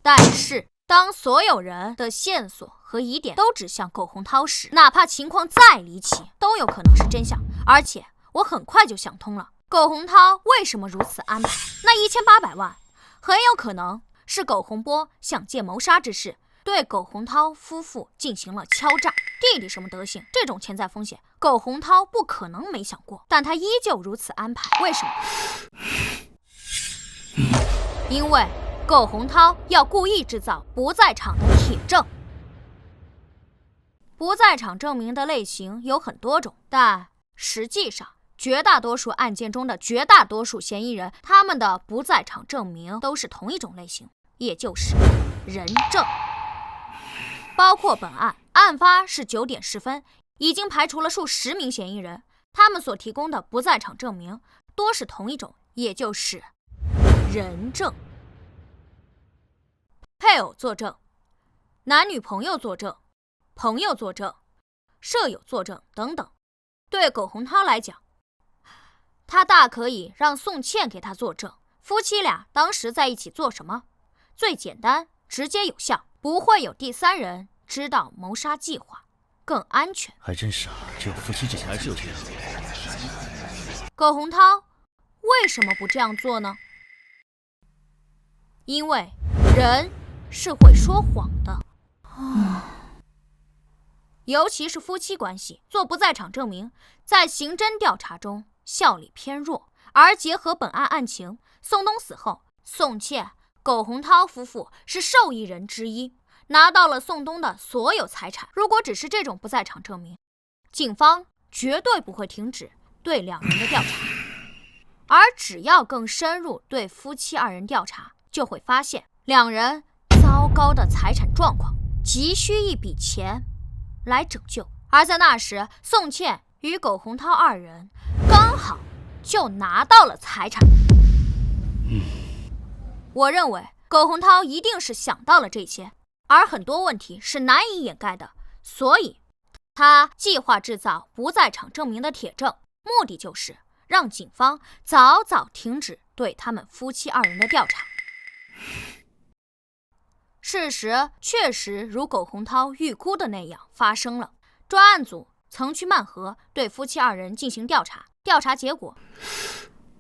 但是当所有人的线索和疑点都指向苟洪涛时，哪怕情况再离奇，都有可能是真相。而且我很快就想通了，苟洪涛为什么如此安排？那1800万很有可能是苟洪波想借谋杀之事对苟洪涛夫妇进行了敲诈。弟弟什么德行，这种潜在风险苟洪涛不可能没想过，但他依旧如此安排。为什么？因为苟洪涛要故意制造不在场的铁证。不在场证明的类型有很多种，但实际上绝大多数案件中的绝大多数嫌疑人，他们的不在场证明都是同一种类型，也就是人证。包括本案，案发是9点10分，已经排除了数10名嫌疑人，他们所提供的不在场证明多是同一种，也就是人证。配偶作证、男女朋友作证、朋友作证、舍友作证等等。对苟洪涛来讲，他大可以让宋茜给他作证，夫妻俩当时在一起做什么，最简单、直接有效，不会有第3人知道谋杀计划，更安全。还真是啊，只有夫妻之间还是有这样。苟洪涛为什么不这样做呢？因为人是会说谎的。尤其是夫妻关系，做不在场证明在刑侦调查中效力偏弱。而结合本案案情，宋东死后，宋茜、苟洪涛夫妇是受益人之一，拿到了宋东的所有财产。如果只是这种不在场证明，警方绝对不会停止对2人的调查。而只要更深入对夫妻2人调查，就会发现2人糟糕的财产状况，急需一笔钱来拯救。而在那时，宋茜与苟洪涛2人刚好就拿到了财产。我认为苟洪涛一定是想到了这些，而很多问题是难以掩盖的，所以他计划制造不在场证明的铁证，目的就是让警方早早停止对他们夫妻2人的调查。事实确实如苟洪涛预估的那样发生了。专案组曾去曼河对夫妻2人进行调查，调查结果，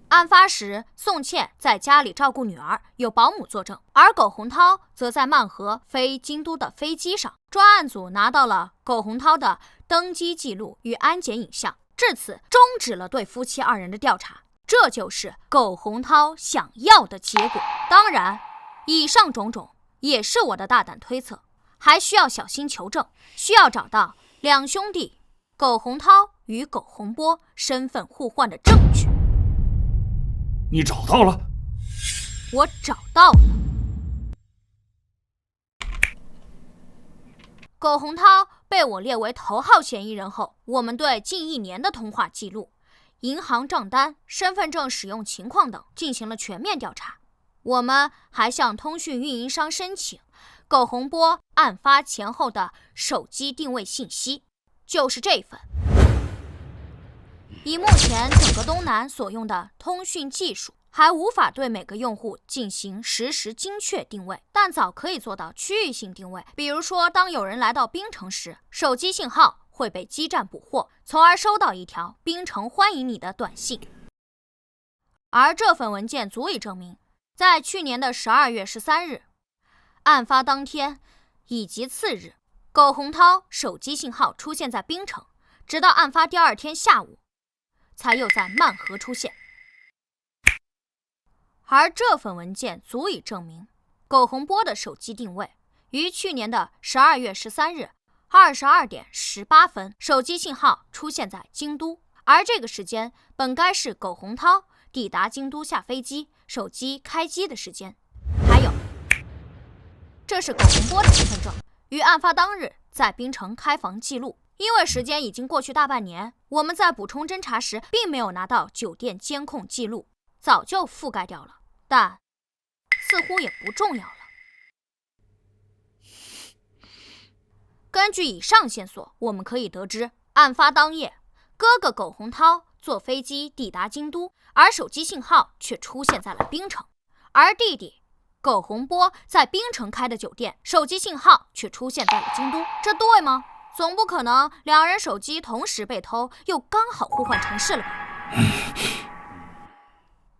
案发时宋茜在家里照顾女儿，有保姆作证，而苟洪涛则在曼河飞京都的飞机上。专案组拿到了苟洪涛的登机记录与安检影像，至此终止了对夫妻2人的调查。这就是苟洪涛想要的结果。当然，以上种种也是我的大胆推测，还需要小心求证，需要找到2兄弟苟洪涛与苟洪波身份互换的证据。你找到了？我找到了。苟洪涛被我列为头号嫌疑人后，我们对近1年的通话记录、银行账单、身份证使用情况等进行了全面调查。我们还向通讯运营商申请苟洪波案发前后的手机定位信息，就是这份。以目前整个东南所用的通讯技术，还无法对每个用户进行实时精确定位，但早可以做到区域性定位。比如说，当有人来到槟城时，手机信号会被基站捕获，从而收到一条“槟城欢迎你”的短信。而这份文件足以证明，在去年的12月13日，案发当天以及次日，苟洪涛手机信号出现在槟城，直到案发第2天下午，才又在曼河出现。而这份文件足以证明，苟洪波的手机定位于去年的12月13日22点18分，手机信号出现在京都，而这个时间本该是苟洪涛抵达京都下飞机、手机开机的时间。还有，这是苟洪波的身份证，于案发当日在槟城开房记录。因为时间已经过去大半年，我们在补充侦查时并没有拿到酒店监控记录，早就覆盖掉了。但似乎也不重要了。根据以上线索，我们可以得知，案发当夜，哥哥苟洪涛坐飞机抵达京都，而手机信号却出现在了槟城；而弟弟苟洪波在槟城开的酒店，手机信号却出现在了京都。这对吗？总不可能两人手机同时被偷，又刚好互换城市了吧？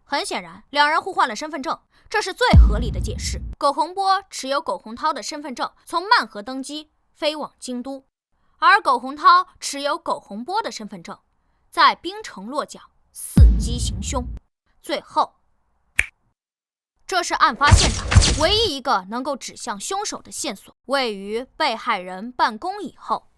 很显然，两人互换了身份证，这是最合理的解释。苟洪波持有苟洪涛的身份证，从曼河登机飞往京都，而苟洪涛持有苟洪波的身份证，在槟城落脚，伺机行凶。最后，这是案发现场唯一一个能够指向凶手的线索，位于被害人办公以后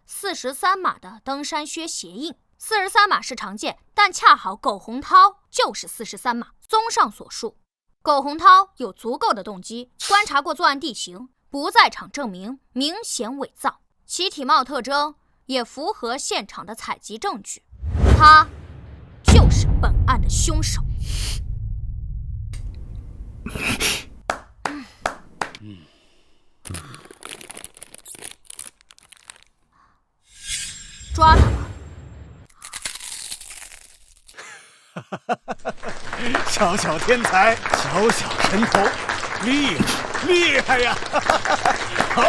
43码的登山靴鞋印。43码是常见，但恰好苟洪涛就是43码。综上所述，苟洪涛有足够的动机，观察过作案地形，不在场证明明显伪造，其体貌特征也符合现场的采集证据，他就是本案的凶手。抓他吧！小小天才，小小神头，厉害呀！好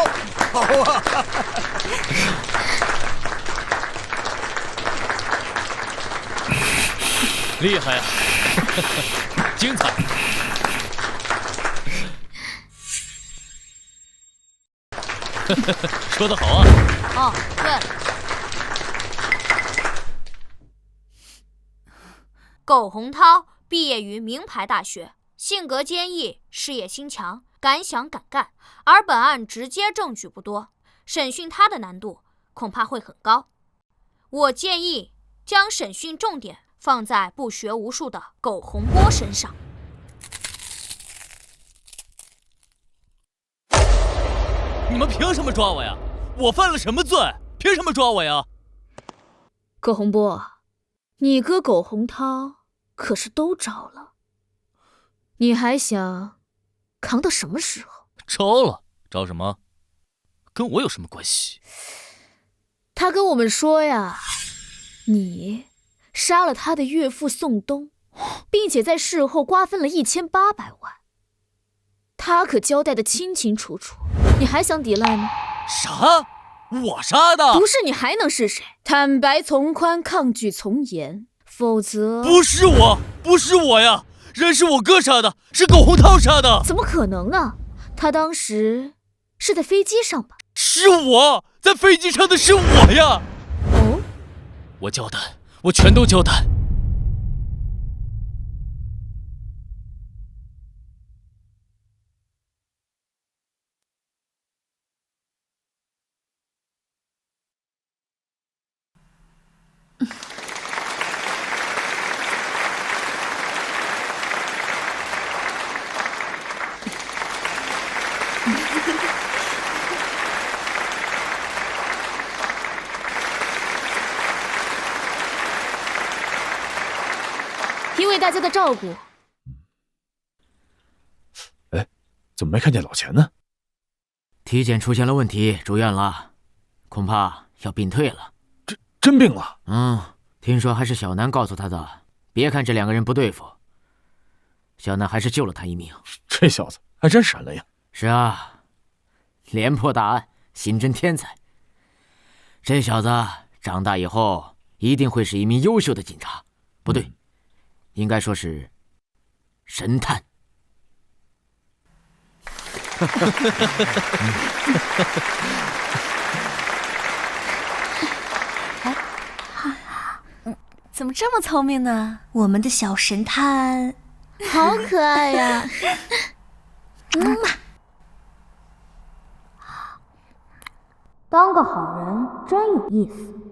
啊！厉害呀！精彩！说得好啊！哦，对了。苟洪涛毕业于名牌大学，性格坚毅，事业心强，敢想敢干。而本案直接证据不多，审讯他的难度恐怕会很高。我建议将审讯重点放在不学无术的苟洪波身上。你们凭什么抓我呀？我犯了什么罪？凭什么抓我呀？苟洪波，你哥苟洪涛可是都招了，你还想扛到什么时候？招了？招什么？跟我有什么关系？他跟我们说呀，你杀了他的岳父宋东，并且在事后瓜分了1800万，他可交代得清清楚楚，你还想抵赖吗？啥？我杀的？不是你还能是谁？坦白从宽，抗拒从严，否则……不是我呀！人是我哥杀的，是苟洪涛杀的。怎么可能呢？他当时是在飞机上吧？是我在飞机上的，是我呀！哦，我交代，我全都交代。因为大家的照顾。哎，怎么没看见老钱呢？体检出现了问题，住院了，恐怕要病退了。真病了？听说还是小南告诉他的。别看这两个人不对付，小南还是救了他一命。这小子还真闪了呀！是啊，连破大案，刑侦天才。这小子长大以后一定会是一名优秀的警察，不对，应该说是神探。怎么这么聪明呢？我们的小神探，好可爱呀！当个好人真有意思。